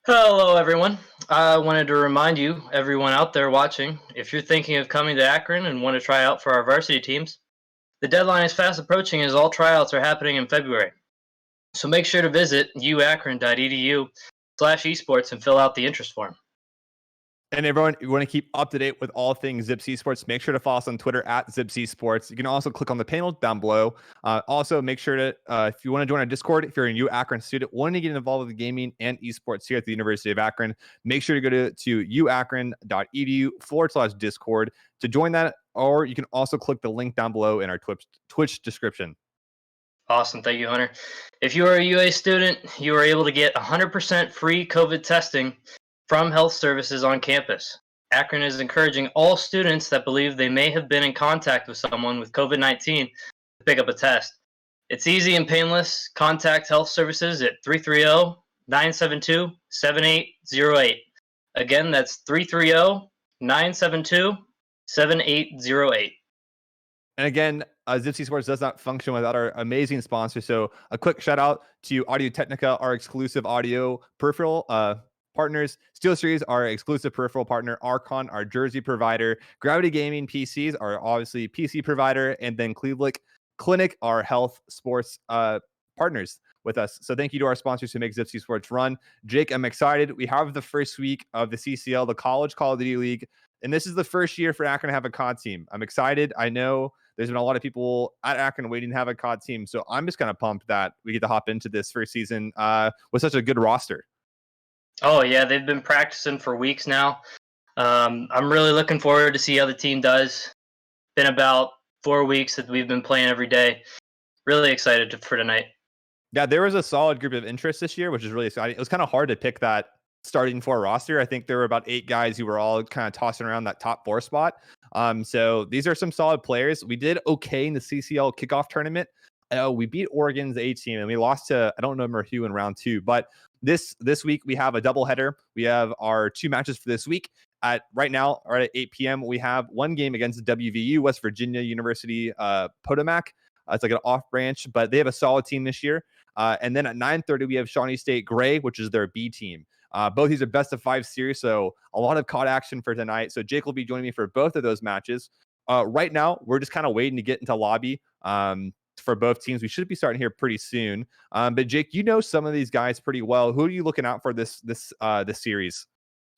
Hello, everyone. I wanted to remind you, everyone out there watching, if you're thinking of coming to Akron and want to try out for our varsity teams, the deadline is fast approaching as all tryouts are happening in February. So make sure to visit uakron.edu/esports and fill out the interest form. And everyone, you want to keep up to date with all things Zips Esports, make sure to follow us on Twitter at Zips Esports. You can also click on the panel down below. Also, make sure to, if you want to join our Discord, if you're a new Akron student wanting to get involved with gaming and esports here at the University of Akron, make sure to go to uakron.edu/Discord to join that. Or you can also click the link down below in our Twitch description. Awesome. Thank you, Hunter. If you are a UA student, you are able to get 100% free COVID testing from health services on campus. Akron is encouraging all students that believe they may have been in contact with someone with COVID-19 to pick up a test. It's easy and painless. Contact health services at 330-972-7808. Again, that's 330-972-7808. And again, Zips Esports does not function without our amazing sponsors. So a quick shout out to Audio Technica, our exclusive audio peripheral partners. SteelSeries, our exclusive peripheral partner. Archon, our jersey provider. Gravity Gaming PCs, our obviously PC provider. And then Cleveland Clinic, our health sports partners with us. So thank you to our sponsors who make Zips Esports run. Jake, I'm excited. We have the first week of the CCL, the College Call of Duty League. And this is the first year for Akron to have a COD team. I'm excited. I know there's been a lot of people at Akron waiting to have a COD team. So I'm just kind of pumped that we get to hop into this first season with such a good roster. Oh, yeah. They've been practicing for weeks now. I'm really looking forward to see how the team does. Been about 4 weeks that we've been playing every day. Really excited for tonight. Yeah, there was a solid group of interest this year, which is really exciting. It was kind of hard to pick that starting four roster. I think there were about 8 guys who were all kind of tossing around that top 4 spot. So these are some solid players. We did okay in the CCL kickoff tournament. We beat Oregon's A team and we lost to, I don't remember who in round 2, but this week we have a doubleheader. We have our 2 matches for this week. Right now, right at 8 p.m., we have one game against WVU, West Virginia University, Potomac. It's like an off branch, but they have a solid team this year. And then at 9:30, we have Shawnee State Gray, which is their B team. Both these are best of 5 series, so a lot of COD action for tonight. So Jake will be joining me for both of those matches. Right now, we're just kind of waiting to get into lobby for both teams. We should be starting here pretty soon. But Jake, you know some of these guys pretty well. Who are you looking out for this series?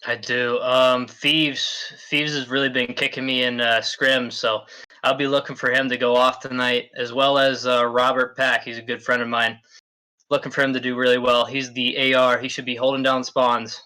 I do. Thieves has really been kicking me in scrims, so I'll be looking for him to go off tonight, as well as Robert Pack. He's a good friend of mine. Looking for him to do really well. He's the AR. He should be holding down spawns.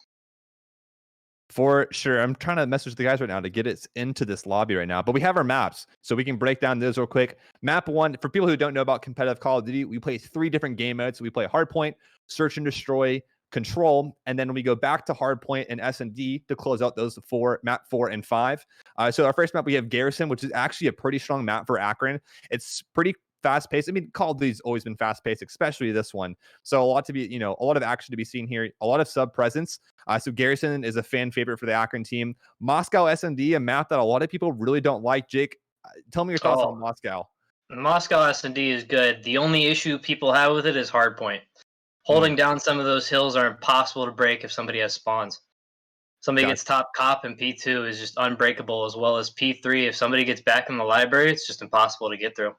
For sure. I'm trying to message the guys right now to get it into this lobby right now. But we have our maps, so we can break down those real quick. Map 1, for people who don't know about competitive Call of Duty, we play 3 different game modes. We play Hardpoint, Search and Destroy, Control, and then we go back to Hardpoint and S&D to close out those 4, map 4 and 5. So our first map, we have Garrison, which is actually a pretty strong map for Akron. It's pretty fast-paced. I mean, Call of Duty's always been fast-paced, especially this one. So a lot of action to be seen here, a lot of sub-presence. So Garrison is a fan favorite for the Akron team. Moscow S&D, a map that a lot of people really don't like. Jake, tell me your thoughts on Moscow. Moscow S&D is good. The only issue people have with it is Hardpoint. Holding down some of those hills are impossible to break if somebody has spawns. Somebody gets top cop and P2 is just unbreakable, as well as P3. If somebody gets back in the library, it's just impossible to get through.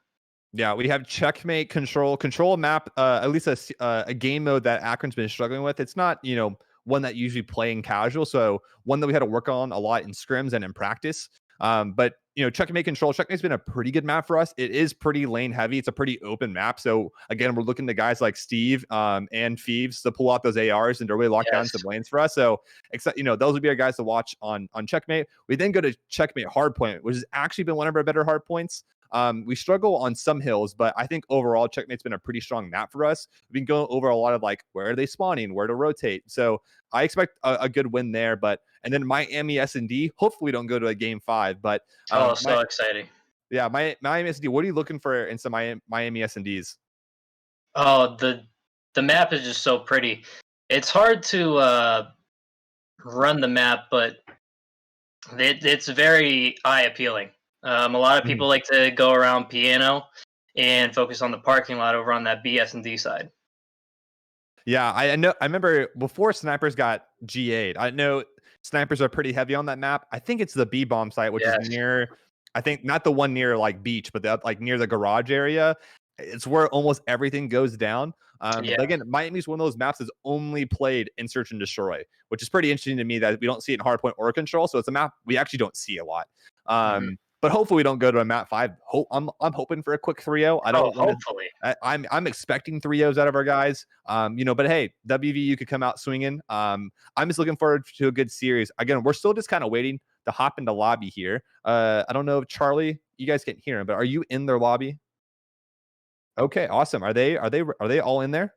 Yeah, we have Checkmate, Control map, at least a game mode that Akron's been struggling with. It's not, one that you usually play in casual, so one that we had to work on a lot in scrims and in practice. But Checkmate Control, Checkmate's been a pretty good map for us. It is pretty lane heavy. It's a pretty open map. So again, we're looking to guys like Steve and Thieves to pull out those ARs and to really lock down some lanes for us. So those would be our guys to watch on Checkmate. We then go to Checkmate Hardpoint, which has actually been one of our better hardpoints. We struggle on some hills, but I think overall Checkmate's been a pretty strong map for us. We've been going over a lot of like where are they spawning, where to rotate. So I expect a good win there. And then Miami S&D, hopefully we don't go to a game 5. But so exciting. Yeah, Miami S&D. What are you looking for in some Miami S&Ds? Oh, the map is just so pretty. It's hard to run the map, but it's very eye appealing. A lot of people like to go around Piano and focus on the parking lot over on that BS&D side. Yeah, I know. I remember before snipers got GA'd. I know snipers are pretty heavy on that map. I think it's the B bomb site, which is Yes. near. I think not the one near like beach, but the, like near the garage area. It's where almost everything goes down. Yeah. But again, Miami's one of those maps that's only played in search and destroy, which is pretty interesting to me that we don't see it in hardpoint or control. So it's a map we actually don't see a lot. Mhm. But hopefully we don't go to a map 5. I'm hoping for a quick 3-0. I Oh, don't want to. hopefully. I'm expecting 3-0s out of our guys. But hey, WVU could come out swinging. I'm just looking forward to a good series. Again, we're still just kind of waiting to hop into lobby here. I don't know if Charlie, you guys can't hear him, but are you in their lobby? Okay, awesome. Are they all in there?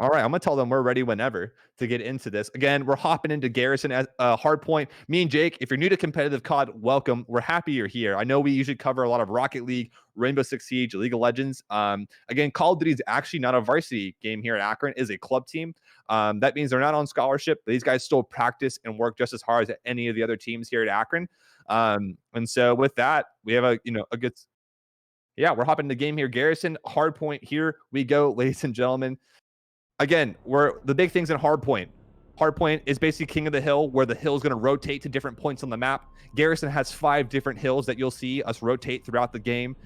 All right, I'm gonna tell them we're ready whenever to get into this. Again, we're hopping into Garrison at Hardpoint. Me and Jake, if you're new to competitive COD, welcome. We're happy you're here. I know we usually cover a lot of Rocket League, Rainbow Six Siege, League of Legends. Again, Call of Duty is actually not a varsity game here at Akron; it is a club team. That means they're not on scholarship, but these guys still practice and work just as hard as any of the other teams here at Akron. And so with that, we have a good. Yeah, we're hopping into the game here. Garrison, Hardpoint. Here we go, ladies and gentlemen. Again, we're the big things in Hardpoint. Hardpoint is basically king of the hill, where the hill is going to rotate to different points on the map. Garrison has 5 different hills that you'll see us rotate throughout the game.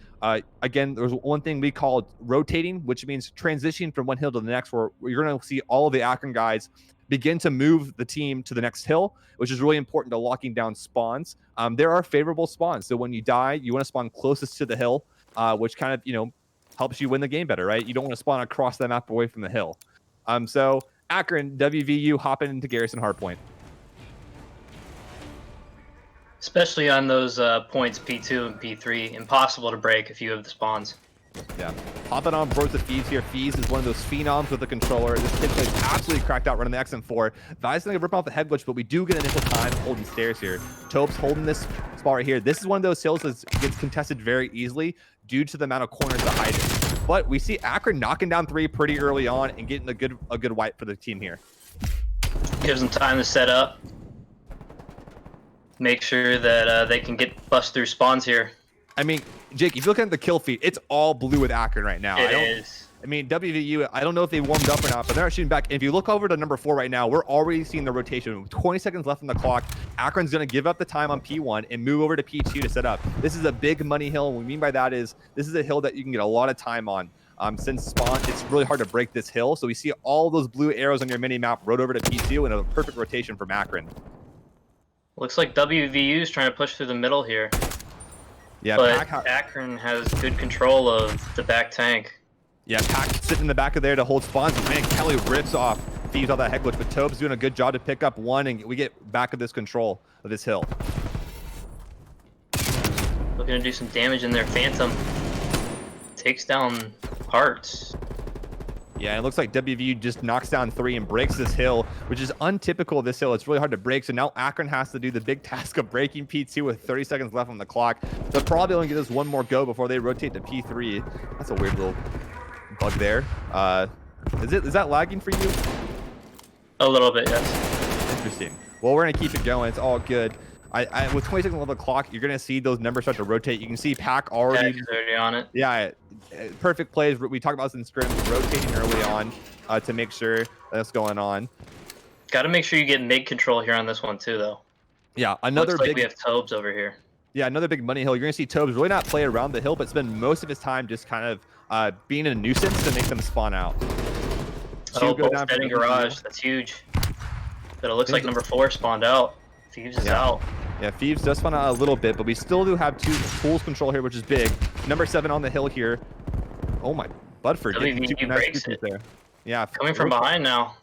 Again, there's one thing we call rotating, which means transitioning from one hill to the next, where you're going to see all of the Akron guys begin to move the team to the next hill, which is really important to locking down spawns. There are favorable spawns, so when you die, you want to spawn closest to the hill, which kind of helps you win the game better, right? You don't want to spawn across the map away from the hill. So Akron, WVU hopping into Garrison Hardpoint. Especially on those points P2 and P3, impossible to break if you have the spawns. Yeah. Hopping on board with Fees here. Fees is one of those phenoms with the controller. This kid plays absolutely cracked out running the XM4. Vi's going to rip off the head glitch, but we do get initial time holding stairs here. Topes holding this spot right here. This is one of those hills that gets contested very easily due to the amount of corners that hide it. But we see Akron knocking down 3 pretty early on and getting a good wipe for the team here. Gives them time to set up. Make sure that they can get bust through spawns here. I mean, Jake, if you look at the kill feed, it's all blue with Akron right now. It is. I mean, WVU, I don't know if they warmed up or not, but they're not shooting back. If you look over to number 4 right now, we're already seeing the rotation. 20 seconds left on the clock. Akron's going to give up the time on P1 and move over to P2 to set up. This is a big money hill. And what we mean by that is this is a hill that you can get a lot of time on. Since spawn, it's really hard to break this hill. So we see all those blue arrows on your mini map rode over to P2 and a perfect rotation from Akron. Looks like WVU is trying to push through the middle here. Yeah, but Akron has good control of the back tank. Yeah, Pack sitting in the back of there to hold spawns. Man, Kelly rips off Thieves all that head glitch, but Tobe's doing a good job to pick up one, and we get back of this control of this hill. Looking to do some damage in there. Phantom takes down Hearts. Yeah, it looks like WVU just knocks down 3 and breaks this hill, which is untypical of this hill. It's really hard to break, so now Akron has to do the big task of breaking P2 with 30 seconds left on the clock. They'll probably only get us one more go before they rotate to P3. That's a weird little bug there. Is that lagging for you? A little bit, yes. Interesting. Well, we're going to keep it going. It's all good. With 20 seconds left on the clock, you're going to see those numbers start to rotate. You can see Pack already on it. Yeah, perfect plays. We talked about this in scrims, rotating early on to make sure that's going on. Got to make sure you get mid control here on this one too, though. Yeah, another Looks like big. We have Tobes over here. Yeah, another big money hill. You're going to see Tobes really not play around the hill, but spend most of his time just kind of being a nuisance to make them spawn out. Oh, both dead in garage. That's huge. But it looks like number 4 spawned out. Thieves is out. Yeah, Thieves does spawn out a little bit, but we still do have 2 pools control here, which is big. Number 7 on the hill here. Oh my, Budford getting 2 nice there. Yeah, coming from behind now.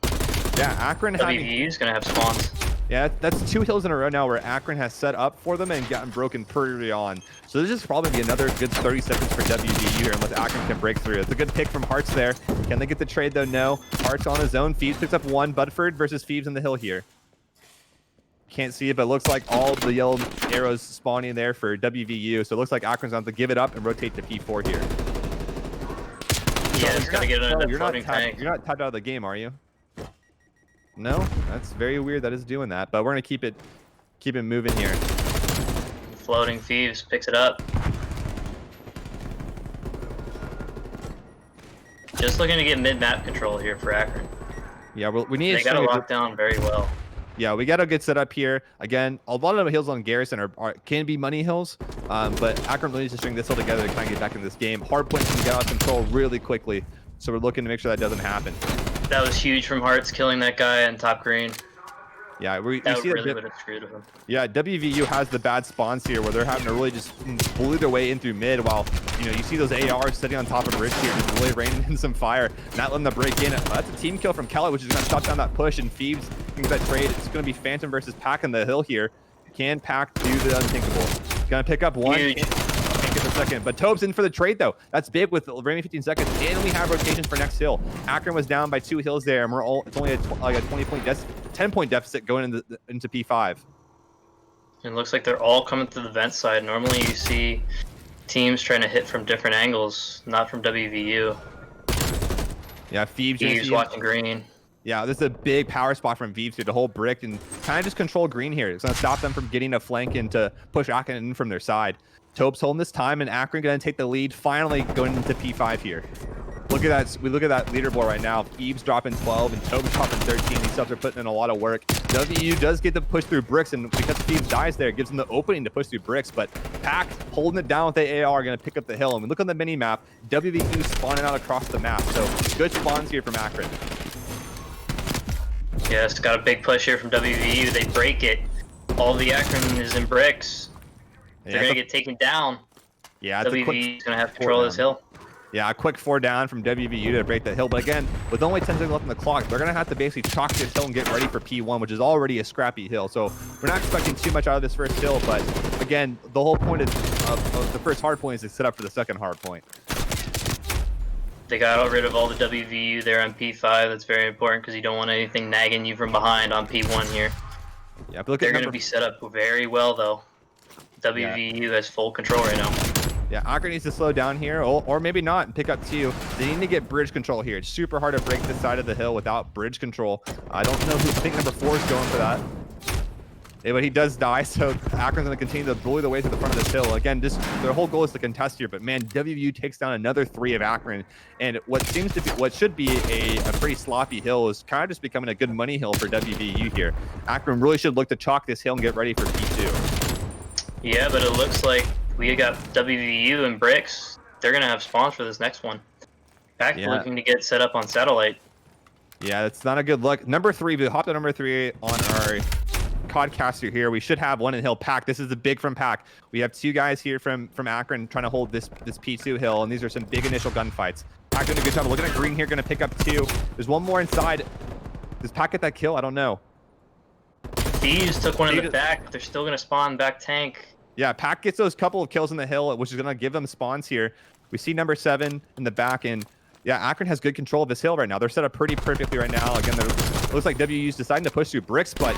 Yeah, Akron WVU's gonna have spawns. Yeah, that's 2 hills in a row now where Akron has set up for them and gotten broken pretty early on. So this is probably be another good 30 seconds for WVU here unless Akron can break through. It's a good pick from Hearts there. Can they get the trade though? No. Hearts on his own. Thieves picks up 1. Budford versus Thieves in the hill here. Can't see it, but it looks like all the yellow arrows spawning there for WVU. So it looks like Akron's going to give it up and rotate to P4 here. Yeah, it's going to get another floating tank. You're not tapped out of the game, are you? No? That's very weird that it's doing that, but we're going to keep it moving here. Floating Thieves picks it up. Just looking to get mid-map control here for Akron. Yeah, we need. They got to lock down very well. Yeah, we got to get set up here. Again, a lot of the hills on Garrison can be money hills, but Akron really needs to string this hill together to kind of get back in this game. Hard points can get out of control really quickly, so we're looking to make sure that doesn't happen. That was huge from Hearts killing that guy on top green. Yeah, we that see really would have screwed him. Yeah, WVU has the bad spawns here where they're having to really just bully their way in through mid while, you know, you see those ARs sitting on top of bridge here, just really raining in some fire, not letting them break in. That's a team kill from Kelly, which is going to shut down that push, and Phoebes thinks that trade. It's going to be Phantom versus Pack on the hill here. Can Pack do the unthinkable? Going to pick up one. Huge. Can't get the second, but Tobes in for the trade though. That's big with the remaining 15 seconds, and we have rotations for next hill. Akron was down by 2 hills there, and we're all it's only like a 10-point deficit going into P5. It looks like they're all coming to the vent side. Normally you see teams trying to hit from different angles, not from WVU. Yeah, Phoebes watching green. Yeah, this is a big power spot from Vives here to hold brick and kind of just control green here. It's going to stop them from getting a flank and to push Akron in from their side. Tobes holding this time, and Akron going to take the lead, finally going into P5 here. Look at that. We look at that leaderboard right now. Phoebes dropping 12 and Tobes dropping 13. These subs are putting in a lot of work. WVU does get to push through bricks, and because Phoebes dies there, it gives them the opening to push through bricks. But Pack holding it down with the AR, going to pick up the hill. And we look on the mini map. WVU spawning out across the map. So good spawns here from Akron. Yes, got a big push here from WVU. They break it. All the Akron is in bricks. They're going to get taken down. Yeah, WVU is going to have control of this hill. Yeah, a quick 4 down from WVU to break the hill. But again, with only 10 seconds left on the clock, they're going to have to basically chalk this hill and get ready for P1, which is already a scrappy hill. So we're not expecting too much out of this first hill. But again, the whole point of the first hard point is to set up for the second hard point. They got rid of all the WVU there on P5. That's very important because you don't want anything nagging you from behind on P1 here. Yeah, but look they're at going to be set up very well, though. WVU has full control right now. Yeah, Akron needs to slow down here, or maybe not, and pick up 2. They need to get bridge control here. It's super hard to break this side of the hill without bridge control. I don't know who. I think number 4 is going for that. Yeah, but he does die, so Akron's going to continue to bully the way to the front of this hill. Again, just their whole goal is to contest here, but man, WVU takes down another 3 of Akron, and what should be a pretty sloppy hill is kind of just becoming a good money hill for WVU here. Akron really should look to chalk this hill and get ready for P2. Yeah, but it looks like we got WVU and bricks. They're going to have spawns for this next one. Pack looking to get set up on satellite. Yeah, that's not a good look. Number 3, we hopped to number 3 on our Codcaster here. We should have one in hill. Pack. This is the big from Pack. We have 2 guys here from Akron trying to hold this P2 hill, and these are some big initial gunfights. Pack doing a good job. Looking at green here, going to pick up 2. There's one more inside. Does Pack get that kill? I don't know. Thieves took one in the back. They're still going to spawn back tank. Yeah, Pack gets those couple of kills in the hill, which is going to give them spawns here. We see number 7 in the back, and yeah, Akron has good control of this hill right now. They're set up pretty perfectly right now. Again, it looks like WU's deciding to push through bricks, but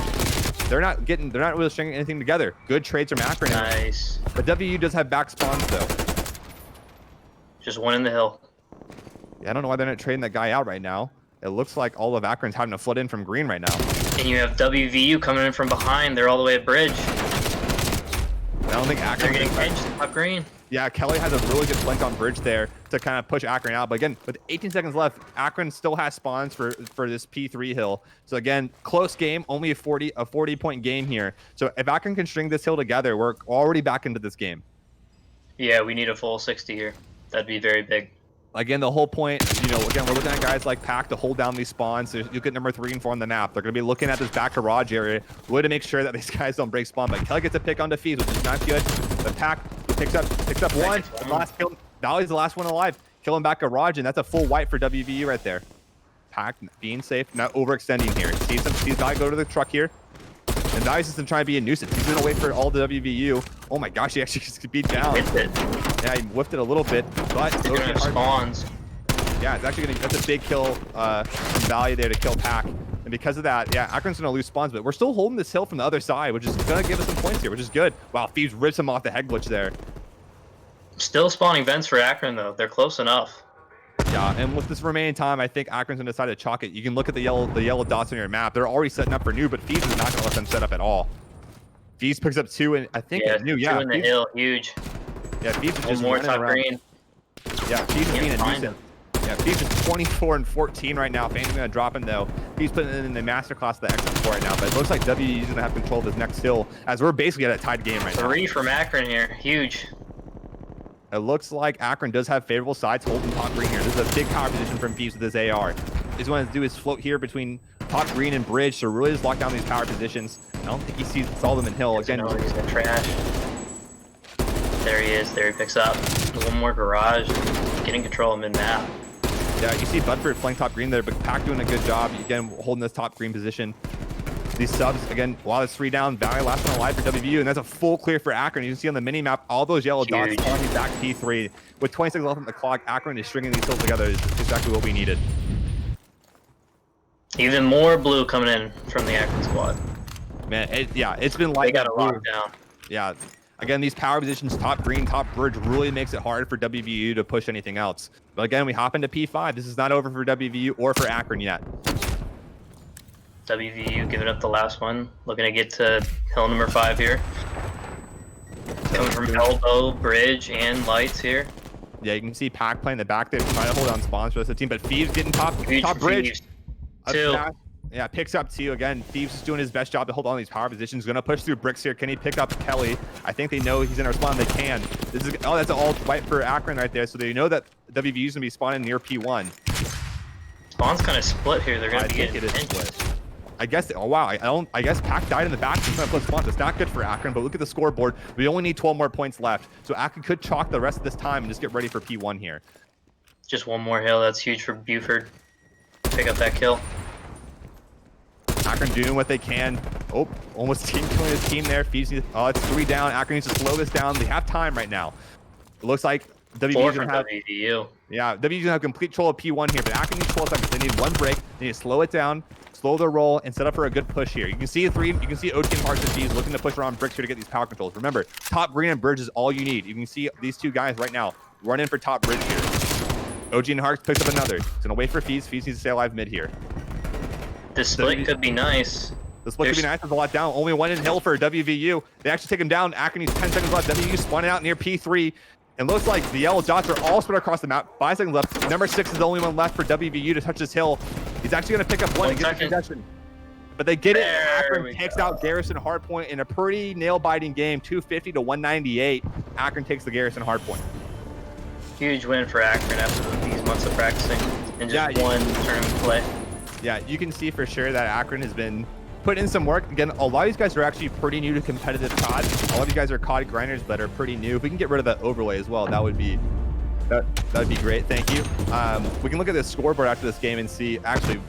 they're not really stringing anything together. Good trades from Akron. Nice. But WU does have back spawns though. Just one in the hill. Yeah, I don't know why they're not trading that guy out right now. It looks like all of Akron's having to flood in from green right now. And you have WVU coming in from behind. They're all the way at bridge. I don't think Akron. They're getting pinched up green. Yeah, Kelly has a really good flank on bridge there to kind of push Akron out. But again, with 18 seconds left, Akron still has spawns for this P3 hill. So again, close game, only a 40-point game here. So if Akron can string this hill together, we're already back into this game. Yeah, we need a full 60 here. That'd be very big. Again, the whole point, you know, again, we're looking at guys like Pack to hold down these spawns. So you get number 3 and 4 on the map. They're going to be looking at this back garage area, really to make sure that these guys don't break spawn. But Kelly gets a pick on defeat, which is not good. But Pack picks up 1. Last kill. Dolly's the last one alive. Killing back garage, and that's a full wipe for WVU right there. Pack being safe, not overextending here. Sees Dolly go to the truck here. And Dolly's just trying to be a nuisance. He's going to wait for all the WVU. Oh my gosh, he actually just beat down. He whiffed it. Yeah, he whiffed it a little bit, but they're gonna have spawns. Yeah, it's actually that's a big kill from Valley there to kill Pack. And because of that, yeah, Akron's gonna lose spawns, but we're still holding this hill from the other side, which is gonna give us some points here, which is good. Wow, Thieves rips him off the head glitch there. Still spawning vents for Akron though. They're close enough. Yeah, and with this remaining time, I think Akron's gonna decide to chalk it. You can look at the yellow dots on your map. They're already setting up for new, but Thieves is not gonna let them set up at all. Thieves picks up 2, and I think new. Yeah, 2 in the hill, huge. Yeah, Thieves is One just more running top around. green. Yeah, Thieves is being a nuisance. Yeah, Fee's is 24 and 14 right now. Fan's gonna drop him though. He's putting in the masterclass the exit score right now, but it looks like WVU's gonna have control of his next hill as we're basically at a tied game right now. 3 from Akron here, huge. It looks like Akron does have favorable sides holding top green here. This is a big power position from Fees with his AR. He's going to do his float here between top green and bridge to really just lock down these power positions. I don't think he saw them in hill. Again, he's gonna trash. There he is. There he picks up. One more garage. Getting control of mid-map. Yeah, you see Budford playing top green there, but Pack doing a good job, again, holding this top green position. These subs, again, while it's 3 down, Valley last one alive for WVU, and that's a full clear for Akron. You can see on the mini-map, all those yellow dots pointing back P3. With 20 seconds left on the clock, Akron is stringing these hills together. Is exactly what we needed. Even more blue coming in from the Akron squad. Man, it's been like they got it locked down. Yeah. Again, these power positions, top green, top bridge, really makes it hard for WVU to push anything else. But again, we hop into P5. This is not over for WVU or for Akron yet. WVU giving up the last one. Looking to get to hill number 5 here. Coming from elbow, bridge, and lights here. Yeah, you can see Pack playing the back there, trying to hold on spawns for the team. But Thieves getting top bridge. Two. Yeah, picks up 2 again. Thieves is doing his best job to hold on these power positions. Going to push through bricks here. Can he pick up Kelly? I think they know he's in our spawn. They can. This is that's all white for Akron right there. So they know that WVU is going to be spawning near P1. Spawn's kind of split here. They're going to be getting split. I guess. Oh wow. I guess Pack died in the back. He's going to put spawns. It's not good for Akron. But look at the scoreboard. We only need 12 more points left. So Akron could chalk the rest of this time and just get ready for P1 here. Just one more hill. That's huge for Buford. Pick up that kill. Akron doing what they can. Oh, almost team killing his team there. Oh, it's 3 down. Akron needs to slow this down. They have time right now. It looks like WVU's gonna have WVU. Yeah, WVU's gonna have complete control of P1 here, but Akron needs 12 seconds. They need one break. They need to slow it down, slow the roll, and set up for a good push here. You can see OG and Parks and Fees looking to push around bricks here to get these power controls. Remember, top green and bridge is all you need. You can see these 2 guys right now running for top bridge here. OG and Harks picks up another. He's gonna wait for Fees. Fees needs to stay alive mid here. This split could be nice. The split could be nice. There's a lot down. Only 1 in hill for WVU. They actually take him down. Akron needs 10 seconds left. WVU spawning out near P3. And looks like the yellow dots are all spread across the map. 5 seconds left. Number 6 is the only one left for WVU to touch this hill. He's actually going to pick up 1 and get the possession. But they get it. Akron takes out Garrison Hardpoint in a pretty nail-biting game. 250 to 198. Akron takes the Garrison Hardpoint. Huge win for Akron after these months of practicing and just one tournament play. Yeah, you can see for sure that Akron has been put in some work. Again, a lot of these guys are actually pretty new to competitive COD. A lot of you guys are COD grinders that are pretty new. If we can get rid of that overlay as well, that would be great. Thank you. We can look at the scoreboard after this game and see. Actually,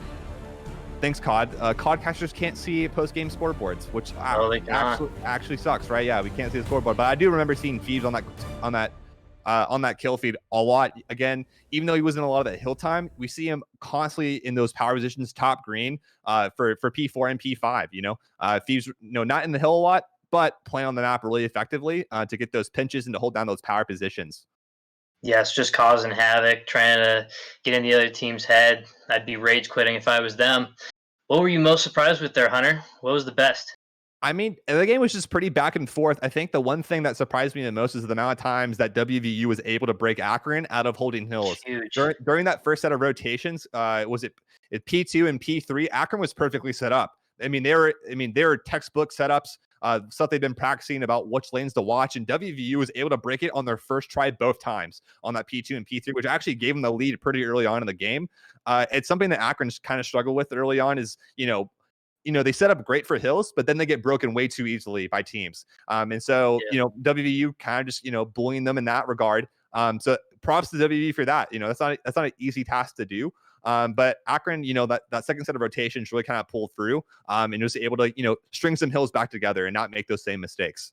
thanks COD. COD casters can't see post-game scoreboards, which actually sucks, right? Yeah, we can't see the scoreboard. But I do remember seeing Phoebes on that kill feed a lot. Again, even though he wasn't a lot of that hill time, we see him constantly in those power positions, top green, for P4 and P5. Thieves, not in the hill a lot, but playing on the map really effectively to get those pinches and to hold down those power positions. Yes, just causing havoc, trying to get in the other team's head. I'd be rage quitting if I was them. What were you most surprised with there, Hunter? What was the best? I mean, the game was just pretty back and forth. I think the one thing that surprised me the most is the amount of times that WVU was able to break Akron out of holding hills. During that first set of rotations, was it P2 and P3? Akron was perfectly set up. I mean, they were textbook setups, stuff they've been practicing about which lanes to watch, and WVU was able to break it on their first try both times on that P2 and P3, which actually gave them the lead pretty early on in the game. It's something that Akron's kind of struggled with early on is, they set up great for hills, but then they get broken way too easily by teams. And so, WVU kind of just, bullying them in that regard. So props to WVU for that. That's not an easy task to do. But Akron, that second set of rotations really kind of pulled through and was able to, string some hills back together and not make those same mistakes.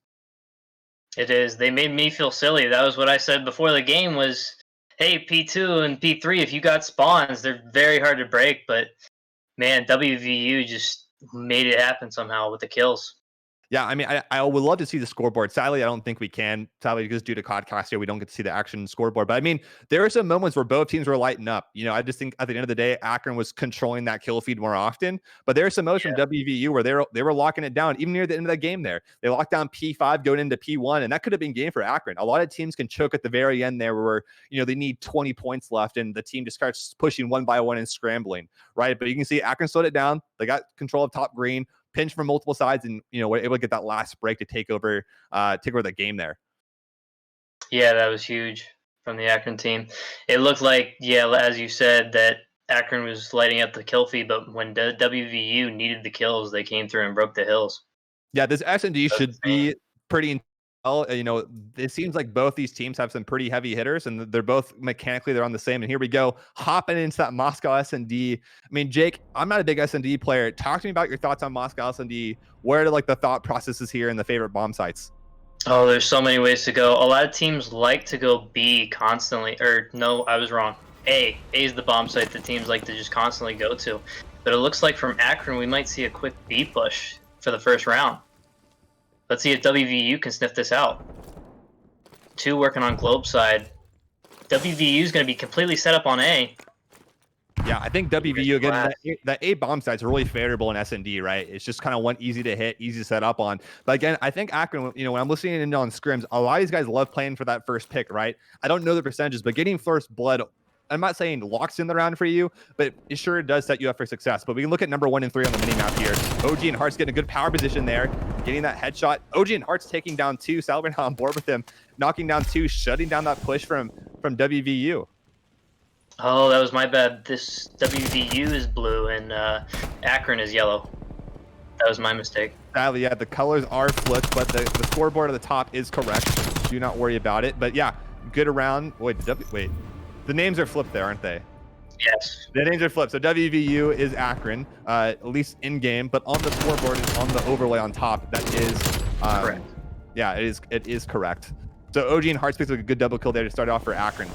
It is. They made me feel silly. That was what I said before the game was, hey, P2 and P3, if you got spawns, they're very hard to break. But, man, WVU just made it happen somehow with the kills. Yeah, I mean, I would love to see the scoreboard. Sadly, I don't think we can. Sadly, because due to podcast here, we don't get to see the action scoreboard. But I mean, there are some moments where both teams were lighting up. You know, I just think at the end of the day, Akron was controlling that kill feed more often. But there are some moments from WVU where they were locking it down, even near the end of that game there. They locked down P5 going into P1, and that could have been game for Akron. A lot of teams can choke at the very end there where, you know, they need 20 points left, and the team just starts pushing one by one and scrambling, right? But you can see Akron slowed it down. They got control of top green, pinch from multiple sides, and you know, were able to get that last break to take over the game there. Yeah, that was huge from the Akron team. It looked like, yeah, as you said, that Akron was lighting up the kill feed, but when WVU needed the kills, they came through and broke the hills. Yeah, this S&D That's should insane. be pretty well. You know, it seems like both these teams have some pretty heavy hitters, and they're both mechanically they're on the same. And here we go, hopping into that Moscow S&D. I mean, Jake, I'm not a big S&D player. Talk to me about your thoughts on Moscow S&D. Where are like the thought processes here and the favorite bomb sites? Oh, there's so many ways to go. A lot of teams like to go B constantly. Or no, I was wrong. A. A is the bomb site that teams like to just constantly go to. But it looks like from Akron, we might see a quick B push for the first round. Let's see if WVU can sniff this out. 2 working on Globe side. WVU is going to be completely set up on A. Yeah, I think WVU again, that A bomb site's really favorable in S&D, right? It's just kind of one easy to hit, easy to set up on. But again, I think Akron, you know, when I'm listening in on scrims, a lot of these guys love playing for that first pick, right? I don't know the percentages, but getting first blood, I'm not saying locks in the round for you, but it sure does set you up for success. But we can look at number 1 and 3 on the mini map here. OG and Hearts getting a good power position there, getting that headshot. OG and Hearts taking down 2, Salvin on board with him, knocking down 2, shutting down that push from WVU. Oh, that was my bad. This WVU is blue and Akron is yellow. That was my mistake. Sadly, yeah, the colors are flipped, but the scoreboard at the top is correct. Do not worry about it. But yeah, good around. Wait, the names are flipped there, aren't they? Yes. The names are flipped. So WVU is Akron, at least in game, but on the scoreboard and on the overlay on top, that is Correct. Yeah, it is correct. So OG and Hearts picks a good double kill there to start off for Akron.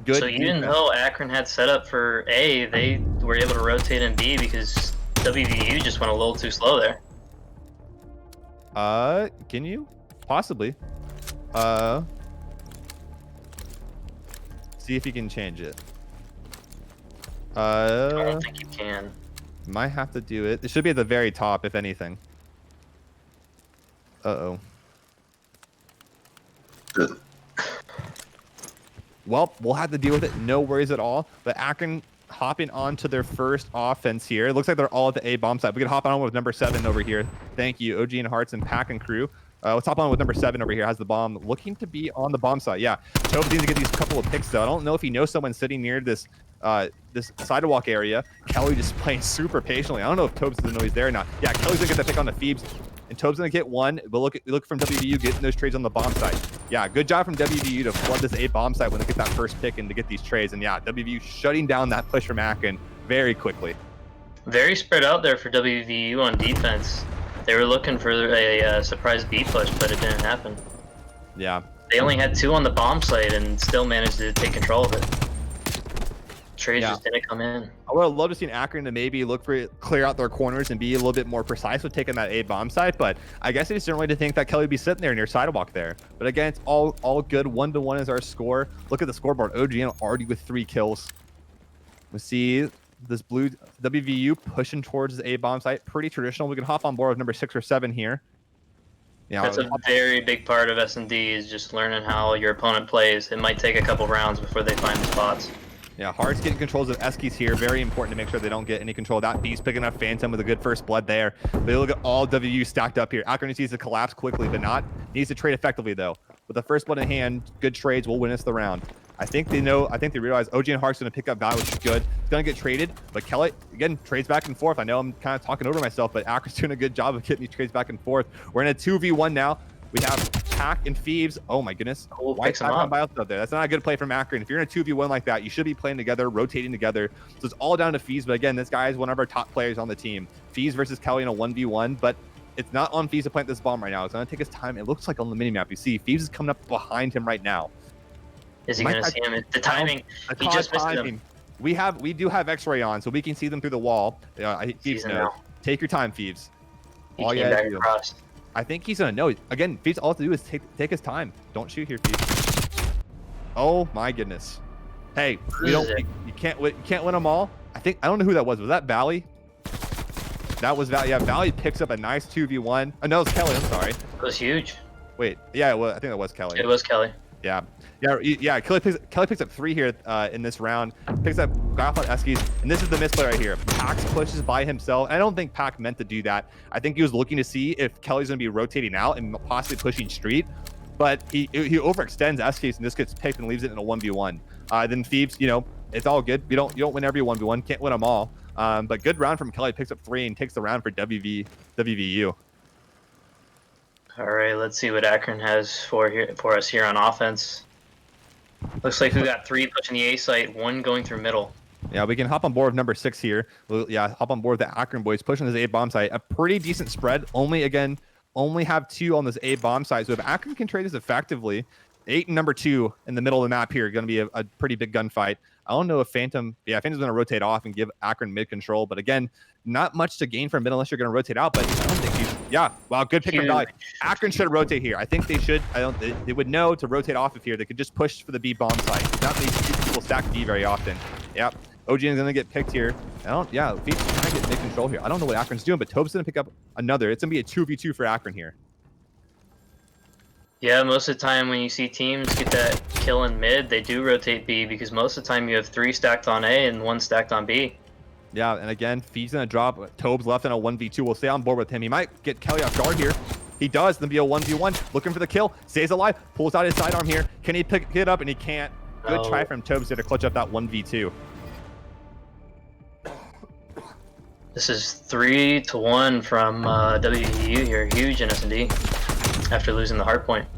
Good. So even though Akron had set up for A, they were able to rotate in B because WVU just went a little too slow there. Can you? Possibly. See if you can change it. I don't think you can. Might have to do it. It should be at the very top, if anything. Uh-oh. Well, we'll have to deal with it. No worries at all. But Akron hopping on to their first offense here. It looks like they're all at the A bomb side. We can hop on with number 7 over here. Thank you, OG and Hearts and Pack and crew. Let's hop on with number 7 over here. Has the bomb, looking to be on the bomb side. Yeah, Tobes needs to get these couple of picks though. I don't know if he knows someone sitting near this this sidewalk area. Kelly just playing super patiently. I don't know if Tobes doesn't know he's there or not. Yeah, Kelly's gonna get the pick on the Phoebes, and Tobes gonna get 1. But look from WVU getting those trades on the bomb side. Yeah, good job from WVU to flood this A bomb site when they get that first pick and to get these trades. And yeah, WVU shutting down that push from Akron very quickly. Very spread out there for WVU on defense. They were looking for a surprise B push, but it didn't happen. Yeah. They only had 2 on the bomb site and still managed to take control of it. Trades just didn't come in. I would have loved to see Akron to maybe look for clear out their corners and be a little bit more precise with taking that A bomb site, but I guess I just didn't really think that Kelly would be sitting there near sidewalk there. But again, it's all good. 1-1 is our score. Look at the scoreboard. OGN already with 3 kills. We see this blue WVU pushing towards the A bomb site. Pretty traditional. We can hop on board with number 6 or 7 here. Yeah, that's a very big part of S&D is just learning how your opponent plays. It might take a couple rounds before they find the spots. Yeah, Hearts getting controls of Eskies here. Very important to make sure they don't get any control of that. Beast picking up Phantom with a good first blood there. They look at all WVU stacked up here. Akron needs to collapse quickly, but needs to trade effectively though. With the first blood in hand, good trades will win us the round. I think they realize OG and Hearts going to pick up value, which is good. It's going to get traded, but Kelly, again, trades back and forth. I know I'm kind of talking over myself, but Akron's doing a good job of getting these trades back and forth. We're in a 2v1 now. We have Pack and Phoebes. Oh my goodness. White on by out there. That's not a good play from Akron. If you're in a 2v1 like that, you should be playing together, rotating together. So it's all down to Phoebes. But again, this guy is one of our top players on the team. Phoebes versus Kelly in a 1v1, but it's not on Phoebes to plant this bomb right now. It's going to take his time. It looks like on the minimap, you see Phoebes is coming up behind him right now. Is he going to see him? The timing. He just missed him. We do have X-ray on, so we can see them through the wall. Phoebes knows. Take your time, Phoebes. He came back across. I think he's gonna know. Again, Feeds, all to do is take his time. Don't shoot here, Feeds. Oh my goodness. Hey, you can't win them all. I don't know who that was. Was that Valley? That was Valley. Yeah, Valley picks up a nice 2v1. Oh no, it's Kelly. I'm sorry. It was huge. Wait, yeah, I think that was Kelly. It was Kelly. Yeah. Kelly picks up 3 here in this round. Picks up Grappled Eskies, and this is the misplay right here. Pax pushes by himself. I don't think Pac meant to do that. I think he was looking to see if Kelly's going to be rotating out and possibly pushing street, but he overextends Eskies, and this gets picked and leaves it in a 1v1. Then Thieves, it's all good. You don't win every 1v1, can't win them all. But good round from Kelly. Picks up 3 and takes the round for WVU. All right, let's see what Akron has for us here on offense. Looks like we got 3 pushing the A site, 1 going through middle. Yeah, we can hop on board with number 6 here. Yeah, hop on board with the Akron boys pushing this A bomb site. A pretty decent spread. Only have 2 on this A bomb site. So if Akron can trade this effectively, 8 and number 2 in the middle of the map here, going to be a pretty big gunfight. I don't know if Phantom's going to rotate off and give Akron mid control, but again, not much to gain from mid unless you're going to rotate out. But I don't think wow, good pick from Valley. Akron should rotate here. I think they should. They would know to rotate off of here. They could just push for the B bomb site. Not these people stack B very often. Yep. OG is going to get picked here. Feet's trying to get mid control here. I don't know what Akron's doing, but Tobe's going to pick up another. It's going to be a 2v2 for Akron here. Yeah, most of the time when you see teams get that kill in mid, they do rotate B because most of the time you have 3 stacked on A and 1 stacked on B. Yeah, and again, Feed's going to drop. Tobe's left in a 1v2. We'll stay on board with him. He might get Kelly off guard here. He does. Then be a 1v1. Looking for the kill. Stays alive. Pulls out his sidearm here. Can he pick it up? And he can't. Good try from Tobe's there to clutch up that 1v2. This is 3-1 from WVU here. Huge in S&D after losing the hard point.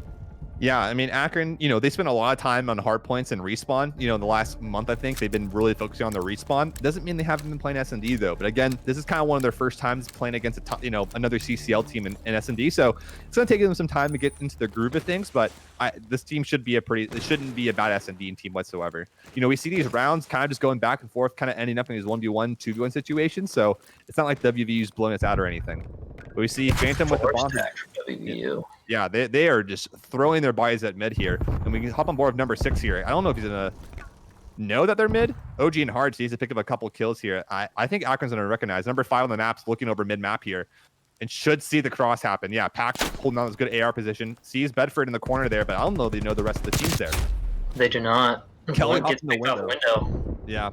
Yeah, I mean, Akron, they spent a lot of time on hard points and respawn. In the last month, I think they've been really focusing on the respawn. Doesn't mean they haven't been playing S&D though. But again, this is kind of one of their first times playing against a top, another CCL team in S&D. So it's going to take them some time to get into the groove of things. But this team should be it shouldn't be a bad S&D team whatsoever. We see these rounds kind of just going back and forth, kind of ending up in these 1v1, 2v1 situations. So it's not like WVU's blowing us out or anything. But we see Phantom with the bomb. WVU. Yeah, they are just throwing their bodies at mid here. And we can hop on board with number 6 here. I don't know if he's going to know that they're mid. OG and Hearts needs to pick up a couple kills here. I think Akron's going to recognize. Number 5 on the map's looking over mid-map here and should see the cross happen. Yeah, Pac holding on this good AR position. Sees Bedford in the corner there, but I don't know if they know the rest of the teams there. They do not. Kelly gets in the window. Yeah.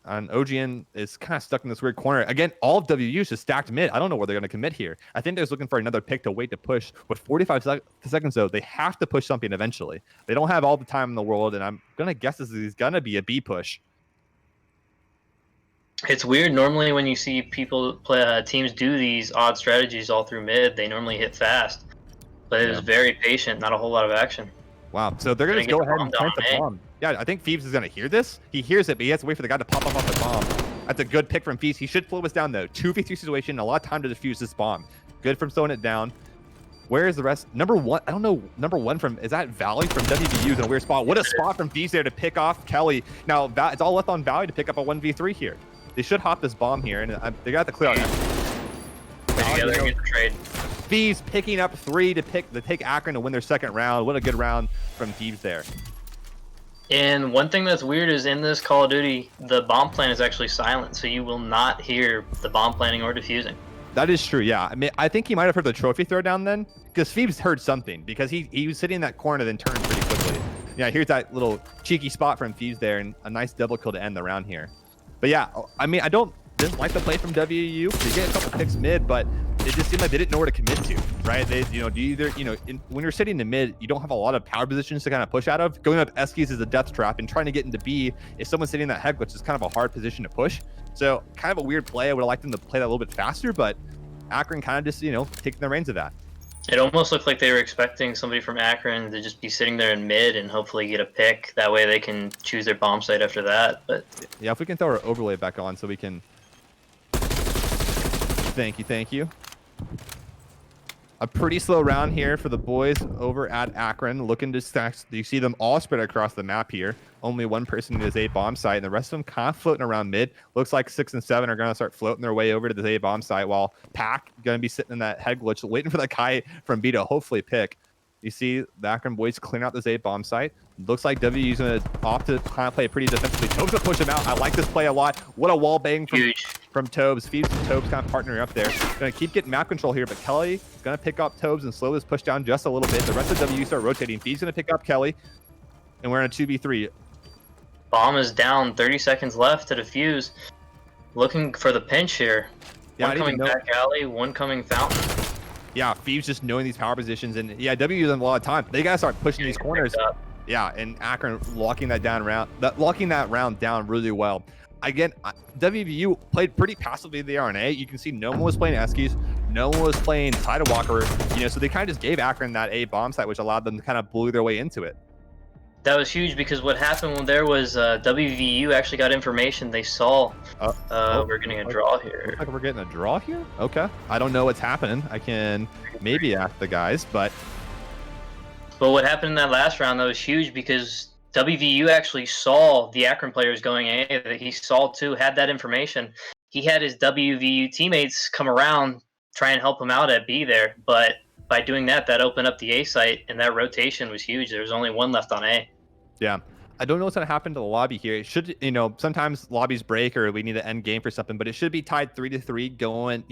And OGN is kind of stuck in this weird corner. Again, all of WU is just stacked mid. I don't know where they're going to commit here. I think they're just looking for another pick to wait to push. With 45 seconds, though, they have to push something eventually. They don't have all the time in the world, and I'm going to guess this is going to be a B push. It's weird. Normally, when you see people play teams do these odd strategies all through mid, they normally hit fast. But it was very patient, not a whole lot of action. Wow. So they're going to go ahead and plant the bomb. Yeah, I think Phoebes is going to hear this. He hears it, but he has to wait for the guy to pop up off the bomb. That's a good pick from Phoebes. He should flow us down, though. 2v3 situation, a lot of time to defuse this bomb. Good from slowing it down. Where is the rest? Number 1, I don't know. Number 1 from, is that Valley from WVU in a weird spot? What a spot from Phoebes there to pick off Kelly. Now, it's all left on Valley to pick up a 1v3 here. They should hop this bomb here, and they got the clear on that. Together, get the trade. Phoebes picking up 3 to take Akron to win their second round. What a good round from Phoebes there. And one thing that's weird is in this Call of Duty, the bomb plan is actually silent, so you will not hear the bomb planning or defusing. That is true, yeah. I mean, I think he might have heard the trophy throw down then, because Phoebes heard something, because he was sitting in that corner, then turned pretty quickly. Yeah, here's that little cheeky spot from Phoebes there, and a nice double kill to end the round here. But yeah, I mean, I didn't like the play from WU. They get a couple picks mid, but it just seemed like they didn't know where to commit to, right? They, when you're sitting in mid, you don't have a lot of power positions to kind of push out of. Going up Eskies is a death trap, and trying to get into B, if someone's sitting in that head, which is kind of a hard position to push. So kind of a weird play. I would have liked them to play that a little bit faster, but Akron kind of just, taking the reins of that. It almost looked like they were expecting somebody from Akron to just be sitting there in mid and hopefully get a pick. That way they can choose their bomb site after that. But yeah, if we can throw our overlay back on so we can. Thank you. A pretty slow round here for the boys over at Akron, looking to stack. You see them all spread across the map here. Only one person in his A bomb site, and the rest of them kind of floating around mid. Looks like 6 and 7 are going to start floating their way over to the A bomb site, while Pack going to be sitting in that head glitch, waiting for the guy from B to hopefully pick. You see the Akron boys clearing out this A bomb site. Looks like WVU's going to opt to kind of play pretty defensively. Tobes to push him out. I like this play a lot. What a wall bang from Tobes. Phoebes and Tobes kind of partnering up there. Going to keep getting map control here, but Kelly is going to pick up Tobes and slow this push down just a little bit. The rest of WVU start rotating. Phoebes going to pick up Kelly, and we're in a 2v3. Bomb is down. 30 seconds left to defuse. Looking for the pinch here. One coming back alley, one coming fountain. Yeah, Phoebes just knowing these power positions, and yeah, WVU has a lot of time. They gotta start pushing these corners. Yeah, and Akron locking that round down really well. Again, WVU played pretty passively the RNA. You can see no one was playing Eskies, no one was playing Tidewalker, so they kind of just gave Akron that A bomb site, which allowed them to kind of blew their way into it. That was huge because what happened when there was WVU actually got information. They saw we're getting a draw here. Looks like we're getting a draw here? Okay. I don't know what's happening. I can maybe ask the guys, but what happened in that last round, that was huge because WVU actually saw the Akron players going A. That he saw too, had that information. He had his WVU teammates come around, try and help him out at B there, but by doing that, that opened up the A site, and that rotation was huge. There was only one left on A. Yeah. I don't know what's going to happen to the lobby here. It should, sometimes lobbies break or we need to end game for something, but it should be tied 3-3 going,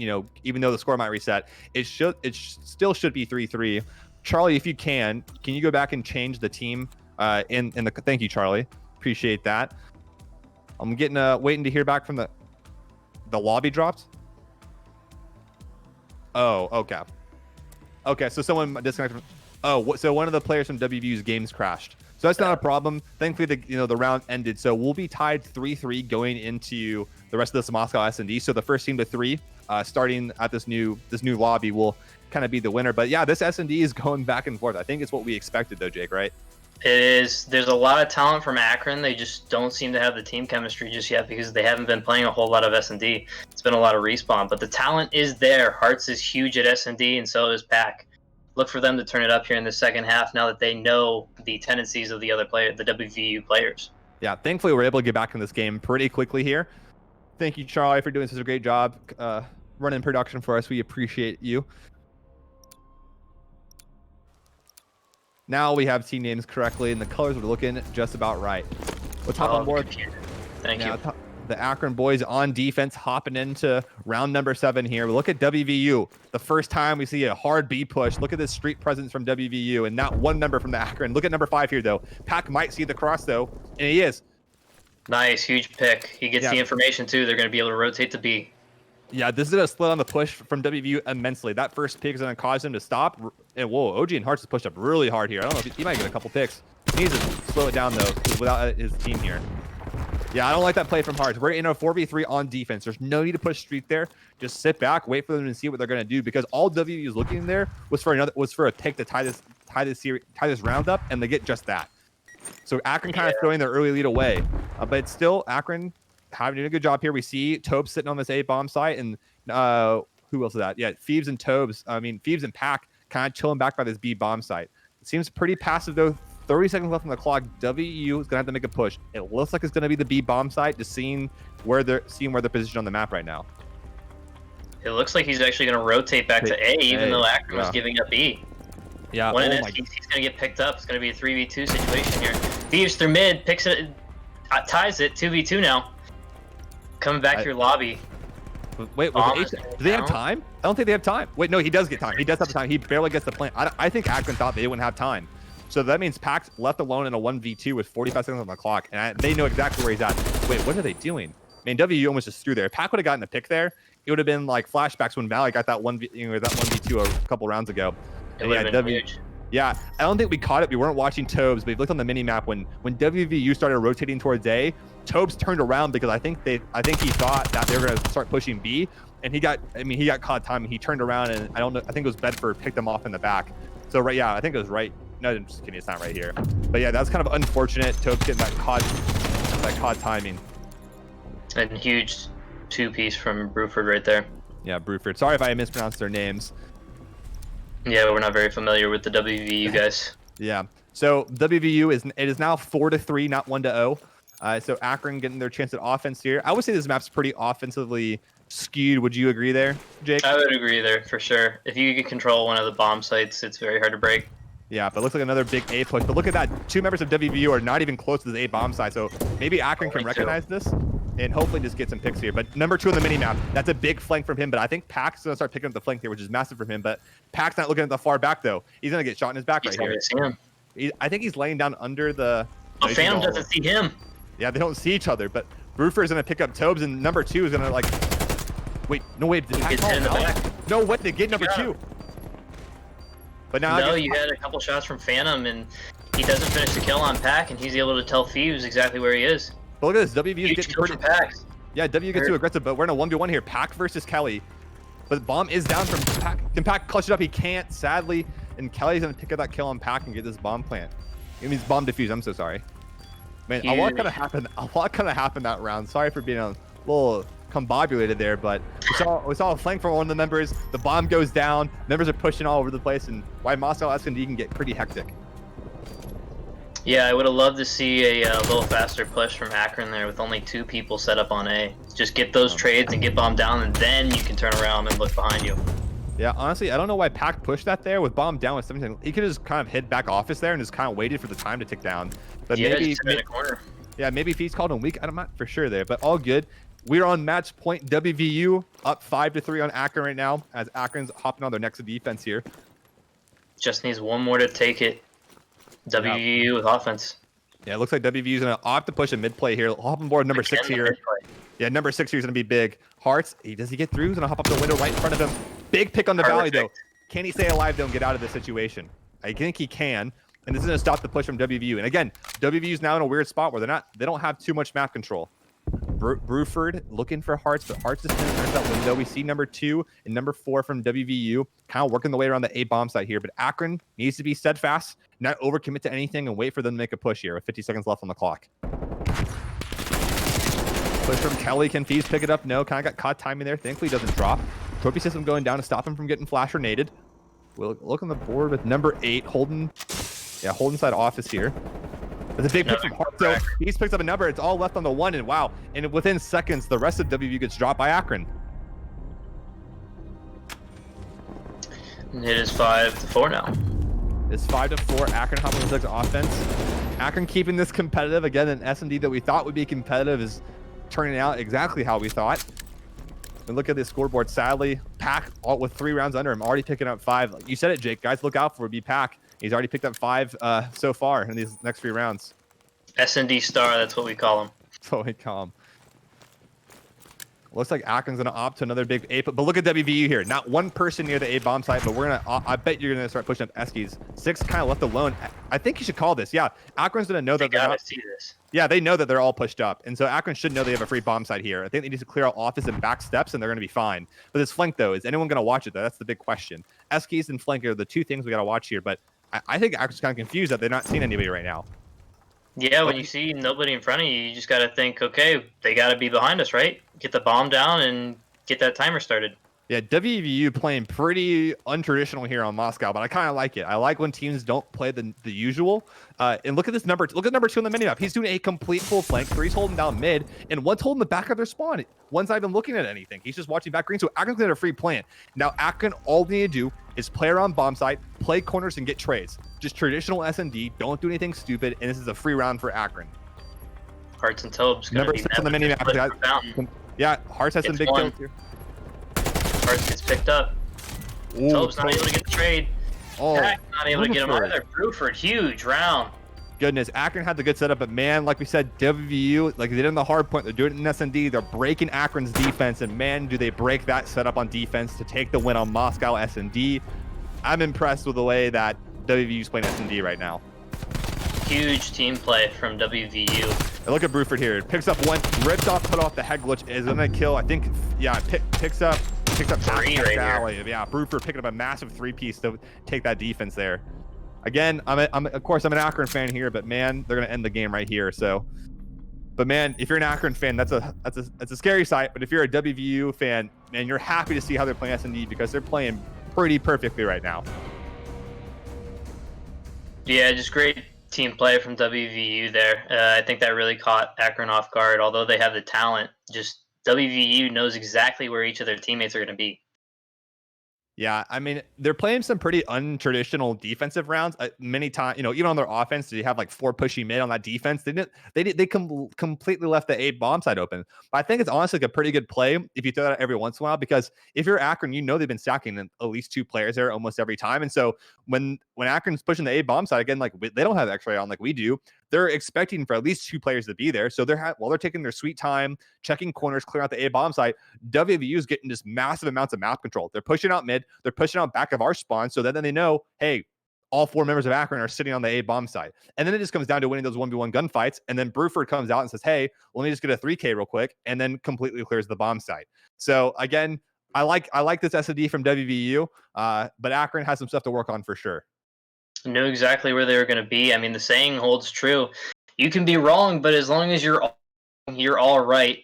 even though the score might reset. It still should be 3-3. Charlie, if you can you go back and change the team in the, thank you, Charlie. Appreciate that. I'm getting waiting to hear back from the lobby drops. Oh, okay. Okay, so someone disconnected. So one of the players from WVU's games crashed. So that's not a problem. Thankfully, the round ended. So we'll be tied 3-3 going into the rest of this Moscow S&D. So the first team to 3, starting at this new lobby, will kind of be the winner. But yeah, this S&D is going back and forth. I think it's what we expected, though, Jake. Right? It is. There's a lot of talent from Akron. They just don't seem to have the team chemistry just yet because they haven't been playing a whole lot of S&D. It's been a lot of respawn, but the talent is there. Hearts is huge at S&D, and so is Pack. Look for them to turn it up here in the second half now that they know the tendencies of the other player, the WVU players. Yeah, thankfully we're able to get back in this game pretty quickly here. Thank you, Charlie, for doing such a great job running production for us. We appreciate you. Now we have team names correctly, and the colors are looking just about right. Let's hop on board. Thank you. The Akron boys on defense hopping into round number 7 here. We look at WVU. The first time we see a hard B push. Look at this street presence from WVU, and not one member from the Akron. Look at number 5 here, though. Pack might see the cross, though, and he is. Nice, huge pick. He gets the information, too. They're going to be able to rotate the B. Yeah, this is going to slow down the push from WVU immensely. That first pick is going to cause him to stop. And whoa, OG and Hearts has pushed up really hard here. I don't know if he might get a couple picks. He needs to slow it down, though, without his team here. Yeah, I don't like that play from Hearts. We're in a 4v3 on defense. There's no need to push street there. Just sit back, wait for them to see what they're going to do, because all WVU is looking there was for a pick to tie this round up, and they get just that. So Akron kind of throwing their early lead away, but still Akron doing a good job here. We see Tobes sitting on this A bomb site, and who else is that? Yeah, Phoebes and Phoebes and Pack kind of chilling back by this B bomb site. It seems pretty passive though. 30 seconds left on the clock. WVU is gonna have to make a push. It looks like it's gonna be the B bomb site, just seeing where they're positioned on the map right now. It looks like he's actually gonna rotate back to A, even though Akron was giving up B. Yeah, he's gonna get picked up. It's gonna be a 3v2 situation here. Thieves through mid, picks it, ties it, 2v2 now. Coming back to your lobby. Wait, do they have time? I don't think they have time. Wait, no, he does get time. He does have the time. He barely gets the plant. I think Akron thought they wouldn't have time. So that means Pack's left alone in a 1v2 with 45 seconds on the clock, and they know exactly where he's at. Wait, what are they doing? I mean, WVU almost just threw there. Pack would have gotten a pick there. It would have been like flashbacks when Valley got that 1v2 a couple rounds ago. It would have been huge. Yeah, I don't think we caught it. We weren't watching Tobes, but we looked on the mini map when WVU started rotating towards A. Tobes turned around because I think he thought that they were going to start pushing B, and he got caught timing. He turned around, and I don't know. I think it was Bedford picked them off in the back. So I think it was right. No, I'm just kidding. It's not right here. But yeah, that's kind of unfortunate. Tobes getting that caught timing. And huge 2-piece from Bruford right there. Yeah, Bruford. Sorry if I mispronounced their names. Yeah, we're not very familiar with the WVU guys. Yeah. So WVU is now 4-3, not 1-0. So Akron getting their chance at offense here. I would say this map's pretty offensively skewed. Would you agree there, Jake? I would agree there for sure. If you can control one of the bomb sites, it's very hard to break. Yeah, but it looks like another big A push. But look at that. 2 members of WVU are not even close to this A bomb side. So maybe Akron can recognize this and hopefully just get some picks here. But number 2 on the mini map, that's a big flank from him. But I think Pac's going to start picking up the flank here, which is massive from him. But Pac's not looking at the far back, though. He's going to get shot in his back right here. See him. I think he's laying down under the... Oh, Phantom doesn't see him. Yeah, they don't see each other. But Bruford is going to pick up Tobes, and number 2 is going to, like... Wait, no, wait. Did Pac in the back. No, what? They get number 2. But now no, you had a couple shots from Phantom, and he doesn't finish the kill on Pac, and he's able to tell Thieves exactly where he is. But look at this. WVU is getting pretty... Packs. Yeah, W gets too aggressive, but we're in a 1v1 here. Pac versus Kelly. But bomb is down from Pac. Can Pac clutch it up? He can't, sadly. And Kelly's going to pick up that kill on Pac and get this bomb plant. It means bomb defuse. I'm so sorry. Man, a lot kind of happened that round. Sorry for being a little combobulated there, but we saw a flank from one of the members. The bomb goes down. Members are pushing all over the place, and why Moscow S&D can get pretty hectic. Yeah, I would have loved to see a little faster push from Akron there with only 2 people set up on A. Just get those trades and get bomb down, and then you can turn around and look behind you. Yeah, honestly, I don't know why Pac pushed that there with bomb down with 17. He could have just kind of hid back office there and just kind of waited for the time to tick down. But yeah, maybe, just in a corner. Yeah, maybe if he's called him weak, I'm not for sure there, but all good. We're on match point. WVU up 5-3 on Akron right now as Akron's hopping on their next defense here. Just needs one more to take it. WVU with offense. Yeah, it looks like WVU's going to opt to push a mid play here. Hop on board number 6 here. Yeah, number 6 here is going to be big. Hearts, does he get through? He's going to hop up the window right in front of him. Big pick on the Valley, though. Can he stay alive, though, and get out of this situation? I think he can. And this is going to stop the push from WVU. And again, WVU's now in a weird spot where they don't have too much map control. Bruford looking for Hearts, but Hearts just turns that window. We see number 2 and number 4 from WVU kind of working the way around the A bomb site here. But Akron needs to be steadfast, not overcommit to anything, and wait for them to make a push here with 50 seconds left on the clock. Push from Kelly. Can Thieves pick it up? No, kind of got caught timing there. Thankfully, he doesn't drop. Trophy system going down to stop him from getting flash grenaded. We'll look on the board with number 8, Holden side office here. It's a big pick from Hart. So he's picked up a number. It's all left on the 1, and wow. And within seconds, the rest of WVU gets dropped by Akron. And it is 5-4 now. It's 5-4. Akron hopping with offense. Akron keeping this competitive. Again, an S&D that we thought would be competitive is turning out exactly how we thought. And look at this scoreboard. Sadly, Pac with 3 rounds under him, already picking up 5. You said it, Jake. Guys, look out for it. Be Pac. He's already picked up 5 so far in these next 3 rounds. S&D star, that's what we call him. That's what we call him. Looks like Akron's going to opt to another big A. But look at WVU here. Not one person near the A bomb site, but I bet you're going to start pushing up Eskies. 6 kind of left alone. I think you should call this. Yeah, Akron's going to know that they're not. See this. Yeah, they know that they're all pushed up. And so Akron should know they have a free bomb site here. I think they need to clear out office and back steps, and they're going to be fine. But this flank, though, is anyone going to watch it, though? That's the big question. Eskies and flank are the 2 things we got to watch here. But I think Akron's kind of confused that they're not seeing anybody right now. Yeah, when you see nobody in front of you, you just got to think, okay, they got to be behind us, right? Get the bomb down and get that timer started. Yeah, WVU playing pretty untraditional here on Moscow, but I kind of like it. I like when teams don't play the usual. And look at this number. Look at number 2 on the mini map. He's doing a complete full flank. 3's holding down mid, and 1's holding the back of their spawn. 1's not even looking at anything. He's just watching back green. So Akron's got a free plant. Now Akron, all they need to do is play around bomb site, play corners, and get trades. Just traditional S&D. Don't do anything stupid. And this is a free round for Akron. Hearts and Tobes. Number 6 on the mini map. Yeah, Hearts has some big kills here. Hearts gets picked up. Ooh, Tobes not able to get the trade. Oh, Pac not able to get him either. Bruford, huge round. Goodness, Akron had the good setup, but man, like we said, WVU, like they did in the hard point, they're doing it in S&D. They're breaking Akron's defense, and man, do they break that setup on defense to take the win on Moscow S&D. I'm impressed with the way that WVU's playing S&D right now. Huge team play from WVU. And look at Bruford here. Picks up 1, rips off, put off the head glitch, is gonna kill. I think, yeah, picks up 3 right here. Yeah, Bruford picking up a massive 3-piece to take that defense there. Again, of course I'm an Akron fan here, but man, they're gonna end the game right here. So, but man, if you're an Akron fan, that's a scary sight. But if you're a WVU fan, man, you're happy to see how they're playing S&D because they're playing pretty perfectly right now. Yeah, just great team play from WVU there. I think that really caught Akron off guard. Although they have the talent, just WVU knows exactly where each of their teammates are going to be. Yeah, I mean, they're playing some pretty untraditional defensive rounds. Many times, even on their offense, they have like 4 pushy mid on that defense. Completely left the A bomb side open. But I think it's honestly like a pretty good play if you throw that every once in a while, because if you're Akron, they've been stacking at least 2 players there almost every time. And so when Akron's pushing the A bomb side again, like they don't have X-ray on like we do. They're expecting for at least 2 players to be there. So while they're taking their sweet time, checking corners, clearing out the A bomb site, WVU is getting just massive amounts of map control. They're pushing out mid, they're pushing out back of our spawn, so that then they know, hey, all 4 members of Akron are sitting on the A bomb site. And then it just comes down to winning those 1v1 gunfights. And then Bruford comes out and says, hey, let me just get a 3K real quick, and then completely clears the bomb site. So again, I like this SSD from WVU, but Akron has some stuff to work on for sure. Knew exactly where they were going to be. I mean, the saying holds true. You can be wrong, but as long as you're all right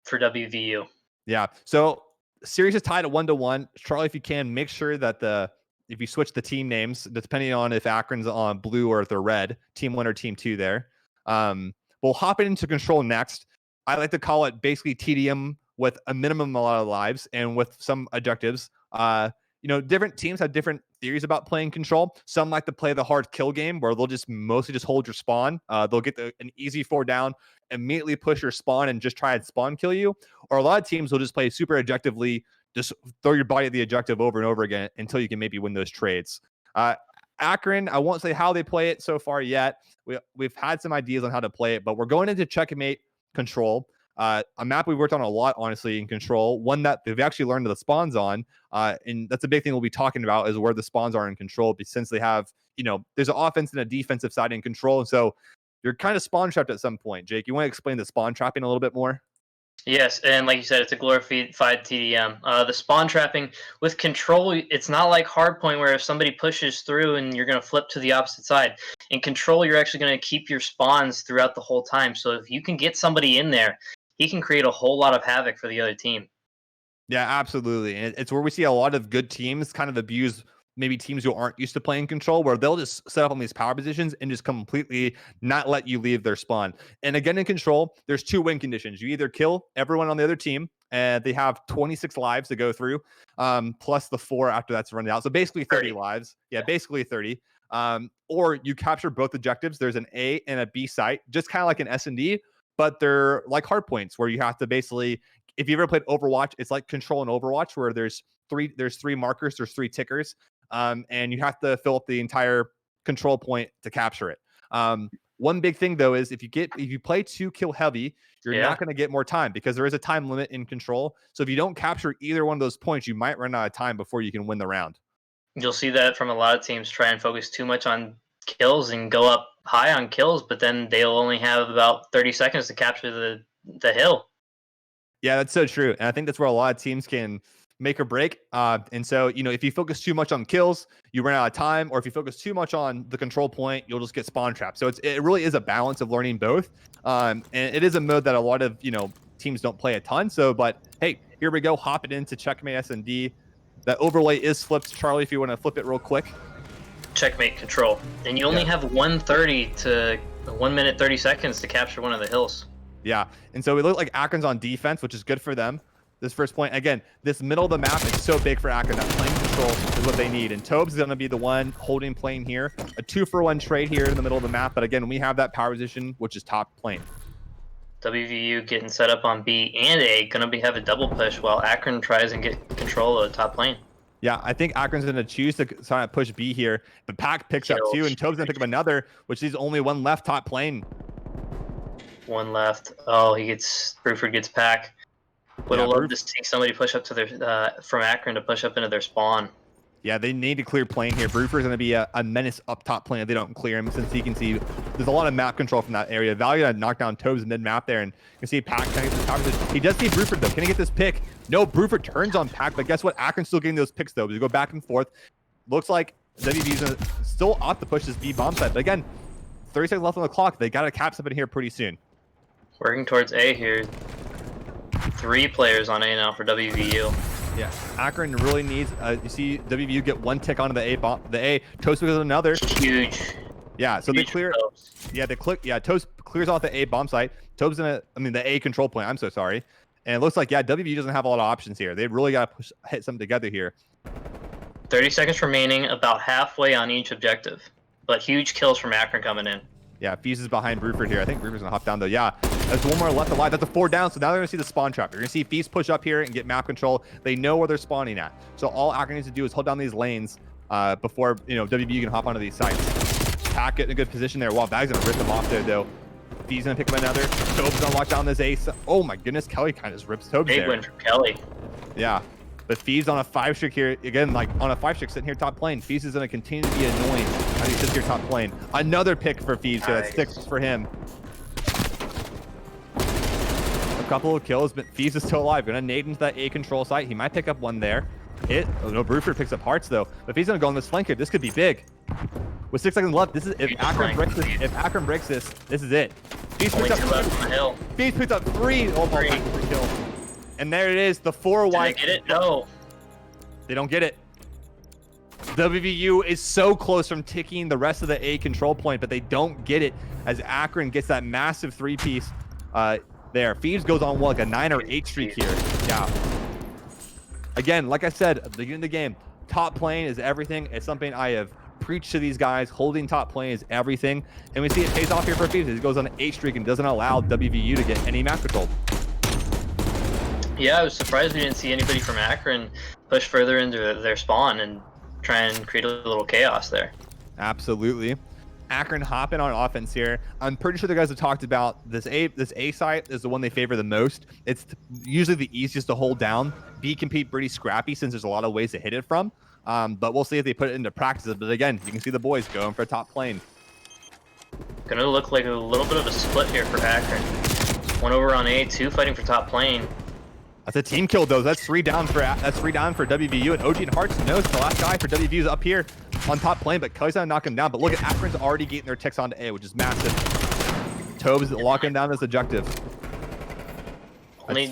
for WVU. Yeah. So series is tied at 1-1. Charlie, if you can, make sure that if you switch the team names, depending on if Akron's on blue or if they're red, team 1 or team 2 there. We'll hop into control next. I like to call it basically TDM with a minimum a lot of lives and with some objectives. Different teams have different theories about playing control. Some like to play the hard kill game where they'll just mostly just hold your spawn. They'll get an easy 4 down, immediately push your spawn and just try and spawn kill you. Or a lot of teams will just play super objectively, just throw your body at the objective over and over again until you can maybe win those trades. Akron, I won't say how they play it so far yet. We've had some ideas on how to play it, but we're going into checkmate control. A map we worked on a lot, honestly, in control. One that they've actually learned the spawns on. And that's a big thing we'll be talking about is where the spawns are in control, since they have, there's an offense and a defensive side in control. And so you're kind of spawn trapped at some point. Jake, you want to explain the spawn trapping a little bit more? Yes, and like you said, it's a glorified TDM. The spawn trapping with control, it's not like hardpoint where if somebody pushes through and you're going to flip to the opposite side. In control, you're actually going to keep your spawns throughout the whole time. So if you can get somebody in there, he can create a whole lot of havoc for the other team. Yeah, absolutely. And it's where we see a lot of good teams kind of abuse maybe teams who aren't used to playing control, where they'll just set up on these power positions and just completely not let you leave their spawn. And again, in control, there's 2 win conditions. You either kill everyone on the other team, and they have 26 lives to go through, plus the 4 after that's run out. So basically 30 lives. Yeah, basically 30. Or you capture both objectives. There's an A and a B site, just kind of like an S&D, but they're like hard points where you have to basically, if you ever played Overwatch, it's like control in Overwatch where there's 3 markers, there's 3 tickers, and you have to fill up the entire control point to capture it. One big thing though is if you play 2 kill heavy, you're not going to get more time because there is a time limit in control. So if you don't capture either one of those points, you might run out of time before you can win the round. You'll see that from a lot of teams try and focus too much on kills and go up high on kills, but then they'll only have about 30 seconds to capture the hill. Yeah, that's so true. And I think that's where a lot of teams can make or break. And so, if you focus too much on kills, you run out of time, or if you focus too much on the control point, you'll just get spawn trapped. So it really is a balance of learning both. And it is a mode that a lot of, teams don't play a ton. So, but hey, here we go. Hop it into checkmate S&D. That overlay is flipped. Charlie, if you want to flip it real quick. Checkmate control. And you only have 1:30 to 1 minute 30 seconds to capture one of the hills. Yeah. And so it looked like Akron's on defense, which is good for them. This first point, again, this middle of the map is so big for Akron. That plane control is what they need. And Tobes is going to be the one holding plane here. A 2-for-1 trade here in the middle of the map. But again, we have that power position, which is top plane. WVU getting set up on B and A, going to have a double push while Akron tries and get control of the top plane. Yeah, I think Akron's going to choose to try to push B here. But Pack picks up 2, and Tobes going to pick up another, which is only 1 left top plane. 1 left. Oh, Bruford gets Pack. Would have loved to see somebody push up to their from Akron to push up into their spawn. Yeah, they need to clear plane here. Bruford's going to be a menace up top plane if they don't clear him, since he can see there's a lot of map control from that area. Value to knock down Tobes mid-map there, and you can see Pack trying to get this. He does see Bruford, though. Can he get this pick? No, Bruford turns on Pack, but guess what? Akron's still getting those picks, though. They go back and forth. Looks like WV's still off to push this B bomb side. But again, 30 seconds left on the clock. They got to cap something here pretty soon. Working towards A here. 3 players on A now for WVU. Yeah, Akron really needs. You see, WVU get one tick onto the A bomb. The A Toast with another. Huge. Yeah, so huge they clear. Toast. Yeah, they click. Yeah, Toast clears off the A bomb site. Toast in the A control point. I'm so sorry. And it looks like WVU doesn't have a lot of options here. They really got to hit something together here. 30 seconds remaining, about halfway on each objective, but huge kills from Akron coming in. Yeah, Fees is behind Bruford here. I think Bruford's gonna hop down though. Yeah, there's one more left alive. That's a 4 down. So now they're gonna see the spawn trap. You're gonna see Fees push up here and get map control. They know where they're spawning at. So all Akron needs to do is hold down these lanes before WVU can hop onto these sites. Pack it in a good position there. Wow, Bag's gonna rip them off there though. Fees gonna pick up another. Tobe's gonna lock down this ace. Oh my goodness, Kelly kind of just rips Tobe there. Big win from Kelly. Yeah. But Fees on a 5-stick here, again, like on a 5-stick sitting here top lane. Fees is going to continue to be annoying as he sits here top lane. Another pick for Fees here. That sticks for him. A couple of kills, but Fees is still alive. Going to nade into that A control site. He might pick up one there. Oh no, Bruford picks up hearts though. But Fees going to go on this flank here. This could be big. With 6 seconds left, this is if Akron breaks this, this is it. Fees picks up 3. Fees picks up 3. Oh my God, 3 kills. And there it is, the 4 wide. Did they get it? No. They don't get it. WVU is so close from ticking the rest of the A control point, but they don't get it as Akron gets that massive 3-piece there. Phoebes goes on like a 9 or 8 streak here. Yeah. Again, like I said at the beginning of the game, top lane is everything. It's something I have preached to these guys. Holding top lane is everything. And we see it pays off here for Phoebes. He goes on an 8 streak and doesn't allow WVU to get any map control. Yeah, I was surprised we didn't see anybody from Akron push further into their spawn and try and create a little chaos there. Absolutely. Akron hopping on offense here. I'm pretty sure the guys have talked about this A site is the one they favor the most. It's usually the easiest to hold down. B can be pretty scrappy since there's a lot of ways to hit it from. But we'll see if they put it into practice. But again, you can see the boys going for top lane. Gonna look like a little bit of a split here for Akron. One over on A, 2 fighting for top lane. That's a team kill though. That's 3 down for WVU, and OG and Hearts knows the last guy for WVU is up here on top lane, but Kelly's gonna knock him down. But look at Akron's already getting their ticks onto A, which is massive. Tobe's locking down this objective. Only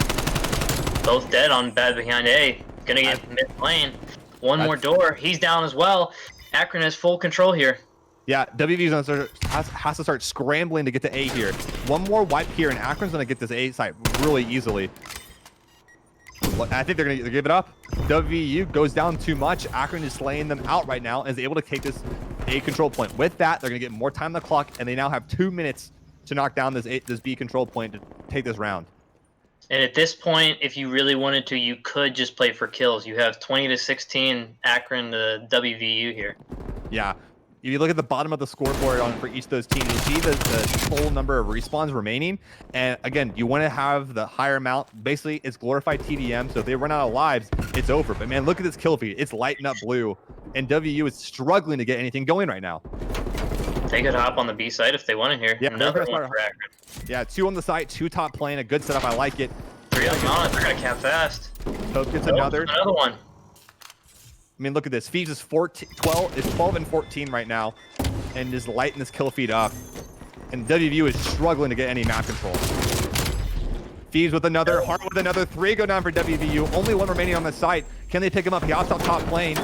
both dead on bad behind A. Gonna get mid lane. One more door. He's down as well. Akron has full control here. Yeah, WVU's has to start scrambling to get to A here. One more wipe here, and Akron's gonna get this A site really easily. I think they're going to give it up. WVU goes down too much. Akron is slaying them out right now and is able to take this A control point. With that, they're going to get more time on the clock, and they now have 2 minutes to knock down this B control point to take this round. And at this point, if you really wanted to, you could just play for kills. You have 20-16 Akron to WVU here. Yeah. If you look at the bottom of the scoreboard for each of those teams, you see the total number of respawns remaining. And again, you want to have the higher amount. Basically, it's glorified TDM. So if they run out of lives, it's over. But man, look at this kill feed. It's lighting up blue. And WU is struggling to get anything going right now. They could hop on the B side if they wanted here. Yeah, another one for Akron. Yeah, 2 on the site, 2 top lane. A good setup. I like it. 3 on Mount. They're going to cap fast. Tobe gets another. Another one. I mean, look at this. Fees is 12 and 14 right now, and is lighting this kill feed up. And WVU is struggling to get any map control. Fees with another, Hart with another. 3 go down for WVU. Only 1 remaining on the site. Can they pick him up? He hops up top lane.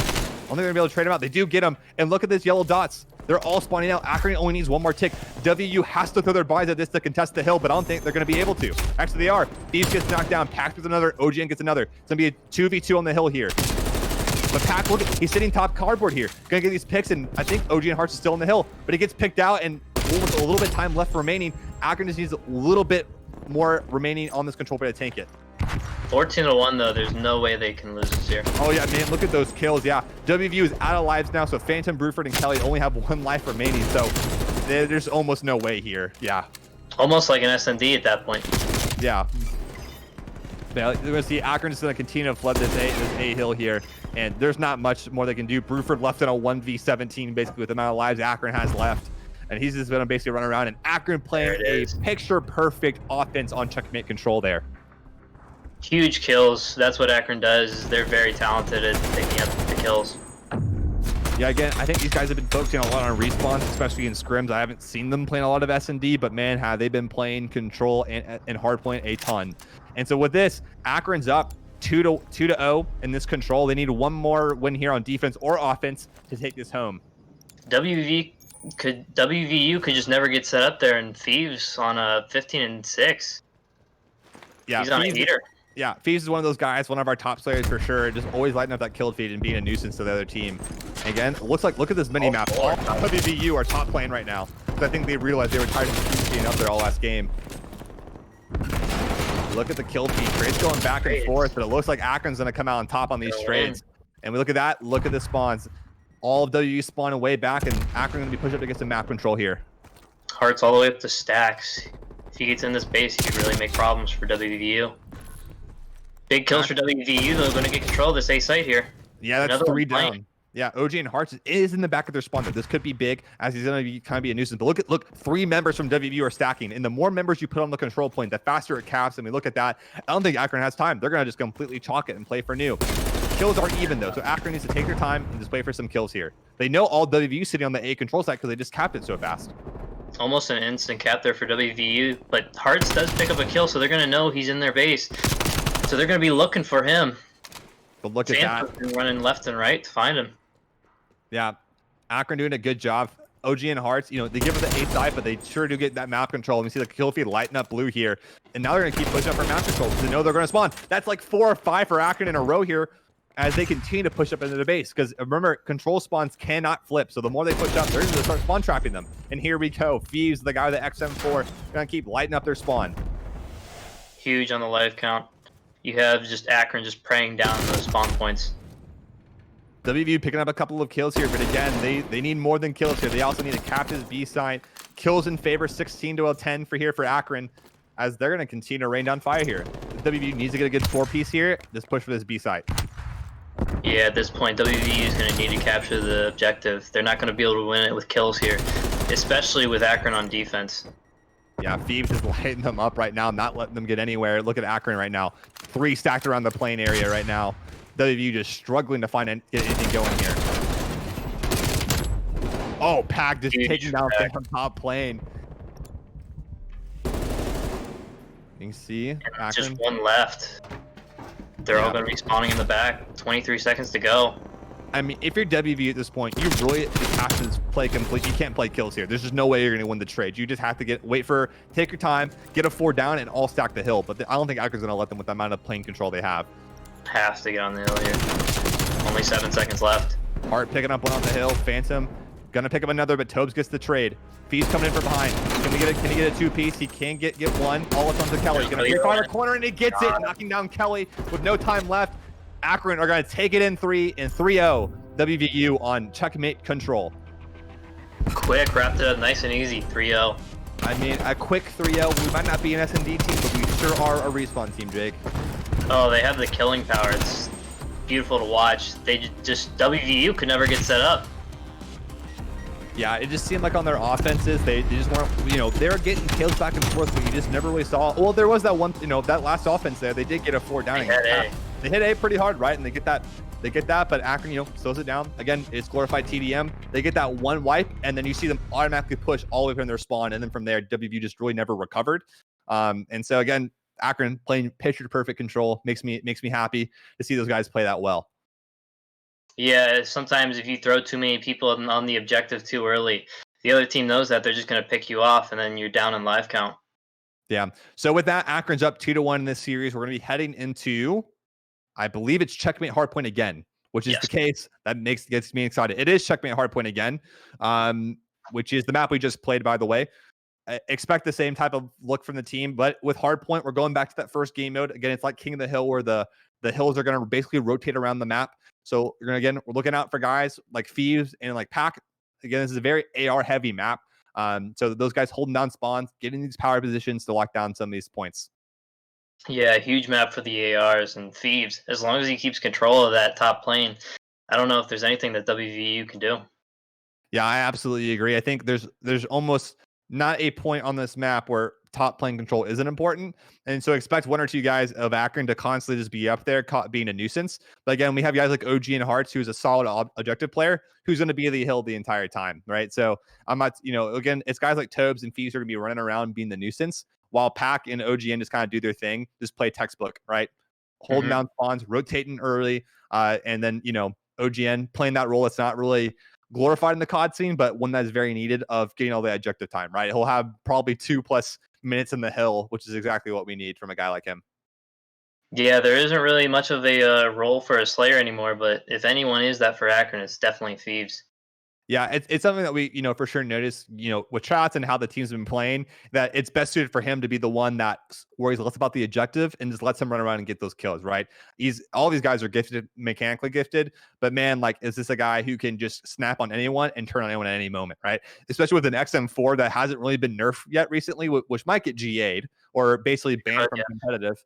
Only gonna be able to trade him out. They do get him. And look at this yellow dots. They're all spawning out. Akron only needs 1 more tick. WVU has to throw their buys at this to contest the hill, but I don't think they're gonna be able to. Actually, they are. Fees gets knocked down. Pax with another. OGN gets another. It's gonna be a 2v2 on the hill here. But Pack, look, he's sitting top cardboard here. Gonna get these picks, and I think OG and Hearts is still on the hill, but he gets picked out, and with a little bit of time left remaining, Akron just needs a little bit more remaining on this control play to tank it. 14-1 though, there's no way they can lose this here. Oh yeah, man, look at those kills. Yeah, WVU is out of lives now, so Phantom, Bruford, and Kelly only have 1 life remaining, so there's almost no way here. Yeah. Almost like an SND at that point. Yeah. We're gonna see Akron is gonna continue to flood this A hill here, and there's not much more they can do. Bruford left in a 1v17 basically with the amount of lives Akron has left, and he's just gonna basically run around. And Akron playing a picture-perfect offense on checkmate control there. Huge kills. That's what Akron does. They're very talented at picking up the kills. Yeah, again, I think these guys have been focusing a lot on respawns, especially in scrims. I haven't seen them playing a lot of S&D, but man, have they been playing control and hardpoint a ton. And so with this, Akron's up 2 to 0 in this control. They need one more win here on defense or offense to take this home. WVU could just never get set up there, and Thieves on a 15-6. Yeah, he's on a heater. Yeah, Thieves is one of those guys, one of our top players for sure. Just always lighting up that kill feed and being a nuisance to the other team. Again, look at this mini map. All WVU are top playing right now. I think they realized they were tired of being up there all last game. Look at the kill feed. Trades going back and forth, but it looks like Akron's going to come out on top on these trades. And we look at that. Look at the spawns. All of WVU spawning way back, and Akron going to be pushed up to get some map control here. Hearts all the way up to stacks. If he gets in this base, he could really make problems for WVU. Big kills for WVU, though, going to get control of this A site here. Yeah, that's 3 down. Yeah, OG and Hearts is in the back of their spawn. This could be big, as he's going to be kind of be a nuisance. But look, 3 members from WVU are stacking, and the more members you put on the control point, the faster it caps. And we look at that. I don't think Akron has time. They're going to just completely chalk it and play for new. Kills are even though, so Akron needs to take their time and just wait for some kills here. They know all WVU sitting on the A control site because they just capped it so fast. Almost an instant cap there for WVU, but Hearts does pick up a kill, so they're going to know he's in their base. So they're going to be looking for him. But look at that. Running left and right to find him. Yeah, Akron doing a good job. OG and Hearts, they give it the 8th side, but they sure do get that map control. And we see the kill feed lighting up blue here. And now they're going to keep pushing up for map control because they know they're going to spawn. That's like 4 or 5 for Akron in a row here as they continue to push up into the base. Because remember, control spawns cannot flip. So the more they push up, they're going to start spawn trapping them. And here we go. Thieves, the guy with the XM4, going to keep lighting up their spawn. Huge on the life count. You have just Akron just preying down those spawn points. WVU picking up a couple of kills here, but again, they need more than kills here. They also need to cap this B side. Kills in favor, 16 to 10 for Akron, as they're going to continue to rain down fire here. WVU needs to get a good 4-piece here. Just push for this B side. Yeah, at this point, WVU is going to need to capture the objective. They're not going to be able to win it with kills here, especially with Akron on defense. Yeah, Thieves is lighting them up right now, not letting them get anywhere. Look at Akron right now. 3 stacked around the plane area right now. WVU just struggling to get anything going here. Oh, Pack just taking down from top plane. You can see just 1 left. They're all going to be spawning in the back. 23 seconds to go. I mean, if you're WV at this point, you really just have to play complete. You can't play kills here. There's just no way you're going to win the trade. You just have to take your time, get a 4 down, and all stack the hill. But I don't think Akron's going to let them with the amount of plane control they have. Has to get on the hill here. Only 7 seconds left. Hart picking up one on the hill. Phantom gonna pick up another, but Tobes gets the trade. Fee's coming in from behind. Can he get a 2-piece? He can get one. All it's onto Kelly. Gonna be far corner, and he gets it, knocking down Kelly with no time left. Akron are gonna take it in 3-0. WVU on checkmate control. Quick, wrapped it up nice and easy. 3-0. I mean, a quick 3-0. We might not be an S&D team, but we sure are a respawn team, Jake. Oh, they have the killing power. It's beautiful to watch. They just WVU could never get set up. Yeah, it just seemed like on their offenses, they just weren't, they were getting kills back and forth, but you just never really saw. Well, there was that one, that last offense there. They did get a 4 down. They hit A pretty hard, right? And they get that, but Akron, slows it down. Again, it's glorified TDM. They get that 1 wipe, and then you see them automatically push all the way from their spawn, and then from there, WVU just really never recovered. And so again, Akron playing picture perfect control makes me happy to see those guys play that well. Yeah, sometimes if you throw too many people on the objective too early, the other team knows that they're just going to pick you off, and then you're down in live count. Yeah. So with that, Akron's up 2-1 in this series. We're going to be heading into, I believe it's checkmate hardpoint again, which is the case. That gets me excited. It is checkmate hardpoint again, which is the map we just played, by the way. Expect the same type of look from the team, but with hardpoint, we're going back to that first game mode. Again, it's like King of the Hill, where the hills are going to basically rotate around the map. So we're looking out for guys like Thieves and like Pack. Again, this is a very AR heavy map. So those guys holding down spawns, getting these power positions to lock down some of these points. Yeah, huge map for the ARs and Thieves. As long as he keeps control of that top plane, I don't know if there's anything that WVU can do. Yeah, I absolutely agree. I think there's almost not a point on this map where top plane control isn't important. And so expect 1 or 2 guys of Akron to constantly just be up there being a nuisance. But again, we have guys like OG and Hearts, who's a solid objective player, who's going to be the hill the entire time, right? So I'm not, again, it's guys like Tobes and Fees are going to be running around being the nuisance, while Pack and OGN just kind of do their thing, just play textbook, right? holding down spawns, rotating early, and then, OGN playing that role. It's not really glorified in the COD scene, but one that is very needed of getting all the objective time, right? He'll have probably 2+ minutes in the hill, which is exactly what we need from a guy like him. Yeah, there isn't really much of a role for a Slayer anymore, but if anyone is that for Akron, it's definitely Thieves. Yeah, it's something that we, for sure notice, with Trotz and how the team's been playing, that it's best suited for him to be the one that worries less about the objective and just lets him run around and get those kills, right? All these guys are gifted, mechanically gifted, but man, like, is this a guy who can just snap on anyone and turn on anyone at any moment, right? Especially with an XM4 that hasn't really been nerfed yet recently, which might get GA'd or basically banned from competitive.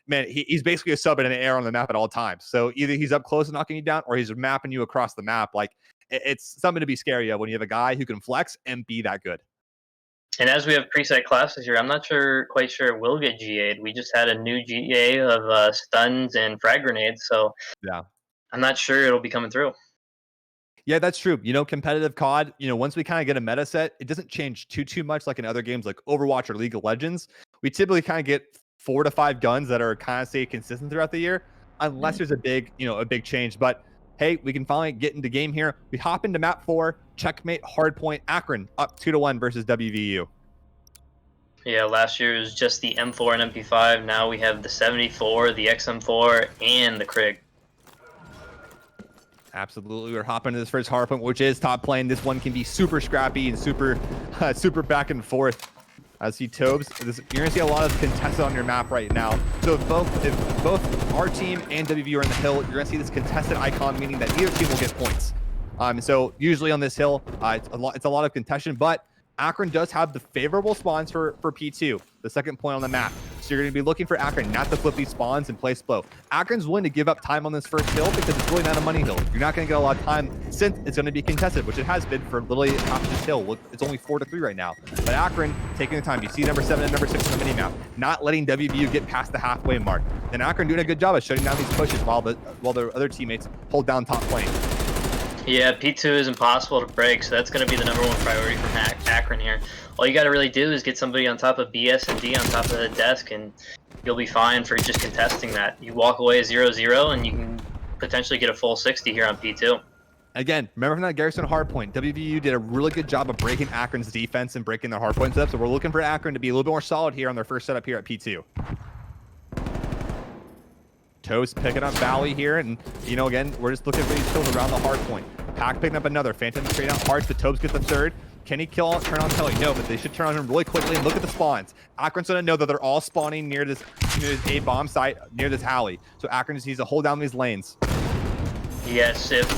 Man, he's basically a sub in an air on the map at all times. So either he's up close and knocking you down, or he's mapping you across the map. Like, it's something to be scary of when you have a guy who can flex and be that good. And as we have preset classes here, I'm not quite sure it will get GA'd. We just had a new GA of stuns and frag grenades, so yeah, I'm not sure it'll be coming through. Yeah, that's true. Competitive COD, once we kind of get a meta set, it doesn't change too much like in other games like Overwatch or League of Legends. We typically kind of get 4 to 5 guns that are kind of stay consistent throughout the year, unless there's a big change. But hey, we can finally get into game here. We hop into map 4, checkmate, hardpoint, Akron up 2-1 versus WVU. Yeah, last year was just the M4 and MP5. Now we have the 74, the XM4, and the Krig. Absolutely, we're hopping into this first hardpoint, which is top lane. This one can be super scrappy and super back and forth. I see Tobes. You're gonna see a lot of contested on your map right now. So if both our team and WVU are in the hill, you're gonna see this contested icon, meaning that either team will get points. So usually on this hill, it's a lot of contention, but Akron does have the favorable spawns for P2, the second point on the map. So you're going to be looking for Akron not to flip these spawns and play slow. Akron's willing to give up time on this first hill because it's really not a money hill. You're not going to get a lot of time since it's going to be contested, which it has been for literally half of this hill. It's only 4-3 right now. But Akron taking the time. You see number 7 and number 6 on the mini map, not letting WVU get past the halfway mark. And Akron doing a good job of shutting down these pushes while their other teammates hold down top lane. Yeah, P2 is impossible to break, so that's going to be the number one priority for Akron here. All you got to really do is get somebody on top of BS and D on top of the desk, and you'll be fine for just contesting that. You walk away 0-0, and you can potentially get a full 60 here on P2. Again, remember from that Garrison hardpoint, WVU did a really good job of breaking Akron's defense and breaking their hardpoint setup, so we're looking for Akron to be a little bit more solid here on their first setup here at P2. Toast picking up Valley here, and again, we're just looking for these kills around the hard point. Pack picking up another Phantom straight out hard, but Tobes gets the third. Can he turn on Kelly? No, but they should turn on him really quickly and look at the spawns. Akron's gonna know that they're all spawning near this A bomb site near this alley. So Akron just needs to hold down these lanes. Yes, if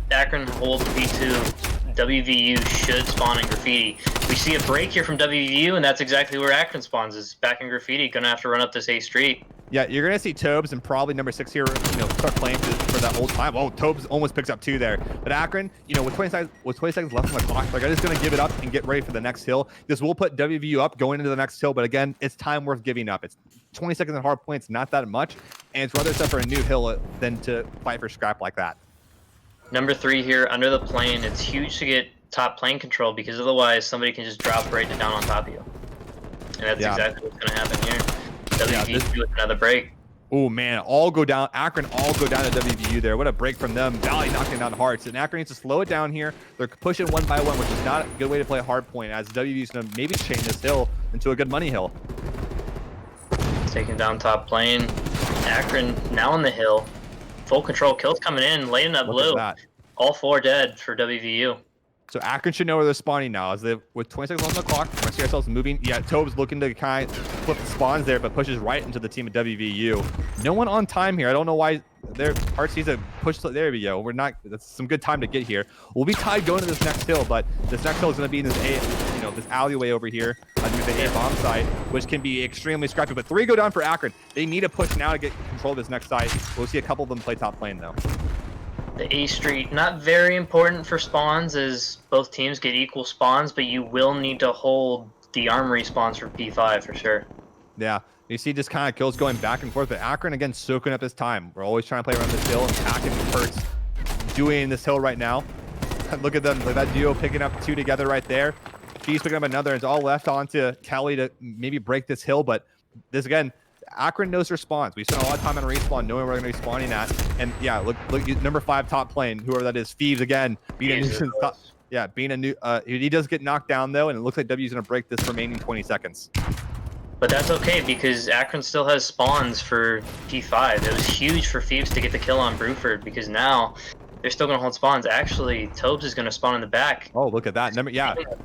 Akron holds B2, WVU should spawn in Graffiti. We see a break here from WVU, and that's exactly where Akron spawns, is back in Graffiti. Gonna have to run up this A street. Yeah, you're going to see Tobes and probably number 6 here, start playing for that old time. Oh, Tobes almost picks up 2 there. But Akron, with 20 seconds left on the clock, they're just going to give it up and get ready for the next hill. This will put WVU up going into the next hill, but again, it's time worth giving up. It's 20 seconds in hard points, not that much, and it's rather set for a new hill than to fight for scrap like that. Number 3 here, under the plane. It's huge to get top plane control, because otherwise somebody can just drop right down on top of you. And that's exactly what's going to happen here. WVU with another break. Oh man, Akron all go down to WVU there. What a break from them. Valley knocking down hearts, and Akron needs to slow it down here. They're pushing 1 by 1, which is not a good way to play a hard point, as WVU's going to maybe chain this hill into a good money hill. Taking down top plane. Akron now on the hill. Full control, kills coming in, laying that blue. All 4 dead for WVU. So Akron should know where they're spawning now. With 20 seconds on the clock, we're going to see ourselves moving. Yeah, Tobes looking to kind of flip the spawns there, but pushes right into the team of WVU. No one on time here. I don't know why their heart sees a push. There we go. That's some good time to get here. We'll be tied going to this next hill, but this next hill is going to be in this this alleyway over here near the A bomb site, which can be extremely scrappy. But 3 go down for Akron. They need a push now to get control of this next site. We'll see a couple of them play top lane though. The A street, not very important for spawns, as both teams get equal spawns, but you will need to hold the armory spawns for P5 for sure. Yeah, you see just kind of kills going back and forth, but Akron again soaking up his time. We're always trying to play around this hill, and packing hurts doing this hill right now. Look at them, that duo picking up 2 together right there. He's picking up another, and it's all left onto Kelly to maybe break this hill, but this again, Akron knows their spawns. We spent a lot of time on respawn, knowing where we're going to be spawning at. And yeah, look, number 5 top plane, whoever that is, Thieves again, being a nuisance. Yeah, being a new. He does get knocked down though, and it looks like W's going to break this remaining 20 seconds. But that's okay because Akron still has spawns for P5. It was huge for Thieves to get the kill on Bruford because now they're still going to hold spawns. Actually, Tobes is going to spawn in the back. Oh, look at that.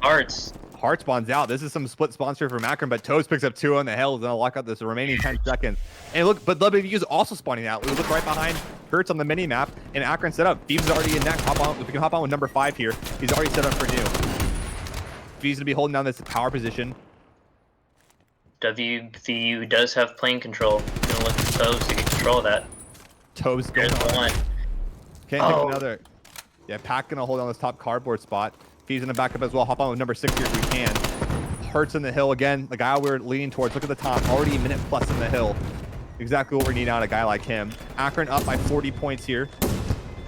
Heart spawns out. This is some split sponsor from Akron, but Toes picks up 2 on the hill. Is going to lock up this remaining 10 seconds. And look, but WVU is also spawning out. We look right behind Hertz on the mini map, and Akron set up. Thieves is already in next. Hop on. If we can hop on with number 5 here, he's already set up for new. Thieves going to be holding down this power position. WVU does have plane control. You're going to look for Tobes to get control of that. Tobes going on. Can't take another. Yeah, Pack going to hold on this top cardboard spot. He's going to back up as well. Hop on with number 6 here if we can. Hertz in the hill again. The guy we're leaning towards. Look at the top. Already a minute plus in the hill. Exactly what we need out of a guy like him. Akron up by 40 points here.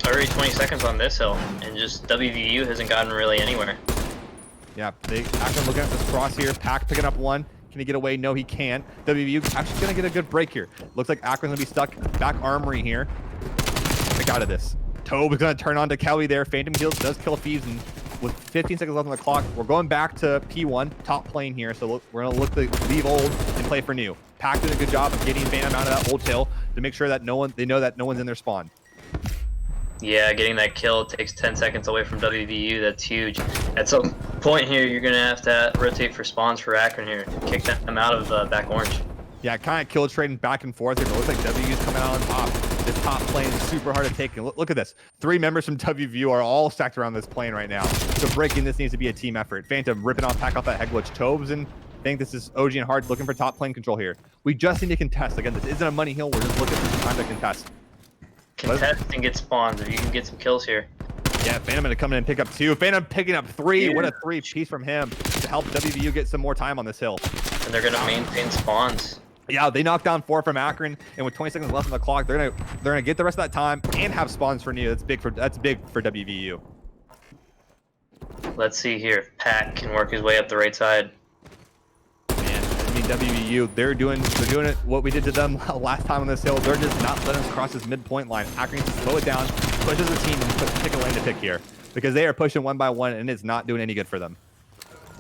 Already 20 seconds on this hill, and just WVU hasn't gotten really anywhere. Yeah, Akron looking at this cross here. Pack picking up 1. Can he get away? No, he can't. WVU actually going to get a good break here. Looks like Akron's going to be stuck. Back armory here. Pick out of this. Tobe is going to turn on to Kelly there. Phantom Heals does kill Thieves, and with 15 seconds left on the clock, we're going back to P1, top plane here. So we're going to look to leave old and play for new. Pack did a good job of getting Phantom out of that old hill to make sure that they know that no one's in their spawn. Yeah, getting that kill takes 10 seconds away from WVU. That's huge. At some point here, you're going to have to rotate for spawns for Akron here. Kick them out of back orange. Yeah, kind of kill trading back and forth here. But it looks like WVU's coming out on top. This top plane is super hard to take. And look at this. 3 members from WVU are all stacked around this plane right now. So breaking this needs to be a team effort. Phantom ripping off, Pack off that Heglitch. Tobes and I think this is OG and Hard looking for top plane control here. We just need to contest. Again, this isn't a money hill. We're just looking for some time to contest. Contest and get spawns if you can get some kills here. Yeah, Phantom going to come in and pick up 2. Phantom picking up 3. What a 3-piece from him to help WVU get some more time on this hill. And they're going to maintain spawns. Yeah, they knocked down 4 from Akron, and with 20 seconds left on the clock, they're gonna get the rest of that time and have spawns for new. That's big for WVU. Let's see here if Pat can work his way up the right side. Man, I mean WVU, they're doing it what we did to them last time on this hill. They're just not letting us cross this midpoint line. Akron needs to slow it down, pushes the team, and pick a lane to pick here because they are pushing 1 by 1, and it's not doing any good for them.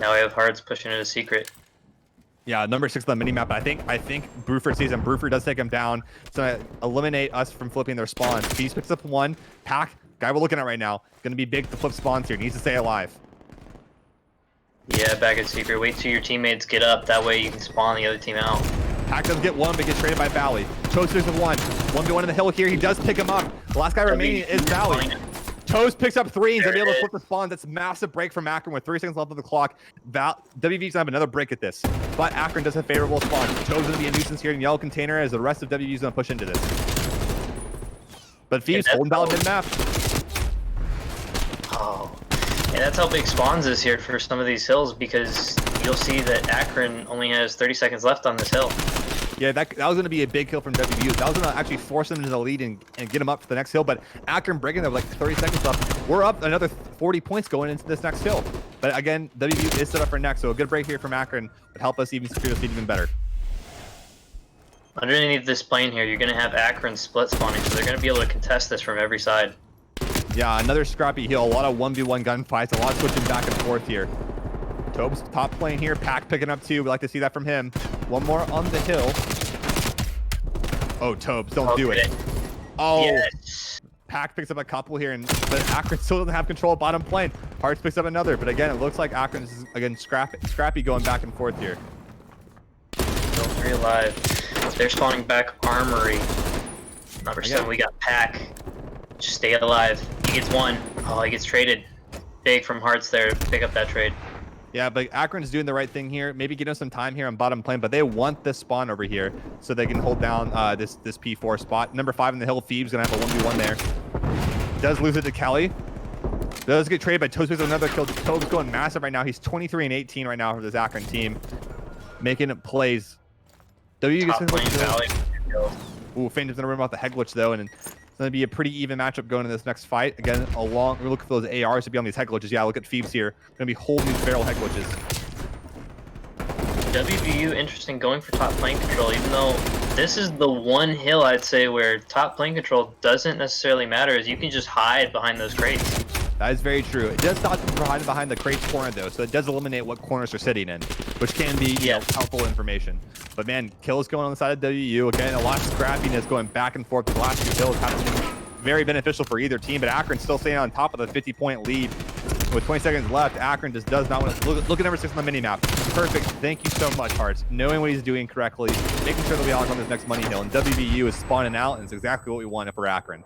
Now we have Hards pushing it a secret. Yeah, number 6 on the minimap. I think Bruford sees him. Bruford does take him down. It's gonna eliminate us from flipping their spawns. Beast picks up 1. Pack, guy we're looking at right now, gonna be big to flip spawns here. Needs to stay alive. Yeah, back at secret. Wait till your teammates get up. That way you can spawn the other team out. Pack does get 1, but gets traded by Valley. Toast picks up 1. 1v1 in the hill here. He does pick him up. The last guy remaining is Valley. Toast picks up 3 and is able to flip the spawn. That's a massive break from Akron with 3 seconds left on the clock. WV's gonna have another break at this, but Akron does have favorable spawn. Toast gonna be a nuisance here in yellow container as the rest of WV's gonna push into this. But Thieves holding down mid-map. Oh, and that's how big spawns is here for some of these hills because you'll see that Akron only has 30 seconds left on this hill. Yeah, that was going to be a big kill from WVU. That was going to actually force them into the lead and get them up for the next hill. But Akron breaking there with like 30 seconds left. We're up another 40 points going into this next hill. But again, WVU is set up for next. So a good break here from Akron would help us even secure the lead even better. Underneath this plane here, you're going to have Akron split spawning. So they're going to be able to contest this from every side. Yeah, another scrappy hill. A lot of 1v1 gunfights. A lot of switching back and forth here. Tobes top plane here. Pack picking up 2. We like to see that from him. 1 more on the hill. Oh, Tobes, don't do it. Oh, yes. Pack picks up a couple here, but Akron still doesn't have control of bottom plane. Hearts picks up another, but again, it looks like Akron is again scrappy going back and forth here. Still 3 alive. They're spawning back armory. Number 7, we got Pack. Just stay alive. He gets 1. Oh, he gets traded. Big from Hearts there. Pick up that trade. Yeah, but Akron's doing the right thing here. Maybe getting us some time here on bottom plane, but they want this spawn over here so they can hold down this P4 spot. Number 5 in the hill, Thieves gonna have a 1v1 there. Does lose it to Kelly. Does get traded by Toast with another kill. Toad's going massive right now. He's 23 and 18 right now for this Akron team, making it plays. W gets Valley. Ooh, Phantom's gonna run out the Heglitch though, and it's going to be a pretty even matchup going in this next fight. Again, we're looking for those ARs to be on these Heglitches. Yeah, look at Thieves here. Going to be whole new feral Heglitches. WVU interesting going for top plane control, even though this is the one hill I'd say where top plane control doesn't necessarily matter, is you can just hide behind those crates. That is very true. It does stop them from hiding behind the crates corner, though, so it does eliminate what corners are sitting in, which can be helpful information. But man, kills going on the side of WVU. Again, a lot of scrappiness going back and forth. The last 2 kills have been very beneficial for either team, but Akron still staying on top of the 50-point lead. With 20 seconds left, Akron just does not want to look at number 6 on the mini-map. Perfect. Thank you so much, Hearts. Knowing what he's doing correctly, making sure that we all on this next money hill, and WVU is spawning out, and it's exactly what we want for Akron.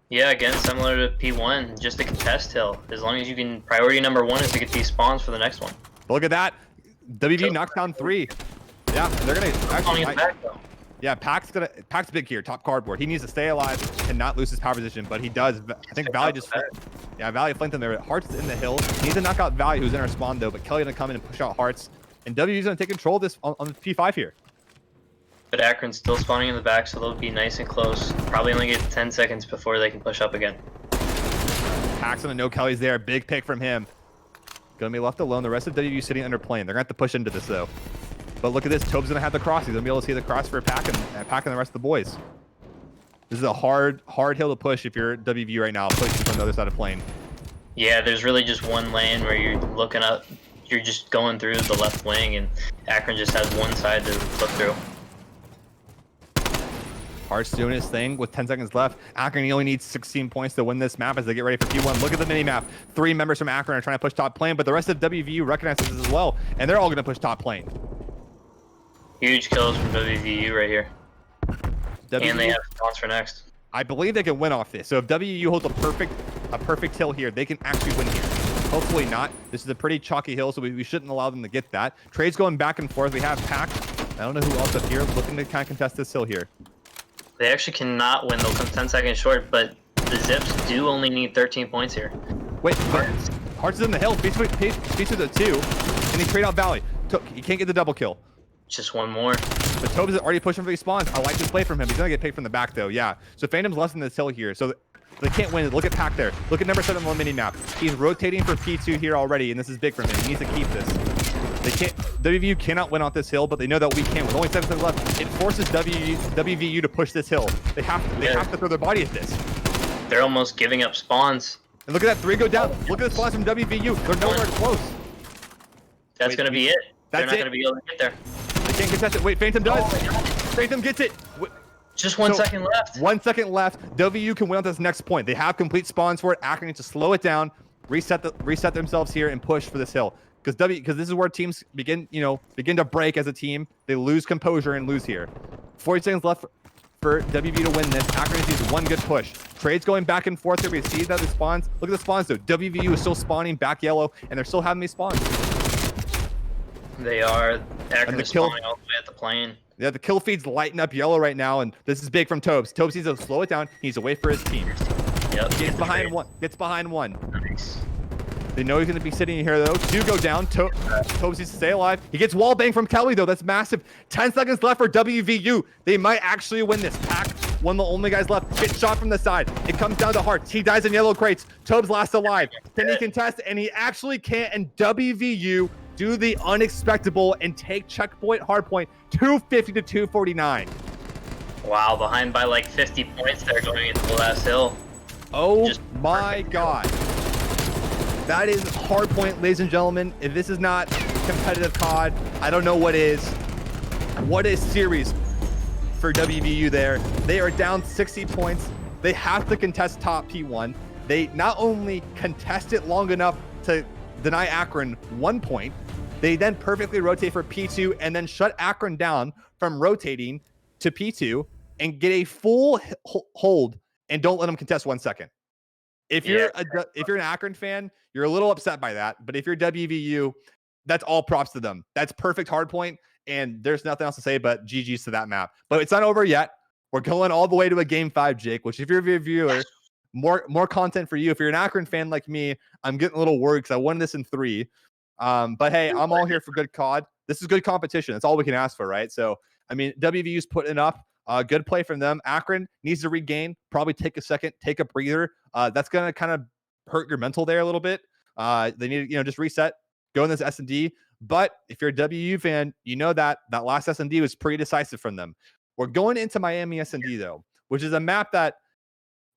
Yeah, again, similar to P1, just a contest hill. As long as you can, priority number 1 is to get these spawns for the next one. But look at that. WVU knocks down 3. Yeah, they're gonna actually. Yeah, Pac's big here, top cardboard. He needs to stay alive and not lose his power position, but he does. I think Valley just, Valley flanked him there. Hearts in the hill. He needs to knock out Valley, who's in our spawn though, but Kelly gonna come in and push out Hearts. And WVU's gonna take control of this on the P5 here. But Akron's still spawning in the back, so they'll be nice and close. Probably only get 10 seconds before they can push up again. Pac's gonna know Kelly's there. Big pick from him. Gonna be left alone. The rest of WVU sitting under plane. They're gonna have to push into this though. But look at this. Tobe's going to have the cross. He's going to be able to see the cross for Pack and the rest of the boys. This is a hard hill to push if you're WVU right now, pushing from the other side of plane. Yeah, there's really just one lane where you're looking up. You're just going through the left wing, and Akron just has one side to look through. Hearts doing his thing with 10 seconds left. Akron, he only needs 16 points to win this map as they get ready for P1. Look at the mini-map. 3 members from Akron are trying to push top plane, but the rest of WVU recognizes this as well, and they're all going to push top plane. Huge kills from WVU right here. WVU, and they have spawns for next. I believe they can win off this. So if WVU holds a perfect hill here, they can actually win here. Hopefully not. This is a pretty chalky hill, so we shouldn't allow them to get that. Trades going back and forth. We have Pack. I don't know who else up here looking to kind of contest this hill here. They actually cannot win. They'll come 10 seconds short, but the Zips do only need 13 points here. Wait, Hearts is in the hill. Beats with a 2, and he trade out Valley. He can't get the double kill. Just one more. But Tobes is already pushing for these spawns. I like this play from him. He's gonna get picked from the back though. Yeah. So Phantom's less than this hill here. So they can't win. Look at Pack there. Look at number 7 on the mini map. He's rotating for P2 here already, and this is big for him. He needs to keep this. They can't. WVU cannot win off this hill, but they know that we can. With only 7 seconds left, it forces WVU to push this hill. They have to throw their body at this. They're almost giving up spawns. And look at that 3 go down. Look at the spawns from WVU. They're nowhere close. That's gonna be it. They're not gonna be able to get there. They can't contest it. Wait, Phantom does. Phantom gets it. Just 1 second left. 1 second left. WVU can win on this next point. They have complete spawns for it. Akron needs to slow it down, reset themselves here, and push for this hill. Because this is where teams begin to break as a team. They lose composure and lose here. 40 seconds left for WVU to win this. Akron needs 1 good push. Trades going back and forth here. We see that the spawns. Look at the spawns though. WVU is still spawning back yellow, and they're still having these spawns. They are. Akron is spawning all the way at the plane. Yeah, the kill feed's lighting up yellow right now, and this is big from Tobes. Tobes needs to slow it down. He needs to wait for his team. Yep. Gets behind one. Gets behind one. Nice. They know he's going to be sitting here, though. 2 go down. Tobes needs to stay alive. He gets wall bang from Kelly, though. That's massive. 10 seconds left for WVU. They might actually win this. Pack, one of the only guys left, gets shot from the side. It comes down to Hearts. He dies in yellow crates. Tobes last alive. Can he contest? And he actually can't. And WVU do the unexpectable and take checkpoint hardpoint 250 to 249. Wow, behind by like 50 points there going into the last hill. Oh my God. That is hardpoint, ladies and gentlemen. If this is not competitive COD, I don't know what is. What a series for WVU there. They are down 60 points. They have to contest top P1. They not only contest it long enough to deny Akron 1 point, they then perfectly rotate for P2 and then shut Akron down from rotating to P2 and get a full hold and don't let them contest 1 second. If you're an Akron fan, you're a little upset by that. But if you're WVU, that's all props to them. That's perfect hardpoint, and there's nothing else to say but GG's to that map. But it's not over yet. We're going all the way to a game 5, Jake, which if you're a viewer, more content for you. If you're an Akron fan like me, I'm getting a little worried because I won this in 3. But hey, I'm all here for good COD. This is good competition. That's all we can ask for, right? So, I mean, WVU's putting up good play from them. Akron needs to regain, probably take a second, take a breather. That's going to kind of hurt your mental there a little bit. They need to, just reset, go in this S&D. But if you're a WU fan, you know that last S&D was pretty decisive from them. We're going into Miami S&D though, which is a map that,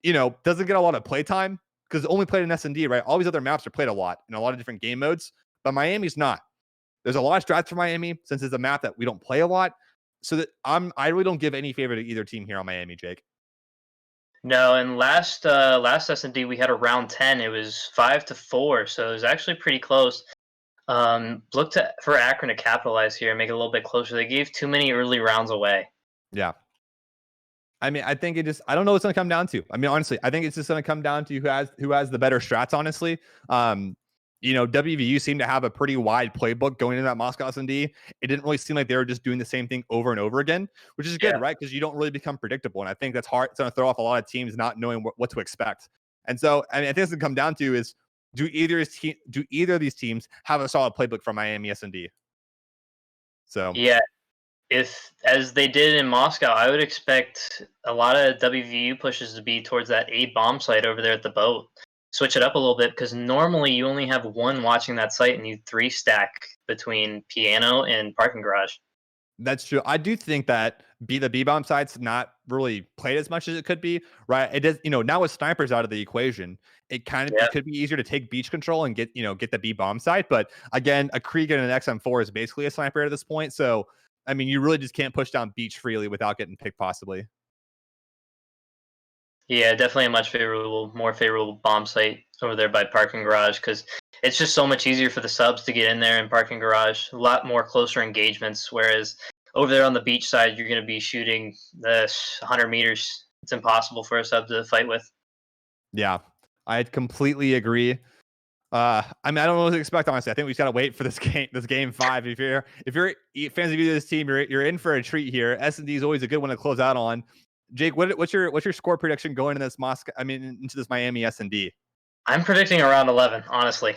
doesn't get a lot of playtime because only played in S&D, right? All these other maps are played a lot in a lot of different game modes, but Miami's not. There's a lot of strats for Miami since it's a map that we don't play a lot. So that I really don't give any favor to either team here on Miami, Jake. No, and last S&D we had a round 10. It was 5-4, so it was actually pretty close. Look for Akron to capitalize here and make it a little bit closer. They gave too many early rounds away. Yeah. I mean, I think I don't know what's going to come down to. I mean, honestly, I think it's just going to come down to who has the better strats, honestly. WVU seemed to have a pretty wide playbook going into that Moscow S&D. It didn't really seem like they were just doing the same thing over and over again, which is good, right? Because you don't really become predictable. And I think that's hard. It's going to throw off a lot of teams not knowing what to expect. And so, I mean, I think it's going to come down to is, do either of these teams have a solid playbook from Miami S&D? So yeah, if as they did in Moscow, I would expect a lot of WVU pushes to be towards that A bomb site over there at the boat. Switch it up a little bit because normally you only have one watching that site and you 3-stack between piano and parking garage. That's true. I do think that the B bomb site's not really played as much as it could be, right? It is, now with snipers out of the equation, it could be easier to take beach control and get the B bomb site. But again, a Krieg and an XM4 is basically a sniper at this point. So I mean, you really just can't push down beach freely without getting picked, possibly. Yeah, definitely a more favorable bomb site over there by parking garage because it's just so much easier for the subs to get in there in parking garage. A lot more closer engagements. Whereas over there on the beach side, you're going to be shooting the 100 meters. It's impossible for a sub to fight with. Yeah, I completely agree. I mean, I don't know what to expect, honestly. I think we just got to wait for this game 5. If you're fans of either of this team, you're in for a treat here. S&D is always a good one to close out on. Jake, what's your score prediction going into this into this Miami S&D? I'm predicting around 11, honestly.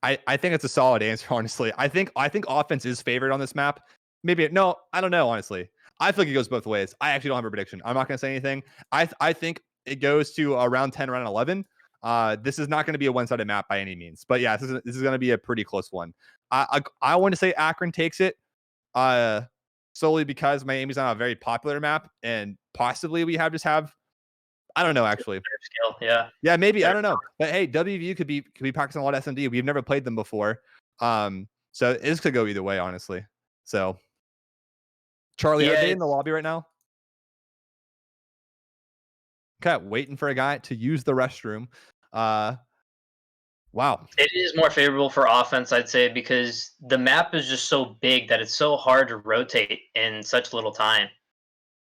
I think it's a solid answer, honestly. I think offense is favored on this map. Maybe no, I don't know, honestly. I feel like it goes both ways. I actually don't have a prediction. I'm not going to say anything. I think it goes to around 10, around 11. This is not going to be a one-sided map by any means, but yeah, this is going to be a pretty close one. I want to say Akron takes it, solely because Miami's on a very popular map, and possibly we have I don't know, actually. Yeah. Yeah, maybe. I don't know. But hey, WVU could be practicing a lot of S&D. We've never played them before. So this could go either way, honestly. So Charlie, are they in the lobby right now? Okay, waiting for a guy to use the restroom. Wow. It is more favorable for offense, I'd say, because the map is just so big that it's so hard to rotate in such little time.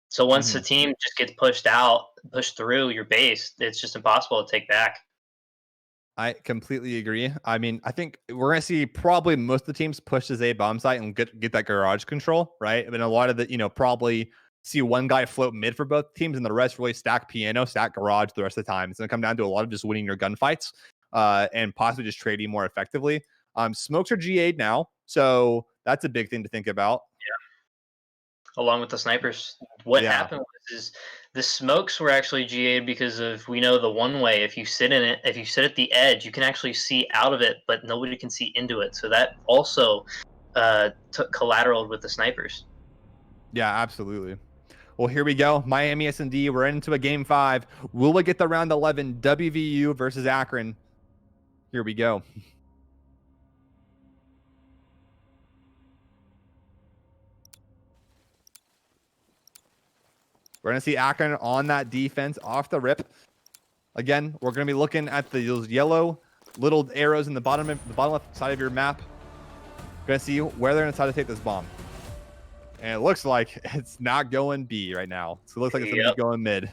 So once the team just gets pushed through your base, it's just impossible to take back. I completely agree. I mean, I think we're going to see probably most of the teams push this A bomb site and get that garage control, right? I mean, a lot of the, probably see one guy float mid for both teams and the rest really stack piano, stack garage the rest of the time. It's going to come down to a lot of just winning your gunfights and possibly just trading more effectively. Smokes are GA'd now, so that's a big thing to think about. Yeah. Along with the snipers. What happened was the smokes were actually GA'd because of, we know the one way, if you sit in it, if you sit at the edge, you can actually see out of it, but nobody can see into it. So that also took collateral with the snipers. Yeah, absolutely. Well, here we go. Miami S&D. We're into a game 5. Will we get the round 11? WVU versus Akron. Here we go. We're going to see Akron on that defense off the rip. Again, we're going to be looking at those yellow little arrows in the bottom left side of your map. Going to see where they're going to try to take this bomb. And it looks like it's not going B right now. So it looks like it's going to be going mid.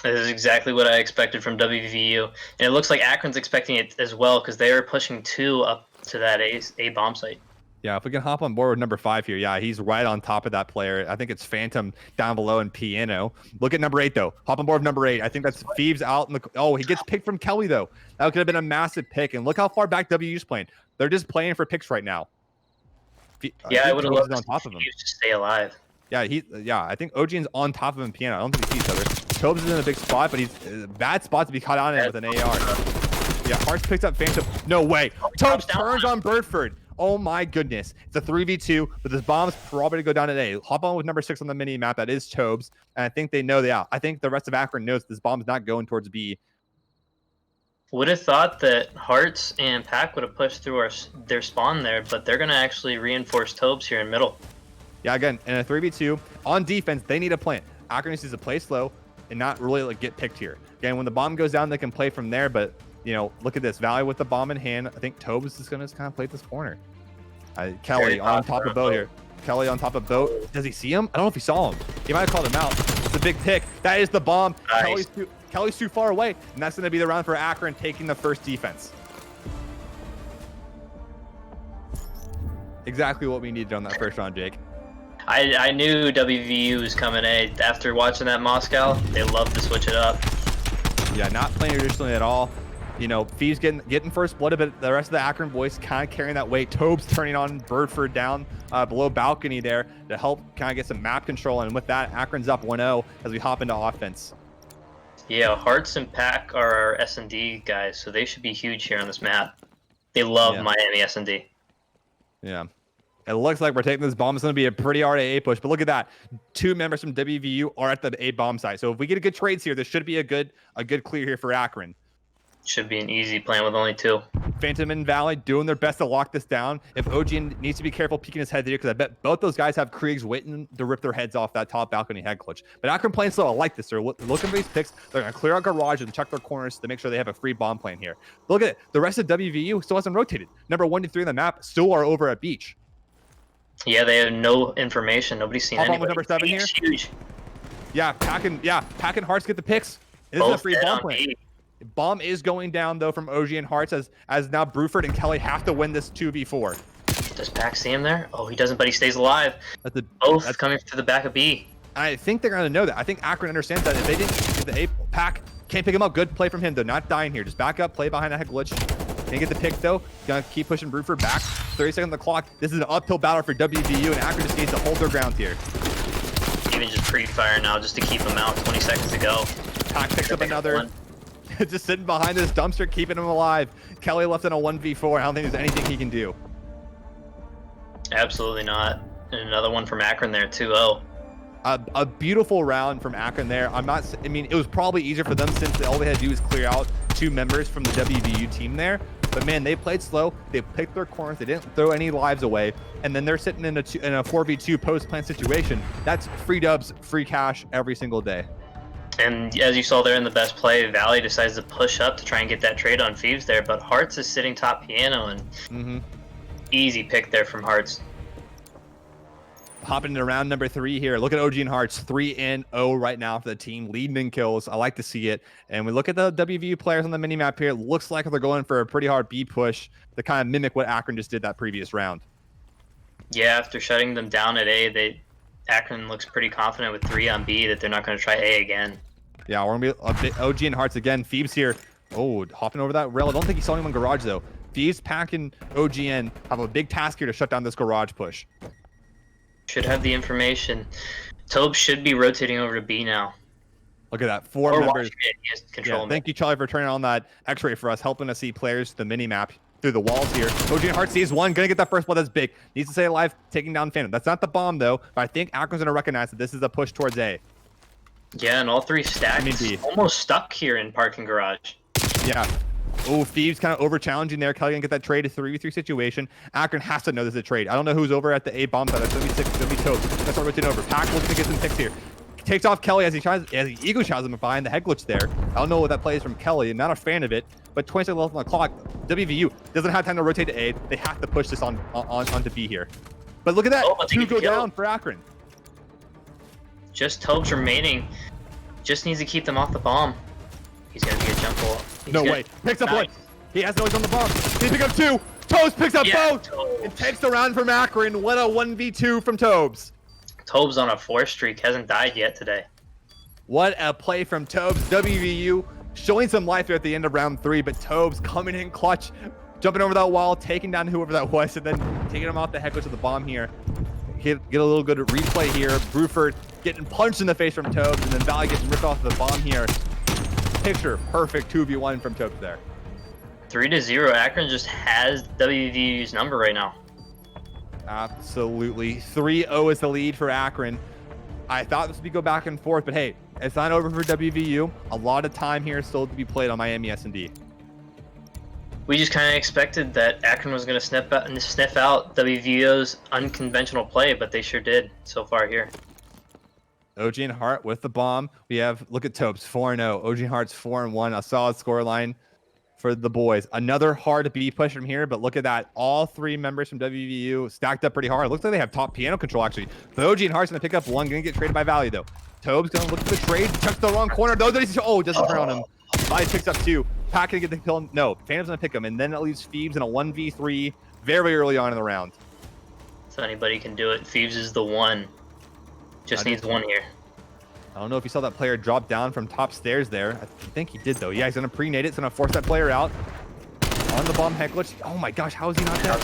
This is exactly what I expected from WVU. And it looks like Akron's expecting it as well because they are pushing 2 up to that A bomb site. Yeah, if we can hop on board with number 5 here. Yeah, he's right on top of that player. I think it's Phantom down below and Piano. Look at number 8, though. Hop on board with number 8. I think that's Phoebes out in the... Oh, he gets picked from Kelly, though. That could have been a massive pick. And look how far back WU's playing. They're just playing for picks right now. Yeah, I would have loved on top of him to stay alive. Yeah, I think Ojian's on top of him. Piano. I don't think they see each other. Tobes is in a big spot, but he's a bad spot to be caught on it with an AR. Yeah, Hart's picked up Phantom. No way. Tobes turns on Birdford. Oh my goodness. It's a 3v2, but this bomb's probably going to go down at A. Hop on with number 6 on the mini map. That is Tobes. And I think they know that. I think the rest of Akron knows this bomb's not going towards B. Would have thought that Hearts and Pack would have pushed through their spawn there, but they're going to actually reinforce Tobes here in middle. Yeah, again, in a 3v2, on defense, they need a plant. Akron needs to play slow and not really like get picked here. Again, when the bomb goes down, they can play from there, but you know, look at this. Valley with the bomb in hand. I think Tobes is going to kind of play this corner. Kelly on top of Boat here. Kelly on top of Boat. Does he see him? I don't know if he saw him. He might have called him out. It's a big pick. That is the bomb. Nice. Kelly's too far away, and that's going to be the round for Akron taking the first defense. Exactly what we needed on that first round, Jake. I knew WVU was coming A. After watching that Moscow, they love to switch it up. Yeah, not playing traditionally at all. You know, Fee's getting first blood, but the rest of the Akron boys kind of carrying that weight. Tobes turning on Birdford down below balcony there to help kind of get some map control. And with that, Akron's up 1-0 as we hop into offense. Yeah, Hearts and Pack are our S&D guys, so they should be huge here on this map. They love Miami S&D. Yeah. It looks like we're taking this bomb. It's going to be a pretty hard A push, but look at that. 2 members from WVU are at the A bomb site. So if we get a good trades here, this should be a good clear here for Akron. Should be an easy plan with only 2. Phantom and Valley doing their best to lock this down. If OG needs to be careful peeking his head here, because I bet both those guys have Kriegs waiting to rip their heads off that top balcony head clutch. But Akron playing slow. I like this. They're looking for these picks. They're going to clear out garage and check their corners to make sure they have a free bomb plan here. Look at it. The rest of WVU still hasn't rotated. Number 1 to 3 on the map still are over at Beach. Yeah, they have no information. Nobody's seen Hop on anybody. with number 7 here. Huge. Yeah, Pack and Hearts get the picks. This is a free bomb plan. B. Bomb is going down though from OG and Hearts as now Bruford and Kelly have to win this 2v4. Does Pack see him there? Oh, he doesn't, but he stays alive. Both coming to the back of B. I think they're gonna know that. I think Akron understands that if they didn't, if the A Pack can't pick him up, good play from him though, not dying here. Just back up, play behind that head glitch. Can't get the pick though. Gonna keep pushing Bruford back. 30 seconds on the clock. This is an uphill battle for WVU, and Akron just needs to hold their ground here. Even just pre-fire now just to keep him out. 20 seconds to go. Pack picks up another. Just sitting behind this dumpster, keeping him alive. Kelly left in a 1v4. I don't think there's anything he can do. Absolutely not. And another one from Akron there, 2-0. A beautiful round from Akron there. I mean, it was probably easier for them since all they had to do was clear out 2 members from the WVU team there. But man, they played slow. They picked their corners. They didn't throw any lives away. And then they're sitting in a 4v2 post-plant situation. That's free dubs, free cash every single day. And as you saw there in the best play, Valley decides to push up to try and get that trade on Phoebes there, but Hearts is sitting top piano, and easy pick there from Hearts. Hopping into round number 3 here. Look at OG and Hearts, 3-0 right now for the team, leading in kills. I like to see it. And we look at the WVU players on the minimap here. It looks like they're going for a pretty hard B push to kind of mimic what Akron just did that previous round. Yeah, after shutting them down at A, Akron looks pretty confident with 3 on B that they're not going to try A again. Yeah, we're going to be a bit OG and Hearts again. Phoebes here. Oh, hopping over that rail. I don't think he saw anyone garage, though. Phoebes, Pack, and OGN have a big task here to shut down this garage push. Should have the information. Tobes should be rotating over to B now. Look at that. 4 members. He has control. Yeah, thank you, Charlie, for turning on that X-ray for us, helping us see players, the mini-map through the walls here. OG and Hearts sees one. Going to get that first blood. That's big. Needs to stay alive, taking down Phantom. That's not the bomb, though, but I think Akron's going to recognize that this is a push towards A. Yeah, and all 3 stacks almost stuck here in parking garage. Yeah. Oh, Phoebes kind of over challenging there. Kelly gonna get that trade, a 3v3 situation. Akron has to know this is a trade. I don't know who's over at the A bomb side. That's gonna be 6, gonna be Tobes. That's what rotating over. Pack looking to get some picks here. Takes off Kelly as he ego shots him behind the head glitch there. I don't know what that play is from Kelly. I'm not a fan of it, but 20 seconds left on the clock. WVU doesn't have time to rotate to A. They have to push this onto B here. But look at that. 2 go down for Akron. Just Tobes remaining. Just needs to keep them off the bomb. He's gonna be a jump ball. No way. Picks up 1. He has noise on the bomb. He picks up 2. Tobes picks up both. Tobes. It takes the round from Akron. What a 1v2 from Tobes. Tobes on a 4 streak. Hasn't died yet today. What a play from Tobes. WVU showing some life here at the end of round 3, but Tobes coming in clutch, jumping over that wall, taking down whoever that was, and then taking him off the head glitch of the bomb here. Get a little good replay here. Bruford getting punched in the face from Tobes, and then Valley gets ripped off the bomb here. Picture perfect 2v1 from Tobes there. 3-0. Akron just has WVU's number right now. Absolutely. 3-0 is the lead for Akron. I thought this would go back and forth, but hey, it's not over for WVU. A lot of time here still to be played on Miami S&D. We just kind of expected that Akron was going to sniff out WVU's unconventional play, but they sure did so far here. OG and Hart with the bomb. We have, look at Topes, 4-0. OG and Hart's 4-1. A solid score line for the boys. Another hard B push from here, but look at that. All three members from WVU stacked up pretty hard. Looks like they have top piano control, actually. But OG and Hart's going to pick up one. Going to get traded by Valley, though. Tobes going to look at the trade. Chucks the wrong corner. Oh, doesn't turn on him. Valley picks up two. Pack going to get the kill. No, Phantom's going to pick him. And then it leaves Phoebes in a 1v3 very early on in the round. So anybody can do it. Phoebes is the one. Just needs one here. I don't know if you saw that player drop down from top stairs there. I think he did, though. Yeah, he's going to pre-nade it. He's going to force that player out. On the bomb heckler. Oh my gosh, how is he not dead?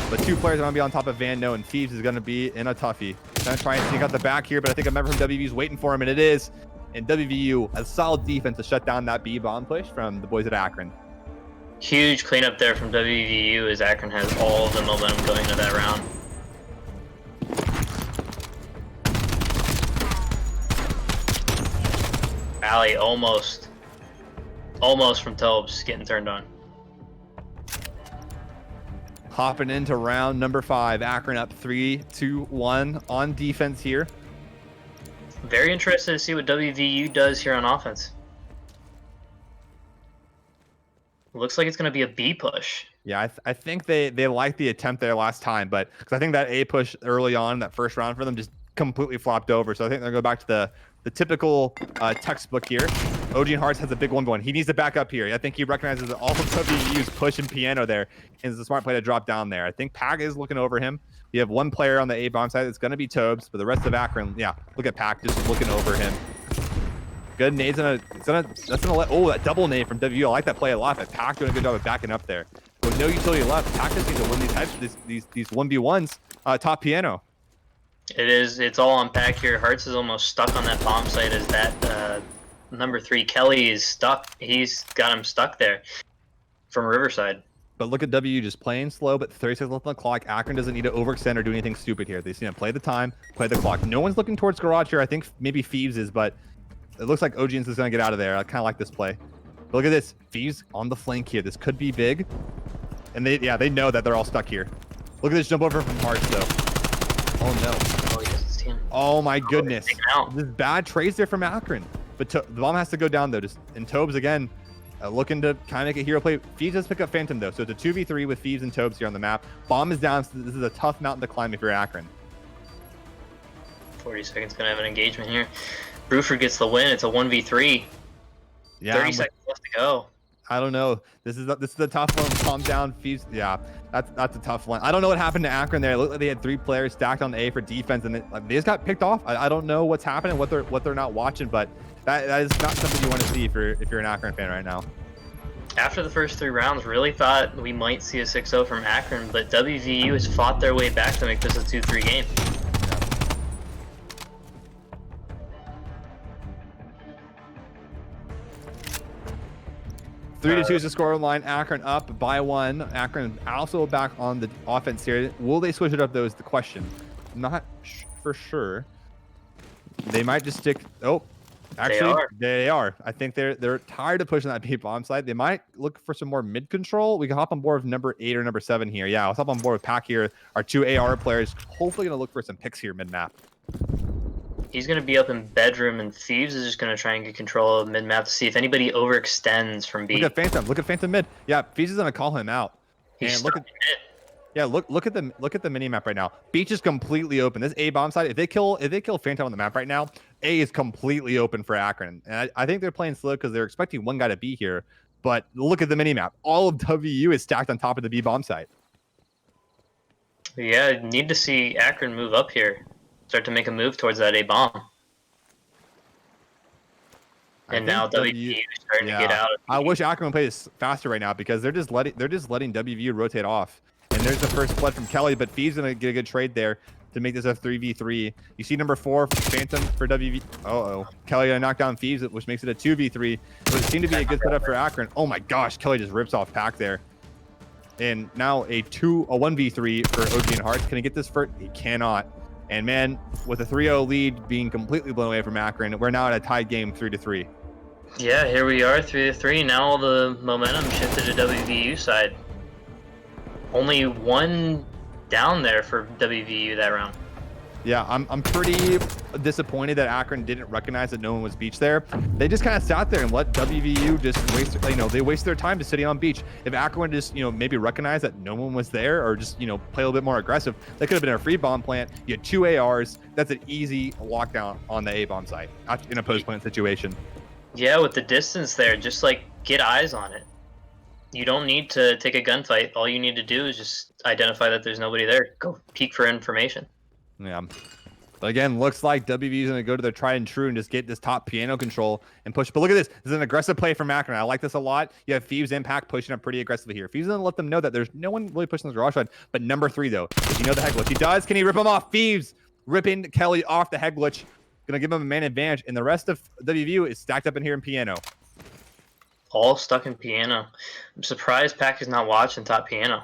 But two players are going to be on top of Van No, and Phoebes is going to be in a toughie. Going to try and sneak out the back here, but I think a member from WVU is waiting for him, and it is. And WVU has solid defense to shut down that B bomb push from the boys at Akron. Huge cleanup there from WVU as Akron has all of the momentum going into that round. Alley almost from Tobes getting turned on. Hopping into round number 5. Akron up 3-1 on defense here. Very interested to see what WVU does here on offense. Looks like it's going to be a B push. Yeah, I think they liked the attempt there last time, but because I think that A push early on, that first round for them, just completely flopped over. So I think they're going to go back to the typical textbook here. OG and Hearts has a big 1v1. He needs to back up here. I think he recognizes that all of WVU's push and piano there, and it's a smart play to drop down there. I think Pack is looking over him. You have one player on the A bomb side. It's going to be Tobes, but the rest of Akron, yeah, look at Pack just looking over him. Good nades that's gonna let, oh, that double nade from WVU. I like that play a lot. But Pack doing a good job of backing up there. With no utility left, Pack just needs to win these types of these 1v1s top piano. It is. It's all on Pack here. Hearts is almost stuck on that bomb site as that number 3 Kelly is stuck. He's got him stuck there from Riverside. But look at WU just playing slow, but 30 seconds left on the clock. Akron doesn't need to overextend or do anything stupid here. They just need to play the time, play the clock. No one's looking towards garage here. I think maybe Phoebes is, but it looks like OGNs is going to get out of there. I kind of like this play. But look at this. Phoebes on the flank here. This could be big. And they know that they're all stuck here. Look at this jump over from Hearts, though. Oh, no. Oh, he has his team. Oh, my goodness. This bad trades there from Akron. But the bomb has to go down, though. And Tobes, again, looking to kind of make a hero play. Phoebes does pick up Phantom, though. So it's a 2v3 with Phoebes and Tobes here on the map. Bomb is down, so this is a tough mountain to climb if you're Akron. 40 seconds going to have an engagement here. Bruford gets the win. It's a 1v3. Yeah, 30 seconds left to go. I don't know. This is a tough one. Calm down, Phoebes. Yeah, that's a tough one. I don't know what happened to Akron there. It looked like they had 3 players stacked on A for defense, and they just got picked off. I don't know what's happening, what they're not watching, but that is not something you want to see if you're an Akron fan right now. After the first 3 rounds, really thought we might see a 6-0 from Akron, but WVU has fought their way back to make this a 2-3 game. 3-2 is the score line. Akron up by 1. Akron also back on the offense here. Will they switch it up, though, is the question. Not for sure. They might just stick. Oh, actually, they are. I think they're tired of pushing that B bomb side. They might look for some more mid control. We can hop on board with number 8 or number 7 here. Yeah, let's hop on board with Pack here. Our 2 AR players. Hopefully, going to look for some picks here mid map. He's going to be up in bedroom, and Thieves is just going to try and get control of mid-map to see if anybody overextends from B. Look at Phantom. Look at Phantom mid. Yeah, Thieves is going to call him out. He's and look at look at the mini map right now. Beach is completely open. This A bomb side. If they kill Phantom on the map right now, A is completely open for Akron. And I think they're playing slow because they're expecting one guy to be here. But look at the mini map. All of WU is stacked on top of the B bomb site. Yeah, need to see Akron move up here. Start to make a move towards that A bomb. And now WVU is starting to get out of I wish Akron would play this faster right now because they're just letting WVU rotate off. And there's the first blood from Kelly, but Fee's gonna get a good trade there to make this a 3v3. You see number 4 Phantom for WV. Kelly gonna knock down Thieves, which makes it a 2v3. But it seemed to be a good setup for Akron. Oh my gosh, Kelly just rips off Pack there. And now a 1v3 for OG and Hearts. Can he get this first? He cannot. And man, with a 3-0 lead being completely blown away from Akron, we're now at a tied game 3-3. Yeah, here we are, 3-3. Now all the momentum shifted to WVU side. Only one down there for WVU that round. Yeah, I'm pretty disappointed that Akron didn't recognize that no one was beach there. They just kind of sat there and let WVU just waste, they wasted their time just sitting on beach. If Akron just, maybe recognize that no one was there or just, play a little bit more aggressive, that could have been a free bomb plant. You had 2 ARs. That's an easy lockdown on the A-bomb site in a post-plant situation. Yeah, with the distance there, just get eyes on it. You don't need to take a gunfight. All you need to do is just identify that there's nobody there. Go peek for information. Yeah. But again, looks like WVU is going to go to their tried and true and just get this top piano control and push. But look at this. This is an aggressive play from Akron. I like this a lot. You have Thieves Impact pushing up pretty aggressively here. Thieves doesn't let them know that there's no one really pushing this garage line. But number 3, though, if you know the head glitch, he does. Can he rip him off? Thieves ripping Kelly off the head glitch. Going to give him a man advantage. And the rest of WVU is stacked up in here in piano. All stuck in piano. I'm surprised Pack is not watching top piano.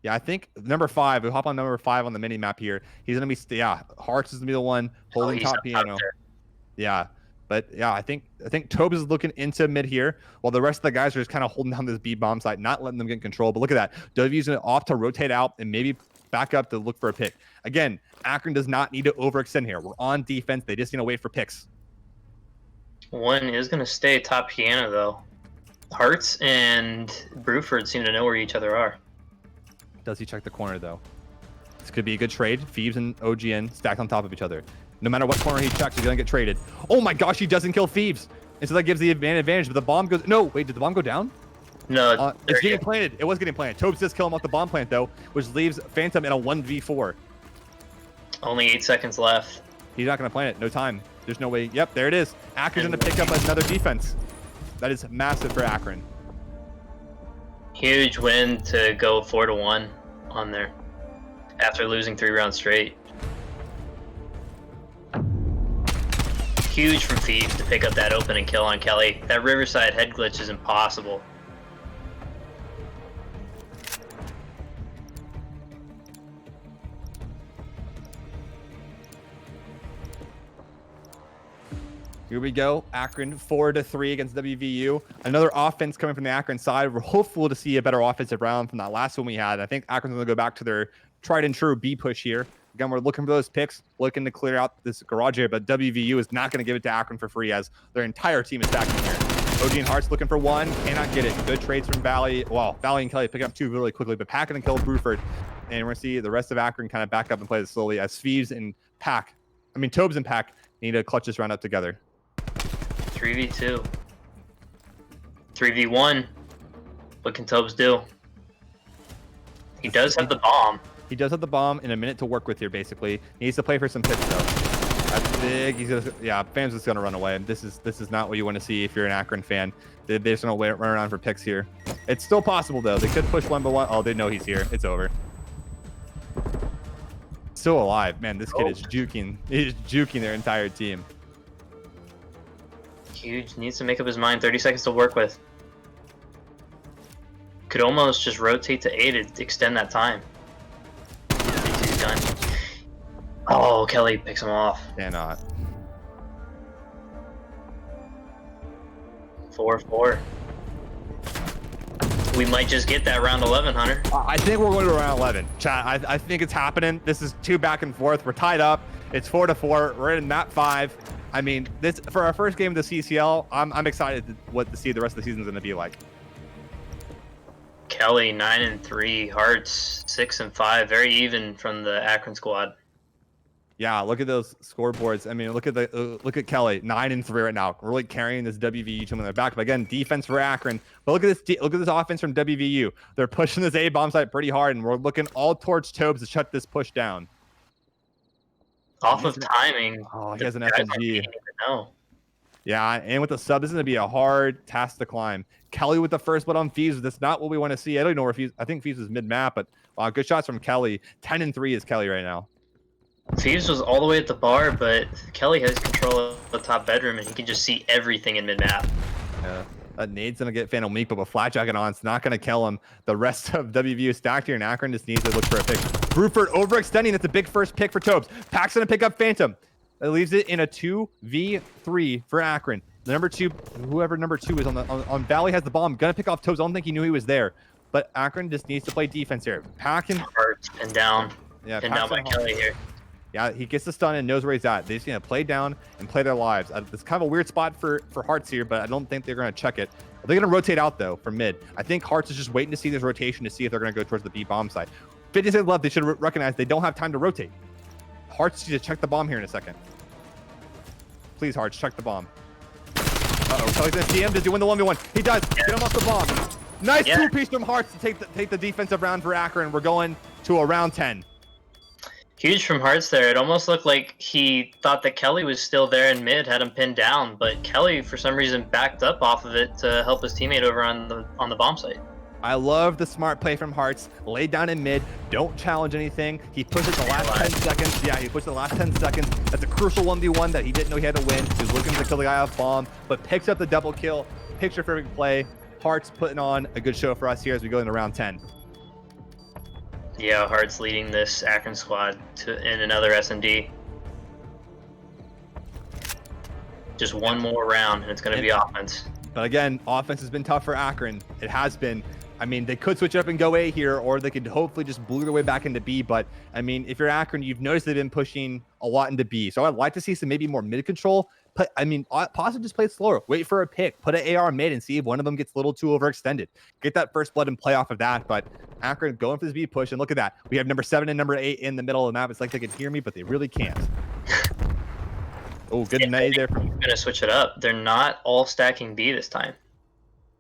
Yeah, I think number 5. We'll hop on number 5 on the mini map here. He's gonna be Hearts is gonna be the one holding top piano. Yeah, but yeah, I think Tobes is looking into mid here, while the rest of the guys are just kind of holding down this B bomb site, not letting them get control. But look at that, W's off to rotate out and maybe back up to look for a pick. Again, Akron does not need to overextend here. We're on defense. They just need to wait for picks. One is gonna stay top piano though. Hearts and Bruford seem to know where each other are. Does he check the corner, though? This could be a good trade. Thieves and OGN stacked on top of each other. No matter what corner he checks, he's going to get traded. Oh, my gosh, he doesn't kill Thieves. And so that gives the advantage, but the bomb goes... No, wait, did the bomb go down? No. It's getting planted. It was getting planted. Tobes does kill him off the bomb plant, though, which leaves Phantom in a 1v4. Only 8 seconds left. He's not going to plant it. No time. There's no way. Yep, there it is. Akron's going to pick up another defense. That is massive for Akron. Huge win to go 4-1 on there after losing 3 rounds straight. Huge from Thieves to pick up that opening kill on Kelly. That Riverside head glitch is impossible. Here we go. Akron 4-3 against WVU. Another offense coming from the Akron side. We're hopeful to see a better offensive round from that last one we had. I think Akron's going to go back to their tried and true B push here. Again, we're looking for those picks, looking to clear out this garage area, but WVU is not going to give it to Akron for free as their entire team is back in here. OG and Hearts looking for 1, cannot get it. Good trades from Valley. Well, Valley and Kelly picking up 2 really quickly, but Pack and kill Bruford. And we're going to see the rest of Akron kind of back up and play this slowly as Thieves and Tobes and Pack need to clutch this round up together. 3v2. 3v1. What can Tobes do? He does have the bomb. He does have the bomb and a minute to work with here, basically. He needs to play for some picks, though. That's big. Fans just going to run away. This is not what you want to see if you're an Akron fan. They're just going to run around for picks here. It's still possible, though. They could push 1-1. Oh, they know he's here. It's over. Still alive. Man, this kid is juking. He's juking their entire team. Huge. Needs to make up his mind. 30 seconds to work with. Could almost just rotate to A to extend that time. He's done. Oh, Kelly picks him off. Cannot. 4-4. We might just get that round 11, Hunter. I think we're going to round 11. Chat, I think it's happening. This is 2 back and forth. We're tied up. It's 4-4. We're in map 5. I mean, this for our first game of the CCL, I'm excited to see the rest of the season is going to be like. Kelly 9-3, Hearts 6-5, very even from the Akron squad. Yeah, look at those scoreboards. I mean, look at Kelly 9-3 right now, really carrying this WVU team on their back. But again, defense for Akron. But look at this offense from WVU. They're pushing this A bomb site pretty hard, and we're looking all towards Tobes to shut this push down. Off of timing. Oh, he has an SMG. No. Yeah, and with the sub, this is going to be a hard task to climb. Kelly with the first blood on Thieves. That's not what we want to see. I don't know where Thieves. I think Thieves is mid-map, but good shots from Kelly. 10-3 is Kelly right now. Thieves was all the way at the bar, but Kelly has control of the top bedroom, and he can just see everything in mid-map. Yeah. That nade's going to get Phantom Leap, but with Flat Jacket on, it's not going to kill him. The rest of WVU is stacked here, and Akron just needs to look for a pick. Bruford overextending. That's a big first pick for Tobes. Pack's going to pick up Phantom. That leaves it in a 2v3 for Akron. The number 2, whoever number 2 is on Valley has the bomb. Going to pick off Tobes. I don't think he knew he was there. But Akron just needs to play defense here. Pack and... Pinned down. Yeah, pinned down by Kelly here. Yeah, he gets the stun and knows where he's at. They're just going to play down and play their lives. It's kind of a weird spot for Hearts here, but I don't think they're going to check it. They're going to rotate out, though, from mid. I think Hearts is just waiting to see this rotation to see if they're going to go towards the B bomb side. 50 seconds left. They should recognize they don't have time to rotate. Hearts needs to check the bomb here in a second. Please, Hearts, check the bomb. Uh-oh, Kelly's going to see him. Does he win the 1v1? He does. Get him off the bomb. Nice two-piece from Hearts to take the defensive round for Akron. We're going to a round 10. Huge from Hearts there. It almost looked like he thought that Kelly was still there in mid, had him pinned down, but Kelly for some reason backed up off of it to help his teammate over on the bomb site. I love the smart play from Hearts. Lay down in mid, don't challenge anything. He pushes the last 10 seconds. Yeah, he pushed the last 10 seconds. That's a crucial 1v1 that he didn't know he had to win. He was looking to kill the guy off bomb, but picks up the double kill. Picture perfect play. Hearts putting on a good show for us here as we go into round 10. Yeah, Hearts leading this Akron squad in another SMD. Just one more round, and it's going to be offense. But again, offense has been tough for Akron. It has been. I mean, they could switch it up and go A here, or they could hopefully just blue their way back into B. But, I mean, if you're Akron, you've noticed they've been pushing a lot into B. So I'd like to see some maybe more mid control. But, I mean, possibly just play it slower. Wait for a pick. Put an AR mid and see if one of them gets a little too overextended. Get that first blood and play off of that. But Akron going for this B push. And look at that. We have number 7 and number 8 in the middle of the map. It's like they can hear me, but they really can't. Oh, good night there. They're going to switch it up. They're not all stacking B this time.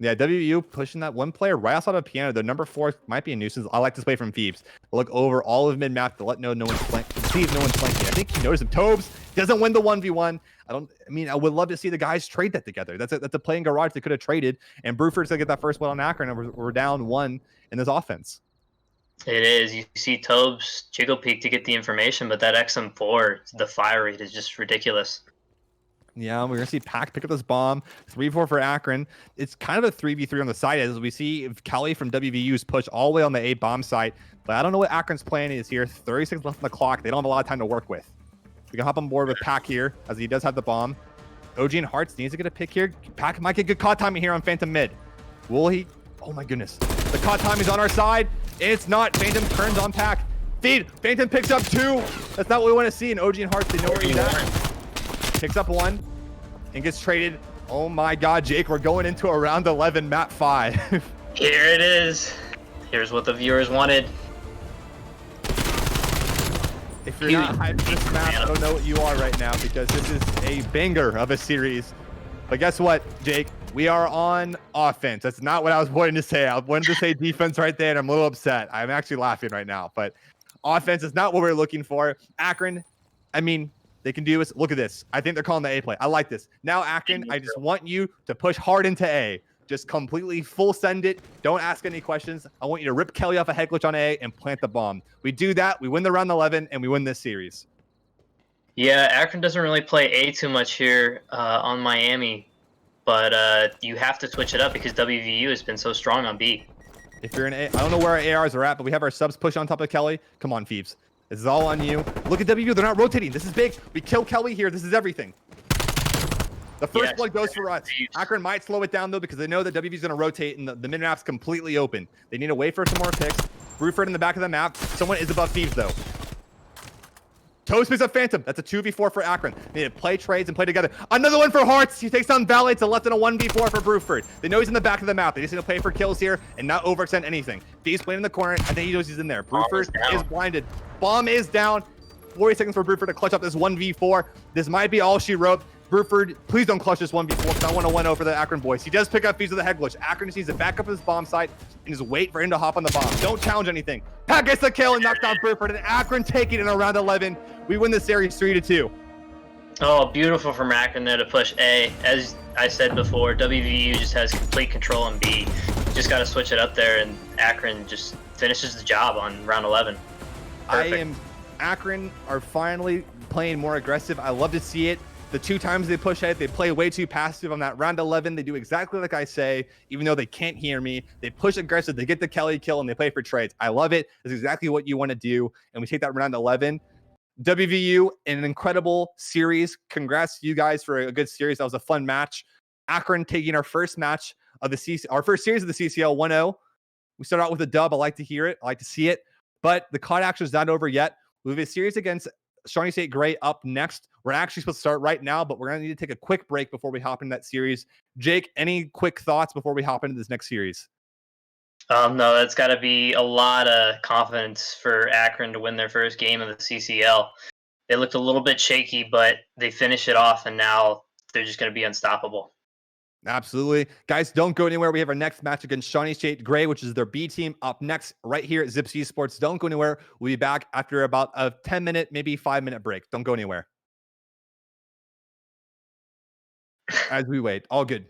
Yeah, WVU pushing that one player right outside of piano. The number 4 might be a nuisance. I like this play from Phoebes. Look over all of mid-map to let no one's flanking. See if no one's flanking. I think he noticed him. Tobes doesn't win the 1v1. I would love to see the guys trade that together. That's a play in garage they could have traded. And Bruford's going to get that first one on Akron, and we're down 1 in this offense. It is. You see Tobes jiggle peek to get the information, but that XM4, the fire rate is just ridiculous. Yeah, we're going to see Pack pick up this bomb. 3-4 for Akron. It's kind of a 3v3 on the side as we see if Kelly from WVU's push all the way on the A bomb site. But I don't know what Akron's plan is here. 30 seconds left on the clock. They don't have a lot of time to work with. We can hop on board with Pack here as he does have the bomb. OG and Hearts needs to get a pick here. Pack might get good caught timing here on Phantom mid. Will he? Oh my goodness. The caught time is on our side. It's not. Phantom turns on Pack. Feed. Phantom picks up 2. That's not what we want to see. And OG and Hearts, they know where he's at. Picks up 1 and gets traded. Oh my God, Jake, we're going into a round 11 map 5. Here it is. Here's what the viewers wanted. If you're not hyped for this map, I don't know what you are right now because this is a banger of a series. But guess what, Jake? We are on offense. That's not what I was wanting to say. I wanted to say defense right there, and I'm a little upset. I'm actually laughing right now. But offense is not what we're looking for. Akron, I mean, they can do this. Look at this. I think they're calling the A play. I like this. Now, Akron, I just want you to push hard into A. Just completely full send it. Don't ask any questions. I want you to rip Kelly off a head glitch on A and plant the bomb. We do that. We win the round 11, and we win this series. Yeah, Akron doesn't really play A too much here on Miami. But you have to switch it up because WVU has been so strong on B. If you're in A, I don't know where our ARs are at, but we have our subs push on top of Kelly. Come on, Phoebes. This is all on you. Look at WVU. They're not rotating. This is big. We kill Kelly here. This is everything. The first blood goes for us. Akron might slow it down, though, because they know that WVU's going to rotate, and the mid-map's completely open. They need to wait for some more picks. Bruford in the back of the map. Someone is above Phoebes, though. Toast picks up Phantom. That's a 2v4 for Akron. They need to play trades and play together. Another one for Hearts. He takes down Valley. It's a left and a 1v4 for Bruford. They know he's in the back of the map. They just need to play for kills here and not overextend anything. Phoebes playing in the corner. I think he knows he's in there. Bruford is blinded. Bomb is down. 40 seconds for Bruford to clutch up this 1v4. This might be all she wrote. Bruford, please don't clutch this 1v4 because I want to win over the Akron boys. He does pick up Phoebes with the head glitch. Akron just needs to back up his bomb site and just wait for him to hop on the bomb. Don't challenge anything. Pat gets the kill and knocks down Bruford, and Akron taking it in around 11. We win the series 3-2. Oh, beautiful from Akron there to push A. As I said before, WVU just has complete control on B. Just got to switch it up there, and Akron just finishes the job on round 11. Perfect. Akron are finally playing more aggressive. I love to see it. The 2 times they push ahead, they play way too passive on that round 11. They do exactly like I say, even though they can't hear me. They push aggressive, they get the Kelly kill, and they play for trades. I love it. It's exactly what you want to do. And we take that round 11. WVU, an incredible series. Congrats to you guys for a good series. That was a fun match. Akron taking our first match of the CC, our first series of the CCL 1-0. We start out with a dub. I like to hear it. I like to see it. But the COD action is not over yet. We have a series against Shawnee State Gray up next. We're actually supposed to start right now, but we're going to need to take a quick break before we hop into that series. Jake, any quick thoughts before we hop into this next series? No, that's got to be a lot of confidence for Akron to win their first game of the CCL. They looked a little bit shaky, but they finish it off, and now they're just going to be unstoppable. Absolutely. Guys, don't go anywhere. We have our next match against Shawnee State Gray, which is their B team, up next right here at Zips Esports. Don't go anywhere. We'll be back after about a 10-minute, maybe 5-minute break. Don't go anywhere. As we wait. All good.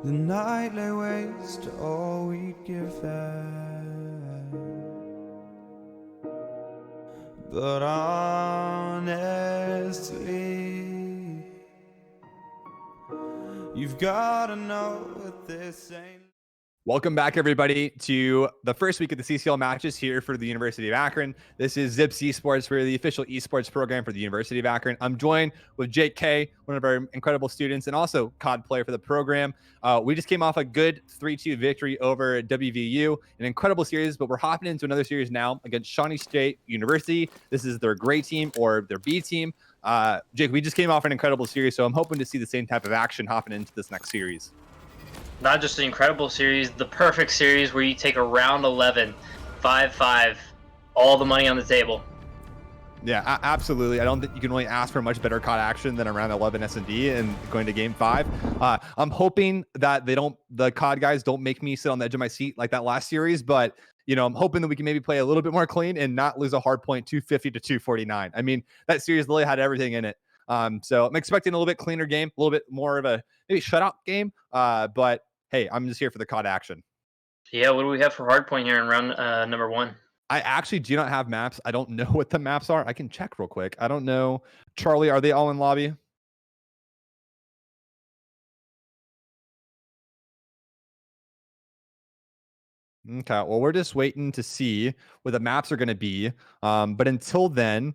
The night lay waste to all we'd given, but honestly, you've gotta know that this ain't. Welcome back, everybody, to the first week of the CCL matches here for the University of Akron. This is Zips Esports. We're the official esports program for the University of Akron. I'm joined with Jake K, one of our incredible students, and also COD player for the program. We just came off a good 3-2 victory over WVU, an incredible series, but we're hopping into another series now against Shawnee State University. This is their gray team or their B team. Jake, we just came off an incredible series, so I'm hoping to see the same type of action hopping into this next series. Not just an incredible series, the perfect series where you take a round 11, 5-5, all the money on the table. Yeah, absolutely. I don't think you can really ask for much better COD action than around 11 S&D and going to game 5. I'm hoping that the COD guys don't make me sit on the edge of my seat like that last series, but I'm hoping that we can maybe play a little bit more clean and not lose a hard point 250 to 249. I mean, that series really had everything in it. So I'm expecting a little bit cleaner game, a little bit more of a maybe shutout game. But hey, I'm just here for the COD action. Yeah, what do we have for hardpoint here in round number 1? I actually do not have maps. I don't know what the maps are. I can check real quick. I don't know. Charlie, are they all in lobby? Okay, well, we're just waiting to see what the maps are going to be. But until then,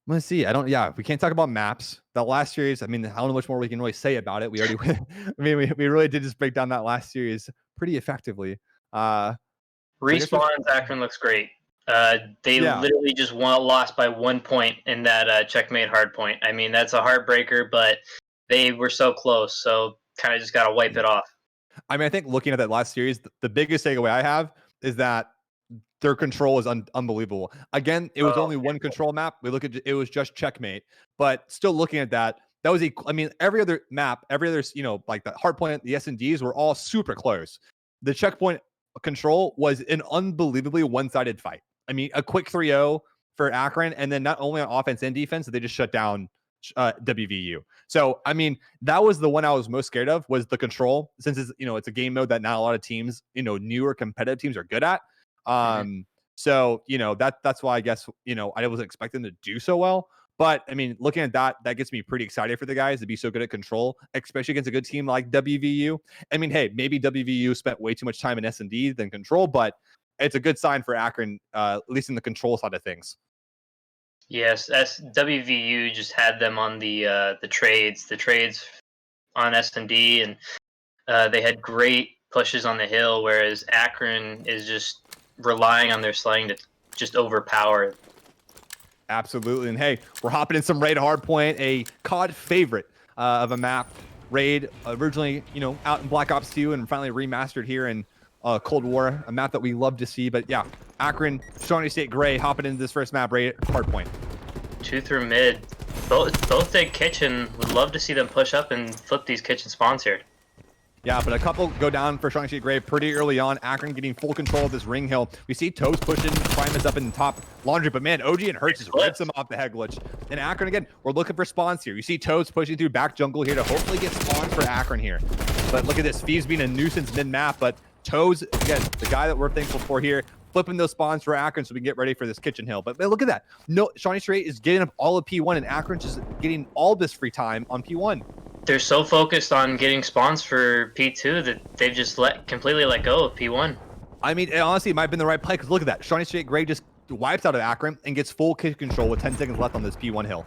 let's see. We can't talk about maps. That last series, I mean, I don't know much more we can really say about it. We already, we really did just break down that last series pretty effectively. Respawn's Akron looks great. They literally just lost by 1 point in that checkmate hardpoint. I mean, that's a heartbreaker, but they were so close, so kind of just got to wipe it off. I mean, I think looking at that last series, the biggest takeaway I have is that their control is unbelievable. Again, it was only one control map. We look at it was just checkmate, but still looking at that was every other map, every other like the hardpoint, the S&Ds were all super close. The checkpoint control was an unbelievably one-sided fight. I mean, a quick 3-0 for Akron, and then not only on offense and defense, they just shut down WVU. So, I mean, that was the one I was most scared of, was the control, since it's a game mode that not a lot of teams, newer competitive teams are good at. So, that's why I guess, I wasn't expecting them to do so well. But I mean, looking at that gets me pretty excited for the guys to be so good at control, especially against a good team like WVU. I mean, hey, maybe WVU spent way too much time in S&D than control, but it's a good sign for Akron, at least in the control side of things. Yes, WVU just had them on the trades on S&D, and they had great pushes on the hill, whereas Akron is just relying on their slaying to just overpower. Absolutely. And hey, we're hopping in some Raid Hardpoint, a COD favorite of a map. Raid, originally, out in Black Ops 2 and finally remastered here in Cold War, a map that we love to see. But yeah, Akron, Shawnee State Gray hopping into this first map, Raid Hardpoint. 2 through mid. Both take kitchen. Would love to see them push up and flip these kitchen spawns here. Yeah, but a couple go down for Shawnee State Gray pretty early on. Akron getting full control of this ring hill. We see Toes pushing Primus up in the top laundry, but man, OG and Hertz just rips him off the head glitch. And Akron, again, we're looking for spawns here. You see Toes pushing through back jungle here to hopefully get spawns for Akron here. But look at this, Fee's being a nuisance mid-map, but Toes, again, the guy that we're thankful for here, flipping those spawns for Akron so we can get ready for this kitchen hill. But look at that. No, Shawnee State is getting up all of P1, and Akron's just getting all this free time on P1. They're so focused on getting spawns for P2 that they've just completely let go of P1. I mean, honestly, it might have been the right play, because look at that. Shawnee State Gray just wipes out of Akron and gets full kick control with 10 seconds left on this P1 hill.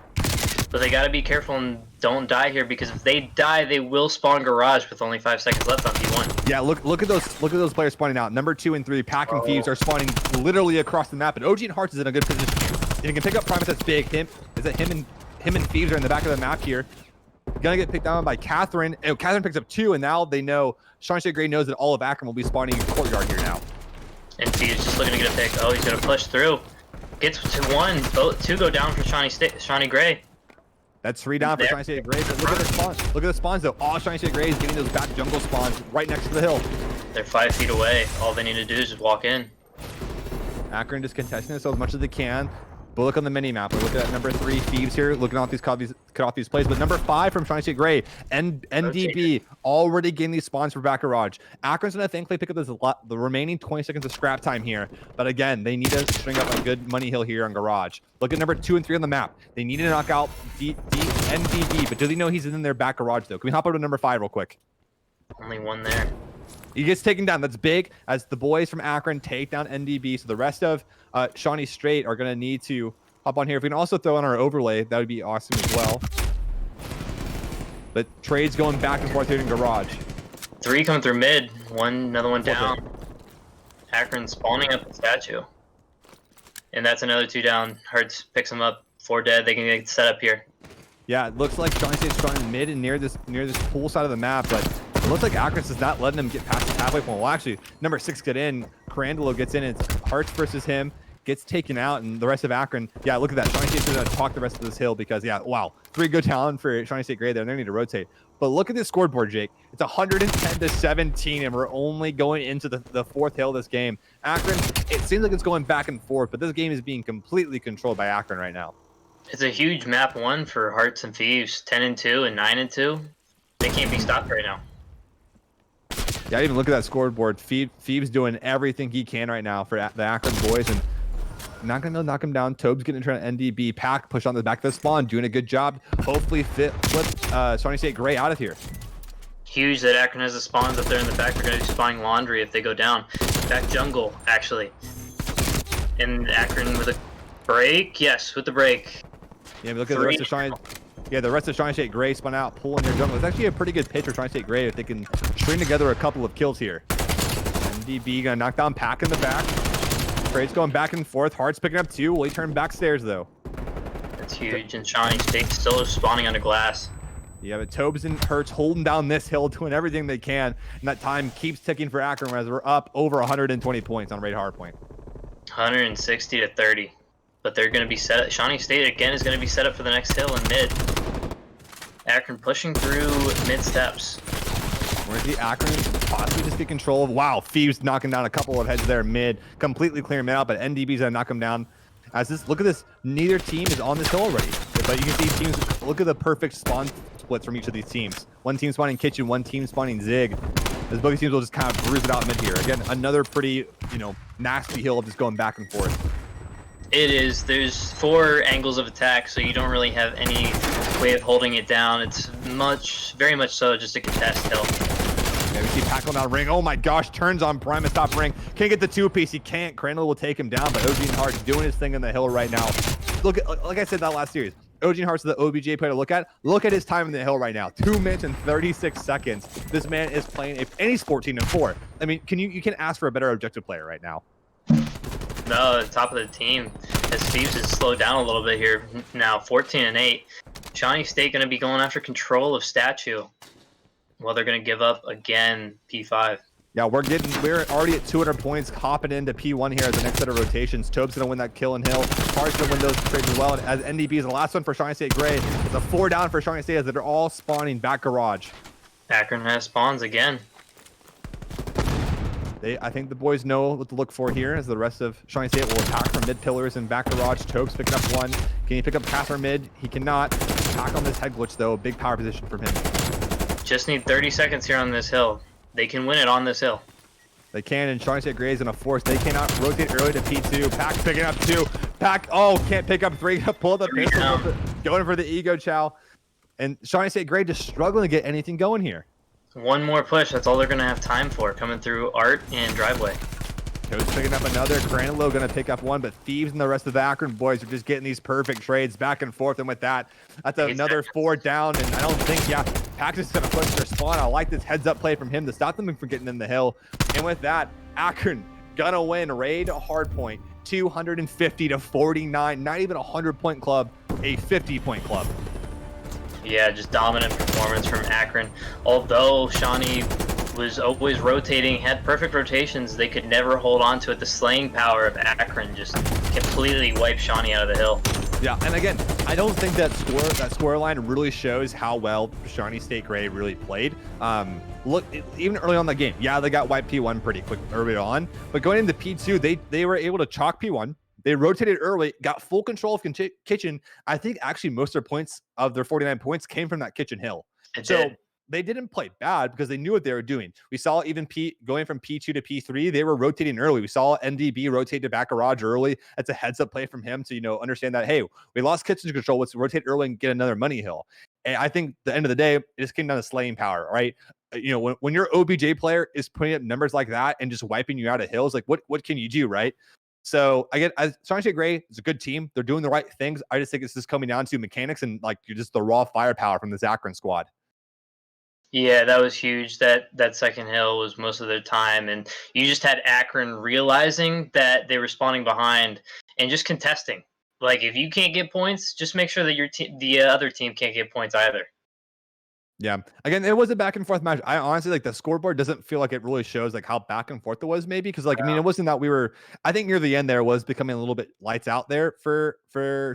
But they got to be careful and don't die here, because if they die, they will spawn garage with only 5 seconds left on P1. Yeah, look at those players spawning out. Number 2 and 3, Pack and Thieves are spawning literally across the map, and OG and Hearts is in a good position here. And he can pick up Primus. That's big. Him and Thieves are in the back of the map here. Gonna get picked down by Catherine. Oh, Catherine picks up 2, and now they know Shawnee State Gray knows that all of Akron will be spawning in courtyard here now. And Thieves just looking to get a pick. Oh, he's gonna push through. Gets to 1. 2 go down for Shawnee Gray. That's 3 down for Shawnee State Gray. But look at the spawns. Look at the spawns though. All Shawnee State Gray is getting those back jungle spawns right next to the hill. They're 5 feet away. All they need to do is just walk in. Akron just contesting this as much as they can. But look on the mini map. We're looking at number 3, Thieves here, looking at cut off these plays. But number 5 from Shawnee State Gray, NDB already getting these spawns for back garage. Akron's gonna thankfully pick up the remaining 20 seconds of scrap time here. But again, they need to string up a good money hill here on garage. Look at number 2 and 3 on the map. They need to knock out NDB, but does he know he's in their back garage though? Can we hop over to number 5 real quick? Only one there. He gets taken down. That's big as the boys from Akron take down NDB. So the rest of Shawnee State are going to need to hop on here. If we can also throw on our overlay, that would be awesome as well. But trades going back and forth here in garage. 3 coming through mid. Another one down. Akron spawning up the statue. And that's another 2 down. Hertz picks them up. 4 dead. They can get set up here. Yeah, it looks like Shawnee State's trying mid and near this pool side of the map, but it looks like Akron is not letting them get past the halfway point. Well, actually, number 6 get in. Crandalo gets in. It's Harts versus him. Gets taken out, and the rest of Akron. Yeah, look at that. Shawnee State's going to talk the rest of this hill because, yeah, wow. 3 good talent for Shawnee State Gray there, and they need to rotate. But look at this scoreboard, Jake. It's 110-17, and we're only going into the 4th hill of this game. Akron, it seems like it's going back and forth, but this game is being completely controlled by Akron right now. It's a huge map 1 for Hearts and Thieves. 10-2 and 9-2. They can't be stopped right now. Yeah, even look at that scoreboard. Phoebe's doing everything he can right now for the Akron boys, and not going to knock him down. Tobe's getting trying to NDB. Pack push on the back of the spawn, doing a good job. Hopefully flip Shawnee State Gray out of here. Huge that Akron has the spawns up there in the back. They're going to be spawning laundry if they go down. Back jungle, actually. And Akron with a break. Yes, with the break. Yeah, but look at the rest of Shawnee. Yeah, the rest of Shawnee State Gray spun out, pulling their jungle. It's actually a pretty good pitch for Shawnee State Gray if they can string together a couple of kills here. NDB gonna knock down Pack in the back. Trade's going back and forth. Hart's picking up 2. Will he turn back stairs though? That's huge, and Shawnee State still spawning under glass. Yeah, but Tobes and Hertz holding down this hill, doing everything they can, and that time keeps ticking for Akron as we're up over 120 points on rated hard point. 160-30. But they're going to be set up. Shawnee State, again, is going to be set up for the next hill in mid. Akron pushing through mid steps. Where's the Akron possibly just get control of? Wow, Thieves knocking down a couple of heads there mid, completely clearing them out, but NDB's going to knock them down. As this, look at this, neither team is on this hill already. But you can see teams, look at the perfect spawn splits from each of these teams. One team spawning Kitchen, one team spawning Zig. As both teams will just kind of bruise it out mid here. Again, another pretty, nasty hill of just going back and forth. It is. There's 4 angles of attack, so you don't really have any way of holding it down. It's very much so, just a contest hill. Yeah, we see Pack on that ring. Oh my gosh, turns on Prime and stop ring. Can't get the 2-piece. He can't. Crandall will take him down, but OG and Hart's doing his thing in the hill right now. Look at, like I said that last series, OG and Hart's the OBJ player to look at. Look at his time in the hill right now. 2 minutes and 36 seconds. This man is playing any sport team in 4. I mean, you can ask for a better objective player right now. No, the top of the team. As Thieves has slowed down a little bit here now, 14-8. Shawnee State going to be going after control of statue. Well, they're going to give up again P5. Yeah, we're already at 200 points, hopping into P1 here as the next set of rotations. Tobe's going to win that kill and hill. Hart's going to win those trades as well. And as NDB is the last one for Shawnee State Gray. It's a 4 down for Shawnee State as they're all spawning back garage. Akron has spawns again. I think the boys know what to look for here as the rest of Shawnee State will attack from mid pillars and back garage. Tobe's picking up 1. Can he pick up Casper mid? He cannot. Attack on this head glitch though. Big power position from him. Just need 30 seconds here on this hill. They can win it on this hill. They can, and Shawnee State Gray is going to force. They cannot rotate early to P2. Pack picking up 2. Pack, can't pick up 3. Pull the pistol. Going for the ego chow. And Shawnee State Gray just struggling to get anything going here. 1 more push. That's all they're going to have time for, coming through Art and Driveway. Toad's picking up another. Granilo going to pick up 1, but Thieves and the rest of the Akron boys are just getting these perfect trades back and forth. And with that, that's another 4 down. And I don't think, Pack is going to push their spawn. I like this heads-up play from him to stop them from getting in the hill. And with that, Akron going to win raid hardpoint 250-49. Not even a 100-point club, a 50-point club. Yeah, just dominant performance from Akron. Although Shawnee was always rotating, had perfect rotations, they could never hold on to it. The slaying power of Akron just completely wiped Shawnee out of the hill. Yeah, and again, I don't think that score line really shows how well Shawnee State Gray really played. Look, even early on in the game, they got wiped P1 pretty quick early on, but going into P2, they were able to chalk P1. They rotated early, got full control of Kitchen. I think actually most of their points of their 49 points came from that Kitchen hill. So they didn't play bad because they knew what they were doing. We saw even going from P2 to P3, they were rotating early. We saw NDB rotate to back garage early. That's a heads up play from him to, understand that, hey, we lost Kitchen's control. Let's rotate early and get another money hill. And I think the end of the day, it just came down to slaying power, right? When your OBJ player is putting up numbers like that and just wiping you out of hills, like what can you do, right? So again, Shawnee State Gray is a good team. They're doing the right things. I just think it's just coming down to mechanics and like just the raw firepower from this Akron squad. Yeah, that was huge. That second hill was most of their time, and you just had Akron realizing that they were spawning behind and just contesting. Like if you can't get points, just make sure that the other team can't get points either. Yeah. Again, it was a back and forth match. I honestly like the scoreboard doesn't feel like it really shows like how back and forth it was maybe. Cause like, I mean, it wasn't that I think near the end there was becoming a little bit lights out there for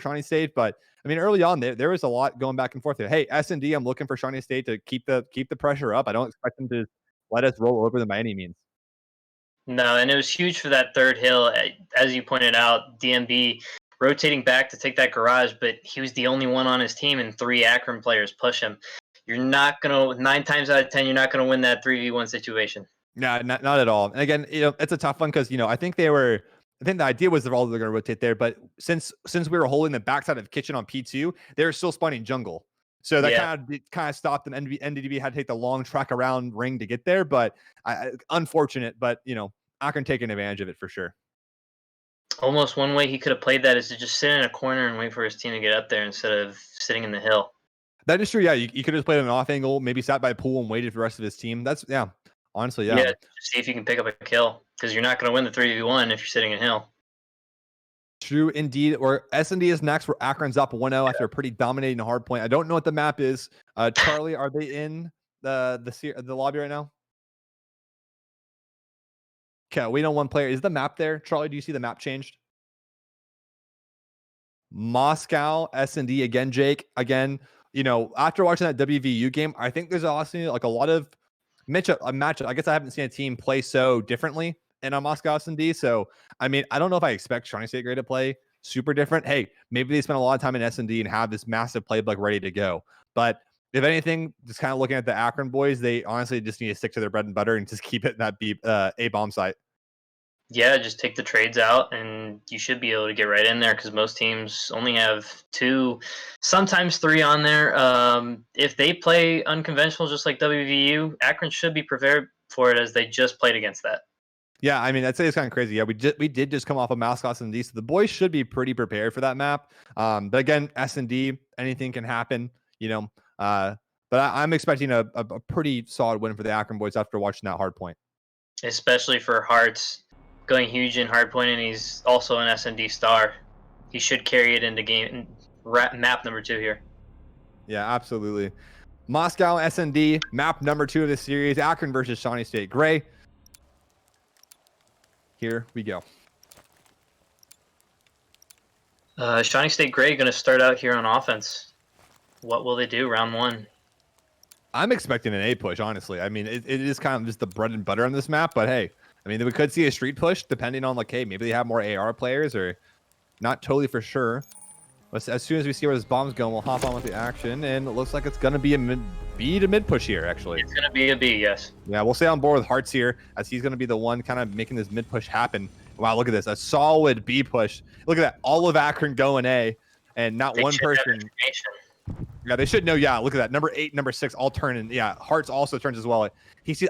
Shawnee State. But I mean, early on there was a lot going back and forth there. Hey, S&D, I'm looking for Shawnee State to keep the pressure up. I don't expect them to let us roll over them by any means. No, and it was huge for that third hill. As you pointed out, DMB rotating back to take that garage, but he was the only one on his team and 3 Akron players push him. You're not going to, 9 times out of 10, you're not going to win that 3v1 situation. Yeah, not at all. And again, it's a tough one because, I think the idea was they're all going to rotate there, but since we were holding the backside of Kitchen on P2, they were still spawning jungle. So that kind of stopped them. NDB had to take the long track around ring to get there, but unfortunate, but Akron taking advantage of it for sure. Almost one way he could have played that is to just sit in a corner and wait for his team to get up there instead of sitting in the hill. That is true. Yeah, you could have played an off angle, maybe sat by a pool and waited for the rest of his team. Honestly, yeah. Yeah, see if you can pick up a kill because you're not going to win the 3v1 if you're sitting in hill. True indeed. Or S&D is next, where Akron's up 1-0 after a pretty dominating hard point. I don't know what the map is. Charlie, are they in the lobby right now? Okay, we know one player. Is the map there? Charlie, do you see the map changed? Moscow, S&D again, Jake. Again, after watching that WVU game, I think there's also like a lot of matchup. I guess I haven't seen a team play so differently in a Moscow S&D. So, I mean, I don't know if I expect Shawnee State Gray to play super different. Hey, maybe they spent a lot of time in S&D and have this massive playbook ready to go. But if anything, just kind of looking at the Akron boys, they honestly just need to stick to their bread and butter and just keep it in that A bomb site. Yeah, just take the trades out and you should be able to get right in there because most teams only have 2, sometimes 3 on there. If they play unconventional just like WVU, Akron should be prepared for it as they just played against that. Yeah, I mean, I'd say it's kind of crazy. Yeah, we did just come off of Moscow S&D, so the boys should be pretty prepared for that map. But again, S&D, anything can happen, but I'm expecting a pretty solid win for the Akron boys after watching that hard point. Especially for Hearts. Going huge in hardpoint, and he's also an S&D star. He should carry it into map number 2 here. Yeah, absolutely. Moscow S&D, map number 2 of the series, Akron versus Shawnee State Gray. Here we go. Shawnee State Gray going to start out here on offense. What will they do round 1? I'm expecting an A push, honestly. I mean, it is kind of just the bread and butter on this map, but hey, I mean, we could see a street push depending on like, hey, maybe they have more AR players or not totally for sure. But as soon as we see where this bomb's going, we'll hop on with the action, and it looks like it's going to be a B to mid push here, actually. It's going to be a B, yes. Yeah, we'll stay on board with Hearts here as he's going to be the one kind of making this mid push happen. Wow, look at this. A solid B push. Look at that. All of Akron going A, and not one person. Yeah, they should know. Yeah, look at that. Number 8, number 6, all turning. Yeah, Hearts also turns as well.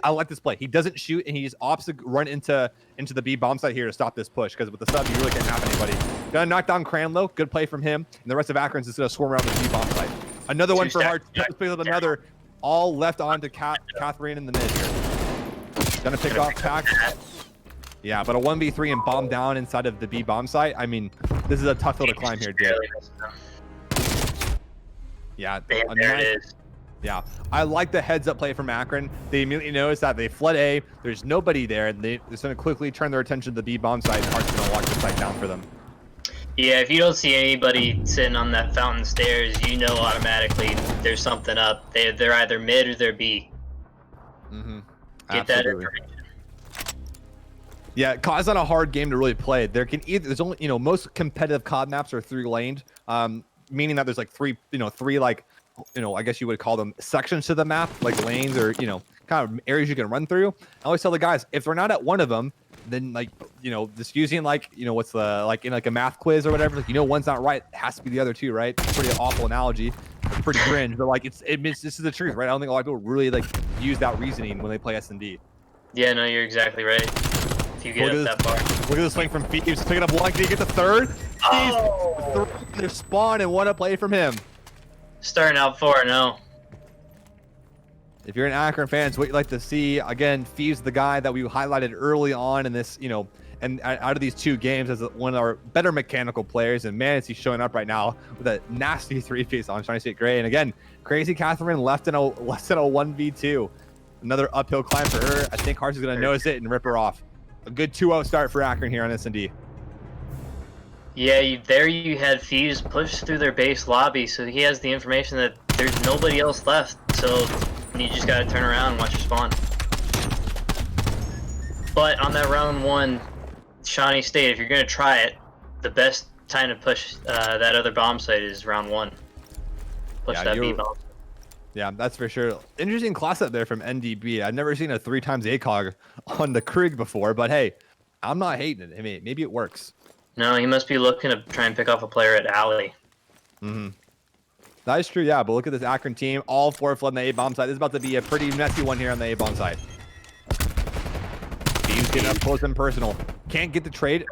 I like this play. He doesn't shoot, and he's opposite run into the B bomb site here to stop this push, because with the sub, you really can't have anybody. Gonna knock down Cranlow. Good play from him. And the rest of Akron's is gonna swarm around the B bomb site. Another one for Hearts. Just pick up another. All left on to Catherine in the mid here. Gonna pick off Pack. Yeah, but a 1v3 and bomb down inside of the B bomb site. I mean, this is a tough hill to climb here, Jay. Yeah, there it is. Yeah, I like the heads up play from Akron. They immediately noticed that they fled A. There's nobody there, and they're just going to quickly turn their attention to the B bomb site, and Hearts going to lock the site down for them. Yeah, if you don't see anybody sitting on that fountain stairs, you know automatically there's something up. They're either mid or they're B. Mm-hmm. Get that information. Yeah, COD's not a hard game to really play. There's only, most competitive COD maps are 3-laned, meaning that there's like three like, I guess you would call them sections to the map, like lanes or, kind of areas you can run through. I always tell the guys, if they're not at one of them, then like, just using like, what's the, like in like a math quiz or whatever, like, one's not right, it has to be the other two, right? It's pretty awful analogy. It's pretty cringe, but like this is the truth, right? I don't think a lot of people really like use that reasoning when they play S&D. Yeah, no, you're exactly right. If you get up that far. Look at this swing from Phoebes, picking up one. Can he get the third? Oh! Their spawn and one up play from him. Starting out 4-0. If you're an Akron fan, it's what you like to see. Again, Phoebes, the guy that we highlighted early on in this, and out of these two games as one of our better mechanical players. And man, is he showing up right now with a nasty 3-piece on Shiny State Gray. And again, Crazy Catherine left in a 1v2. Another uphill climb for her. I think Hearts is going to notice it and rip her off. A good 2-0 start for Akron here on S&D. Yeah, you had Fuse push through their base lobby, so he has the information that there's nobody else left. So you just got to turn around and watch your spawn. But on that round 1, Shawnee State, if you're going to try it, the best time to push that other bomb site is round 1. Push that B bomb. Yeah, that's for sure. Interesting class up there from NDB. I've never seen a 3x ACOG on the Krieg before, but hey, I'm not hating it. I mean, maybe it works. No, he must be looking to try and pick off a player at Alley. That is true, yeah, but look at this Akron team. All 4 flooding the A-bomb side. This is about to be a pretty messy one here on the A-bomb side. He's getting up close and personal. Can't get the trade.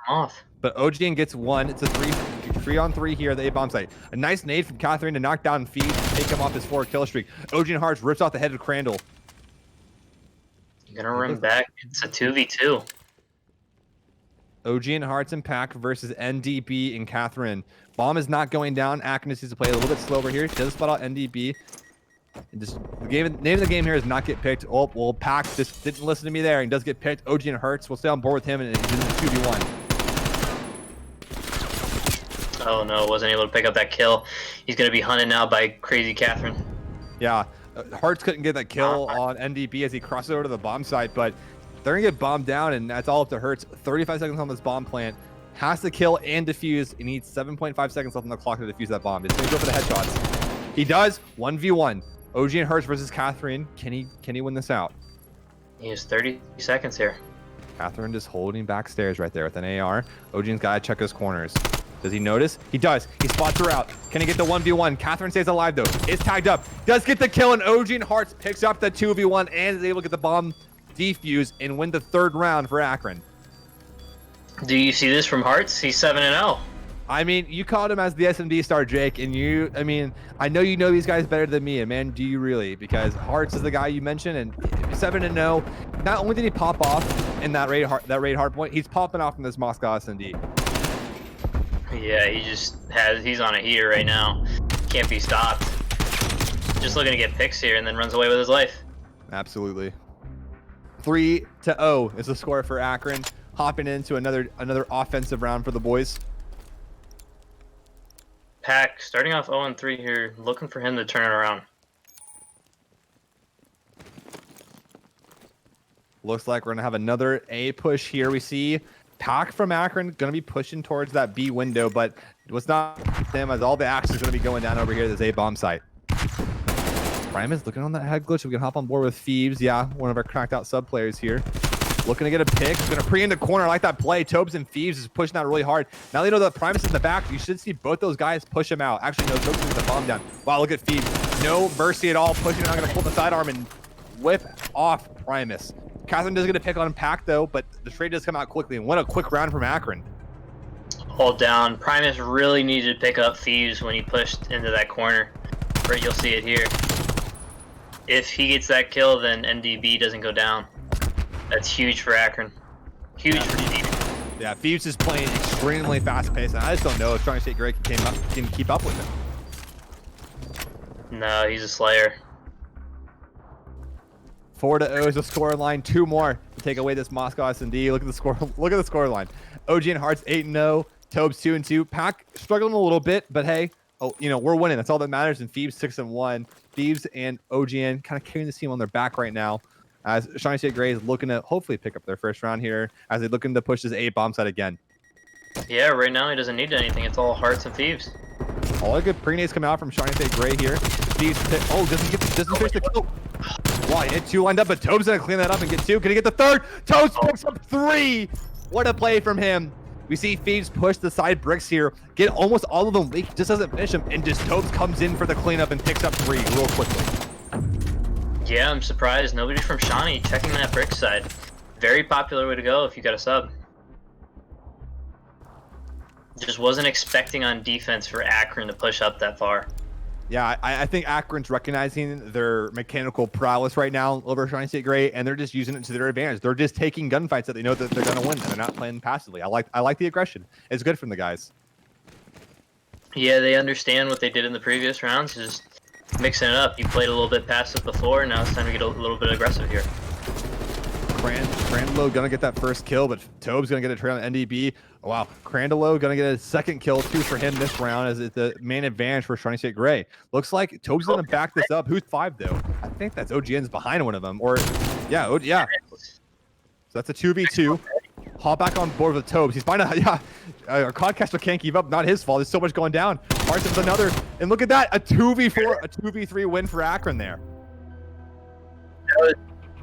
Off. But OGN gets one. It's a 3-on-3 here at the A-bomb site. A nice nade from Catherine to knock down Feed, take him off his 4-kill streak. OGN Hearts rips off the head of Crandall. You're gonna run back. It's a 2v2. OGN Hearts and Pack versus NDB and Catherine. Bomb is not going down. Akron needs to play a little bit slower here. She does spot out NDB. And just the name of the game here is not get picked. Oh, well, Pack just didn't listen to me there and does get picked. OGN Hearts will stay on board with him and it's in the 2v1. Oh no, wasn't able to pick up that kill. He's going to be hunted now by Crazy Catherine. Yeah, Hearts couldn't get that kill on NDB as he crosses over to the bomb site, but they're going to get bombed down, and that's all up to Hertz. 35 seconds on this bomb plant. Has to kill and defuse. He needs 7.5 seconds left on the clock to defuse that bomb. He's going to go for the headshots. He does. 1v1. OG and Hertz versus Catherine. Can he win this out? He has 30 seconds here. Catherine just holding back stairs right there with an AR. OG's got to check his corners. Does he notice? He does. He spots her out. Can he get the 1v1? Catherine stays alive, though. Is tagged up. Does get the kill, and OG and Hearts picks up the 2v1 and is able to get the bomb defuse and win the 3rd round for Akron. Do you see this from Hearts? He's 7-0. I mean, you called him as the SMD star, Jake, and I know you know these guys better than me, and man, do you really? Because Hearts is the guy you mentioned, and 7-0. Not only did he pop off in that raid hard point, he's popping off in this Moscow SMD. Yeah, he's on a heater right now. Can't be stopped. Just looking to get picks here and then runs away with his life. Absolutely. 3-0 is the score for Akron. Hopping into another offensive round for the boys. Pack starting off 0-3 here, looking for him to turn it around. Looks like we're gonna have another A push here. We see Pack from Akron gonna be pushing towards that B window, but it was not them as all the action is gonna be going down over here to this A bomb site. Prime is looking on that head glitch. We can hop on board with Phoebes. Yeah, one of our cracked out sub players here. Looking to get a pick. He's going to pre in the corner. I like that play. Tobes and Phoebes is pushing out really hard. Now they know that Primus is in the back. You should see both those guys push him out. Actually, no, Tobes is the bomb down. Wow, look at Phoebes. No mercy at all. Pushing out. Going to pull the sidearm and whip off Primus. Catherine does get a pick on Pack, though, but the trade does come out quickly. And what a quick round from Akron. Hold down. Primus really needed to pick up Phoebes when he pushed into that corner. Right, you'll see it here. If he gets that kill, then NDB doesn't go down. That's huge for Akron. Huge for Phoebes. Yeah, Phoebes is playing extremely fast-paced, and I just don't know if Strong State Gray can keep up with him. No, he's a slayer. 4-0 is the score line. 2 more to take away this Moscow S&D. Look at the score. Look at the score line. OG and Hearts 8-0. Tobes 2-2. Pack struggling a little bit, but hey, we're winning. That's all that matters. And Phoebes 6-1. Phoebes and OGN kind of carrying this team on their back right now. as Shawnee State Gray is looking to hopefully pick up their first round here as they looking to push this A bomb side again. Yeah, right now he doesn't need anything. It's all hearts and thieves. All the good pre-nades coming out from Shawnee State Gray here. Doesn't finish the kill. Wow, he hit 2 lined up, but Tobe's gonna clean that up and get 2. Can he get the 3rd? Tobe picks up 3. What a play from him. We see Thieves push the side bricks here, get almost all of them leaked, just doesn't finish them, and just Tobes comes in for the cleanup and picks up 3 real quickly. Yeah, I'm surprised. Nobody from Shawnee checking that brick side. Very popular way to go if you got a sub. Just wasn't expecting on defense for Akron to push up that far. Yeah, I think Akron's recognizing their mechanical prowess right now over Shawnee State Gray, and they're just using it to their advantage. They're just taking gunfights that they know that they're going to win. They're not playing passively. I like the aggression. It's good from the guys. Yeah, they understand what they did in the previous rounds. Just mixing it up. You played a little bit passive before, now it's time to get a little bit aggressive here. Crandalo gonna get that first kill, but Tobe's gonna get a trail on NDB. Oh, wow, Crandalo gonna get a second kill, 2 for him this round as it's the main advantage for Shawnee State Gray. Looks like Tobe's gonna back this up. Who's 5 though? I think that's OGN's behind one of them, or yeah. So that's a 2v2. Hop back on board with Tobes. He's fine. Yeah, our Codcaster can't keep up. Not his fault. There's so much going down. Parsons another, and look at that, a 2v4, a 2v3 win for Akron there.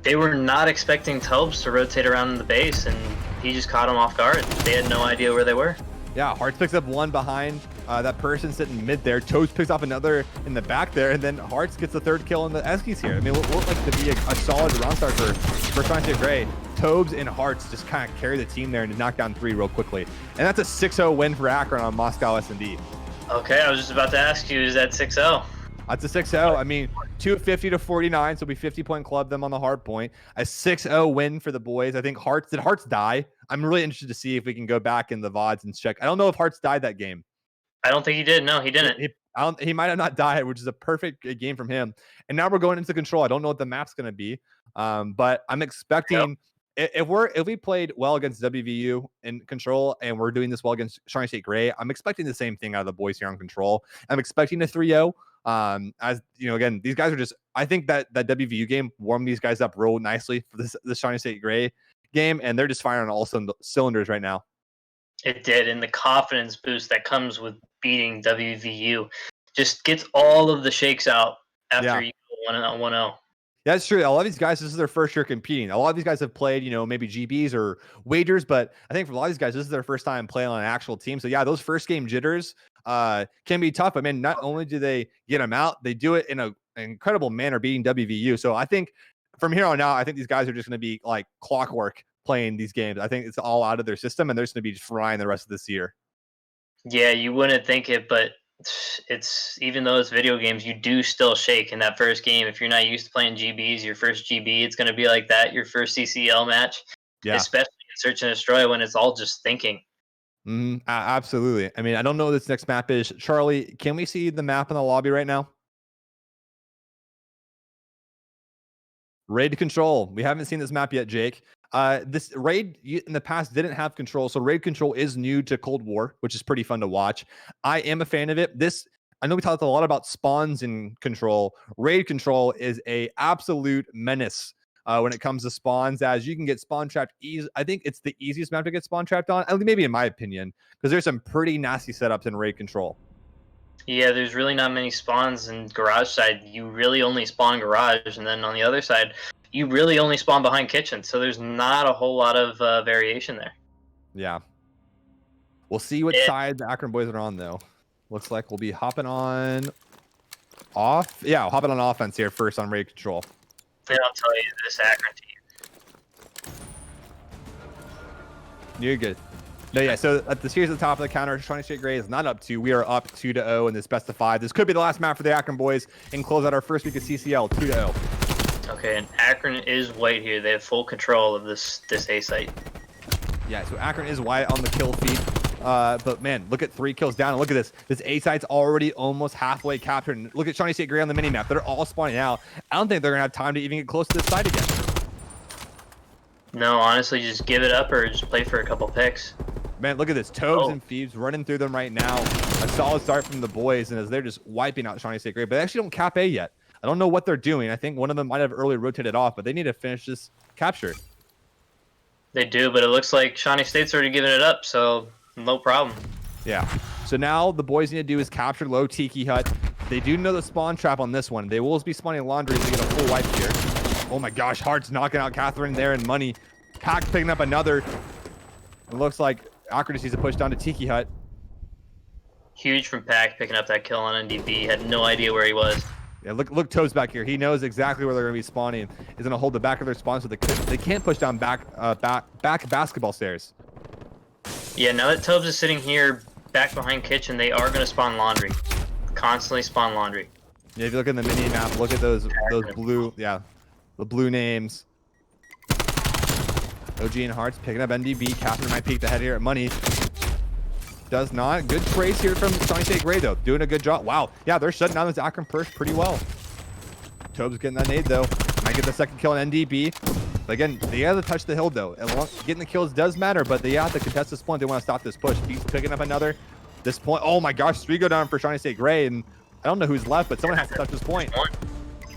They were not expecting Tobes to rotate around in the base, and he just caught them off guard. They had no idea where they were. Yeah, Hearts picks up 1 behind that person sitting mid there. Tobes picks off another in the back there, and then Hearts gets the 3rd kill in the Eskies here. I mean, it looked like to be a solid round start for Shawnee State Gray. Tobes and Hearts just kind of carry the team there and to knock down 3 real quickly. And that's a 6-0 win for Akron on Moscow S&D. Okay, I was just about to ask you, is that 6-0? That's a 6-0. I mean, 250 to 49, so it'll be 50-point club them on the hard point. A 6-0 win for the boys. I think did Hearts die? I'm really interested to see if we can go back in the VODs and check. I don't know if Hearts died that game. I don't think he did. No, he didn't. He might have not died, which is a perfect game from him. And now we're going into control. I don't know what the map's going to be, but I'm expecting if we played well against WVU in control and we're doing this well against Shawnee State Gray, I'm expecting the same thing out of the boys here on control. I'm expecting a 3-0. As you know, again, these guys are just, I think that WVU game warmed these guys up real nicely for this Shawnee State Gray game, and they're just firing on all cylinders right now. It did, and the confidence boost that comes with beating WVU just gets all of the shakes out after you go 1-0. That's true. A lot of these guys, this is their first year competing. A lot of these guys have played, maybe GBs or wagers, but I think for a lot of these guys, this is their first time playing on an actual team. So yeah, those first game jitters can be tough. I mean, not only do they get them out, they do it in an incredible manner, beating WVU. So I think from here on out, I think these guys are just going to be like clockwork playing these games. I think it's all out of their system, and they're just going to be frying the rest of this year. Yeah, you wouldn't think it, but it's even though it's video games, you do still shake in that first game. If you're not used to playing GBs, your first GB, it's going to be like that. Your first CCL match, especially in Search and Destroy, when it's all just thinking. Absolutely. I mean, I don't know what this next map is. Charlie, can we see the map in the lobby right now? Raid control. We haven't seen this map yet, Jake. This raid in the past didn't have control, so raid control is new to Cold War, which is pretty fun to watch. I am a fan of it. I know we talked a lot about spawns in control. Raid control is a absolute menace when it comes to spawns, as you can get spawn trapped easy. I think it's the easiest map to get spawn trapped on, maybe in my opinion, because there's some pretty nasty setups in raid control. Yeah, there's really not many spawns in garage side. You really only spawn garage, and then on the other side, you really only spawn behind kitchen. So there's not a whole lot of variation there. Yeah. We'll see what side the Akron boys are on, though. Looks like we'll be hopping on off. Yeah, hopping on offense here first on raid control. And I'll tell you, this Akron team. You're good. No, yeah, so here's the top of the counter. Shawnee State Gray is not up 2. We are up 2-0 in this best of 5. This could be the last map for the Akron boys and close out our first week of CCL 2-0. Okay, and Akron is white here. They have full control of this A site. Yeah, so Akron is white on the kill feed. But man, look at 3 kills down. And look at this. This A site's already almost halfway captured. And look at Shawnee State Gray on the mini map. They're all spawning out. I don't think they're gonna have time to even get close to this site again. No, honestly, just give it up or just play for a couple picks. Man, look at this. Tobes and Thieves running through them right now. A solid start from the boys, and as they're just wiping out Shawnee State Gray. But they actually don't cap A yet. I don't know what they're doing. I think one of them might have early rotated off, but they need to finish this capture. They do, but it looks like Shawnee State's already giving it up, so no problem. Yeah. So now the boys need to do is capture low Tiki Hut. They do know the spawn trap on this one. They will be spawning laundry to get a full wipe here. Oh my gosh, Heart's knocking out Catherine there and Money. Pack picking up another. It looks like Akron needs to push down to Tiki Hut. Huge from Pack picking up that kill on NDB. Had no idea where he was. Yeah, look, Toes back here. He knows exactly where they're going to be spawning. He's going to hold the back of their spawn so they can't push down back basketball stairs. Yeah, now that Tobes is sitting here back behind kitchen, they are going to spawn laundry. Constantly spawn laundry. Yeah, if you look in the mini map, look at those blue, the blue names. OG and Hearts picking up NDB. Catherine might peek the head here at Money. Does not. Good trace here from Shawnee State Gray, though. Doing a good job. Wow. Yeah, they're shutting down this Akron Perch pretty well. Tobes getting that nade, though. Might get the second kill on NDB. But again, they have to touch the hill, though. Getting the kills does matter, but they have to contest this point. They want to stop this push. He's picking up another. This point. Oh my gosh. 3 go down for Shawnee State Gray, and I don't know who's left, but someone has to touch this point.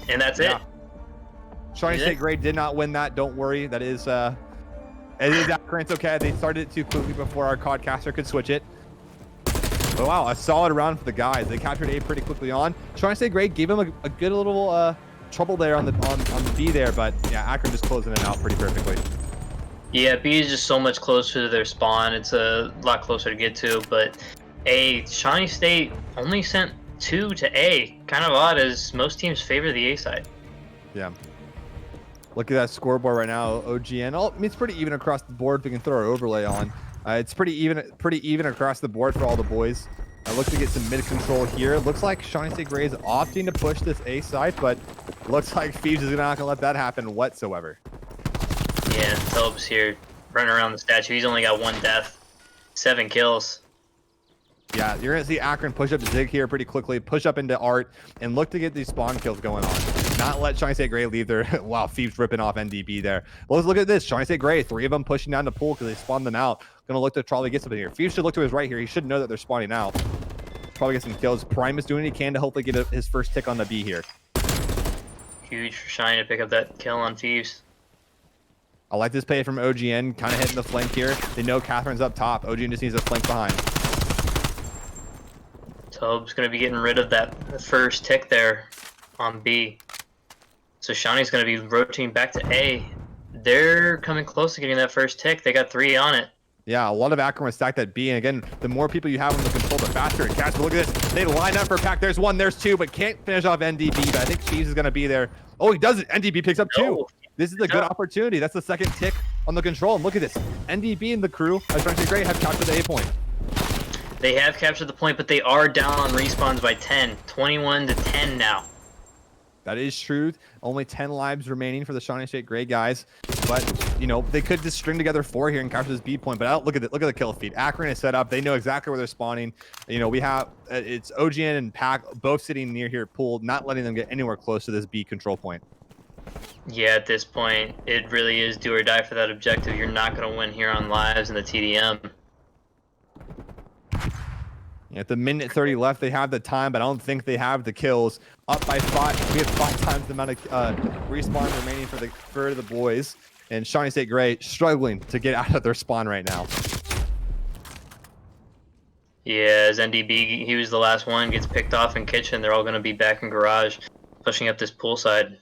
And that's it. Shawnee State Gray did not win that. Don't worry. That is, it is Akron. It's okay. They started it too quickly before our codcaster could switch it. But wow, a solid round for the guys. They captured A pretty quickly on. Shawnee State Gray gave him a good little trouble there on the B there, but yeah, Akron just closing it out pretty perfectly. Yeah, B is just so much closer to their spawn. It's a lot closer to get to, but Shawnee State only sent 2 to A. Kind of odd, as most teams favor the A side. Yeah. Look at that scoreboard right now, OGN. Oh, I mean, it's pretty even across the board if we can throw our overlay on. It's pretty even across the board for all the boys. Look to get some mid control here. Looks like Shawnee State Gray is opting to push this A side, but looks like Phoebes is not going to let that happen whatsoever. Yeah, Phillips here running around the statue. He's only got 1 death, 7 kills. Yeah, you're going to see Akron push up Zig here pretty quickly, push up into Art, and look to get these spawn kills going on. Not let Shawnee State Gray leave their... Wow, Phoebes ripping off NDB there. Well, let's look at this. Shawnee State Gray, 3 of them pushing down the pool because they spawned them out. Going to look to probably get something here. Phoebes should look to his right here. He should know that they're spawning out. Probably get some kills. Primus doing what he can to hopefully get his first tick on the B here. Huge for Shiny to pick up that kill on Phoebes. I like this play from OGN, kind of hitting the flank here. They know Catherine's up top. OGN just needs a flank behind. Tobe's going to be getting rid of that first tick there on B. So Shawnee's going to be rotating back to A. They're coming close to getting that first tick. They got 3 on it. Yeah, a lot of Akron was stacked at B. And again, the more people you have on the control, the faster it gets. But look at this. They line up for Pack. There's 1, there's 2, but can't finish off NDB. But I think Phoebes is going to be there. Oh, he does it. NDB picks up 2. No. This is a good opportunity. That's the second tick on the control. And look at this. NDB and the crew, as Shawnee State Gray, have captured the A point. They have captured the point, but they are down on respawns by 10. 21 to 10 now. That is true. Only 10 lives remaining for the Shawnee State Gray guys. But, you know, they could just string together 4 here and capture this B point. But look at the kill feed. Akron is set up. They know exactly where they're spawning. You know, we have, it's OGN and Pack both sitting near here pooled, not letting them get anywhere close to this B control point. Yeah, at this point, it really is do or die for that objective. You're not going to win here on lives in the TDM. At the minute 30 left, they have the time, but I don't think they have the kills. Up by 5. We have 5 times the amount of respawn remaining for the boys. And Shawnee State Gray struggling to get out of their spawn right now. Yeah, as NDB, he was the last one, gets picked off in kitchen. They're all going to be back in garage, pushing up this pool side.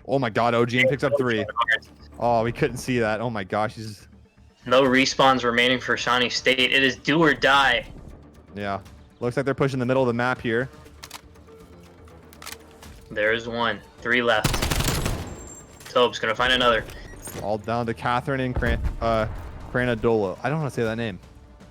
Oh my god, OGN picks up 3. Oh, we couldn't see that. Oh my gosh, he's... No respawns remaining for Shawnee State. It is do or die. Yeah. Looks like they're pushing the middle of the map here. There's 1. 3 left. Tobe's going to find another. All down to Catherine and Cranadolo. I don't want to say that name.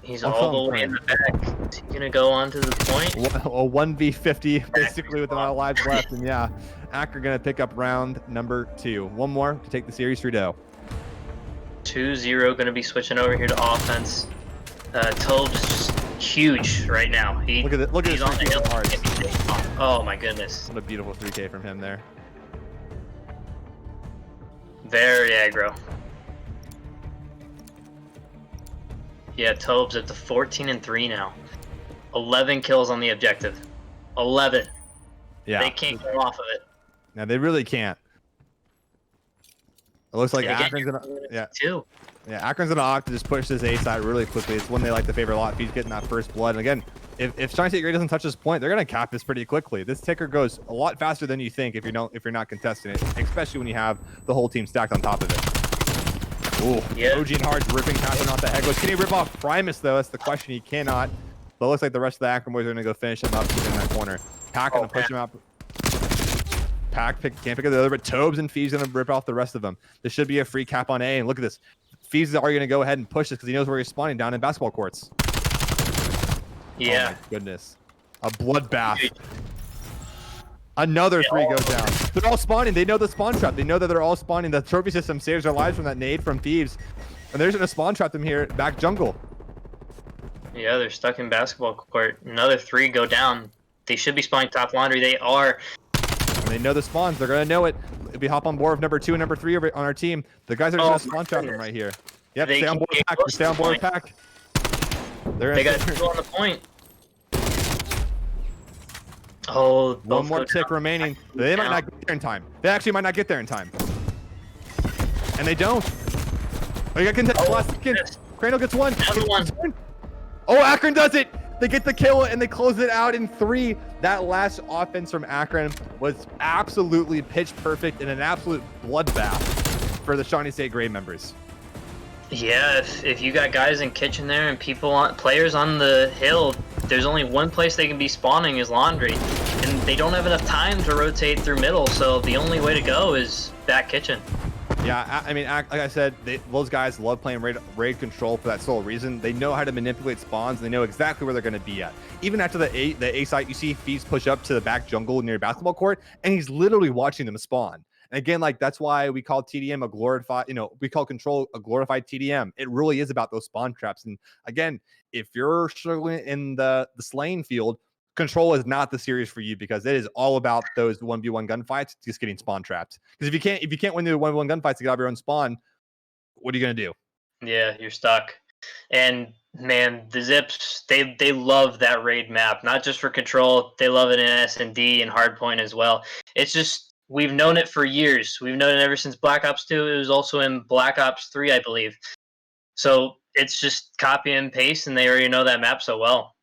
He's all the way in the back. Is he going to go on to the point? A 1v50, basically, with a lot of lives left. And yeah, Akron going to pick up round number 2. 1 more to take the series 3-0. 2-0 going to be switching over here to offense. Tobe's just huge right now. Look at he's his on the hill. hearts. Oh my goodness. What a beautiful 3K from him there. Very aggro. Yeah, Tobe's at the 14-3 now. 11 kills on the objective. 11. Yeah. They can't go off of it. No, they really can't. It looks like And again, Akron's gonna too. Akron's gonna opt to just push this A side really quickly. It's one they like to favor a lot. If he's getting that first blood, and again, if Shawnee State Gray doesn't touch this point, they're gonna cap this pretty quickly. This ticker goes a lot faster than you think if you're not contesting it, especially when you have the whole team stacked on top of it. Ooh, Yeah. OG and Hard's ripping Catherine off the head. Can he rip off Primus though? That's the question. He cannot. But it looks like the rest of the Akron boys are gonna go finish him up in that corner. Pack gonna push him up. Pack can't pick up the other, but Tobes and Fee's gonna rip off the rest of them. This should be a free cap on A. And look at this. Fees is already gonna go ahead and push this because he knows where he's spawning down in basketball courts. Yeah. Oh my goodness. A bloodbath. Another 3 goes down. They're all spawning. They know the spawn trap. They know that they're all spawning. The trophy system saves their lives from that nade from Thieves. And they're just gonna spawn trap them here back jungle. Yeah, they're stuck in basketball court. Another 3 go down. They should be spawning top laundry. They are. And they know the spawns. They're gonna know it. If we hop on board with number 2 and number 3 over on our team, the guys are just gonna spawn trap them right here. Yep, They stay on can board get with Pack. close Stay to on the board with Pack. They got 2 on the point. Oh, One more tick remaining. They might not get there in time. They actually might not get there in time. And they don't. Oh, you got contest last second. Crandall gets one. Another one. Oh, Akron does it. They get the kill and they close it out in 3. That last offense from Akron was absolutely pitch perfect and an absolute bloodbath for the Shawnee State Gray members. Yeah, if you got guys in kitchen there and players on the hill, there's only one place they can be spawning is laundry, and they don't have enough time to rotate through middle. So the only way to go is back kitchen. Yeah, I mean, like I said, those guys love playing raid control for that sole reason. They know how to manipulate spawns. And they know exactly where they're going to be at. Even after the A site, you see Feast push up to the back jungle near basketball court, and he's literally watching them spawn. And again, like that's why we call TDM a glorified, we call control a glorified TDM. It really is about those spawn traps. And again, if you're struggling in the slaying field, control is not the series for you because it is all about those 1v1 gunfights, just getting spawn trapped. Because if you can't win the 1v1 gunfights to get out of your own spawn, what are you gonna do? Yeah, you're stuck. And man, the Zips, they love that raid map, not just for control. They love it in S&D and Hardpoint as well. It's just we've known it for years. We've known it ever since Black Ops 2. It was also in Black Ops 3, I believe. So it's just copy and paste, and they already know that map so well.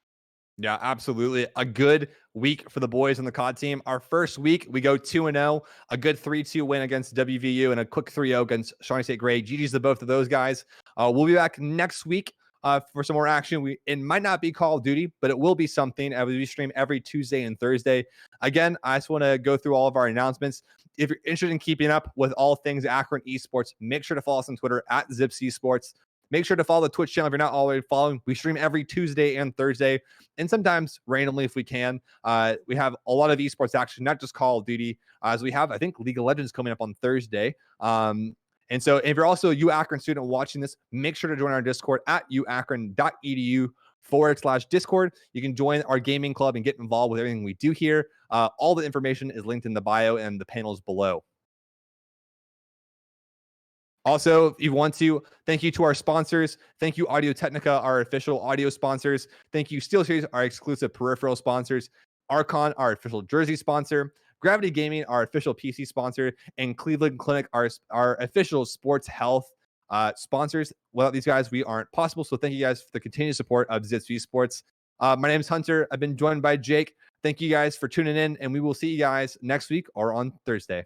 Yeah, absolutely. A good week for the boys on the COD team. Our first week, we go 2-0, a good 3-2 win against WVU and a quick 3-0 against Shawnee State Gray. GG's to both of those guys. We'll be back next week for some more action. It might not be Call of Duty, but it will be something. We stream every Tuesday and Thursday. Again, I just want to go through all of our announcements. If you're interested in keeping up with all things Akron Esports, make sure to follow us on Twitter at Zips Esports. Make sure to follow the Twitch channel if you're not already following. We stream every Tuesday and Thursday, and sometimes randomly if we can. We have a lot of esports action, not just Call of Duty, as we have, I think, League of Legends coming up on Thursday. And so if you're also a UAkron student watching this, make sure to join our Discord at uakron.edu/Discord. You can join our gaming club and get involved with everything we do here. All the information is linked in the bio and the panels below. Also, if you want to, thank you to our sponsors. Thank you, Audio Technica, our official audio sponsors. Thank you, SteelSeries, our exclusive peripheral sponsors. Archon, our official jersey sponsor. Gravity Gaming, our official PC sponsor. And Cleveland Clinic, our official sports health sponsors. Without these guys, we aren't possible. So thank you guys for the continued support of Zips Esports. My name is Hunter. I've been joined by Jake. Thank you guys for tuning in, and we will see you guys next week or on Thursday.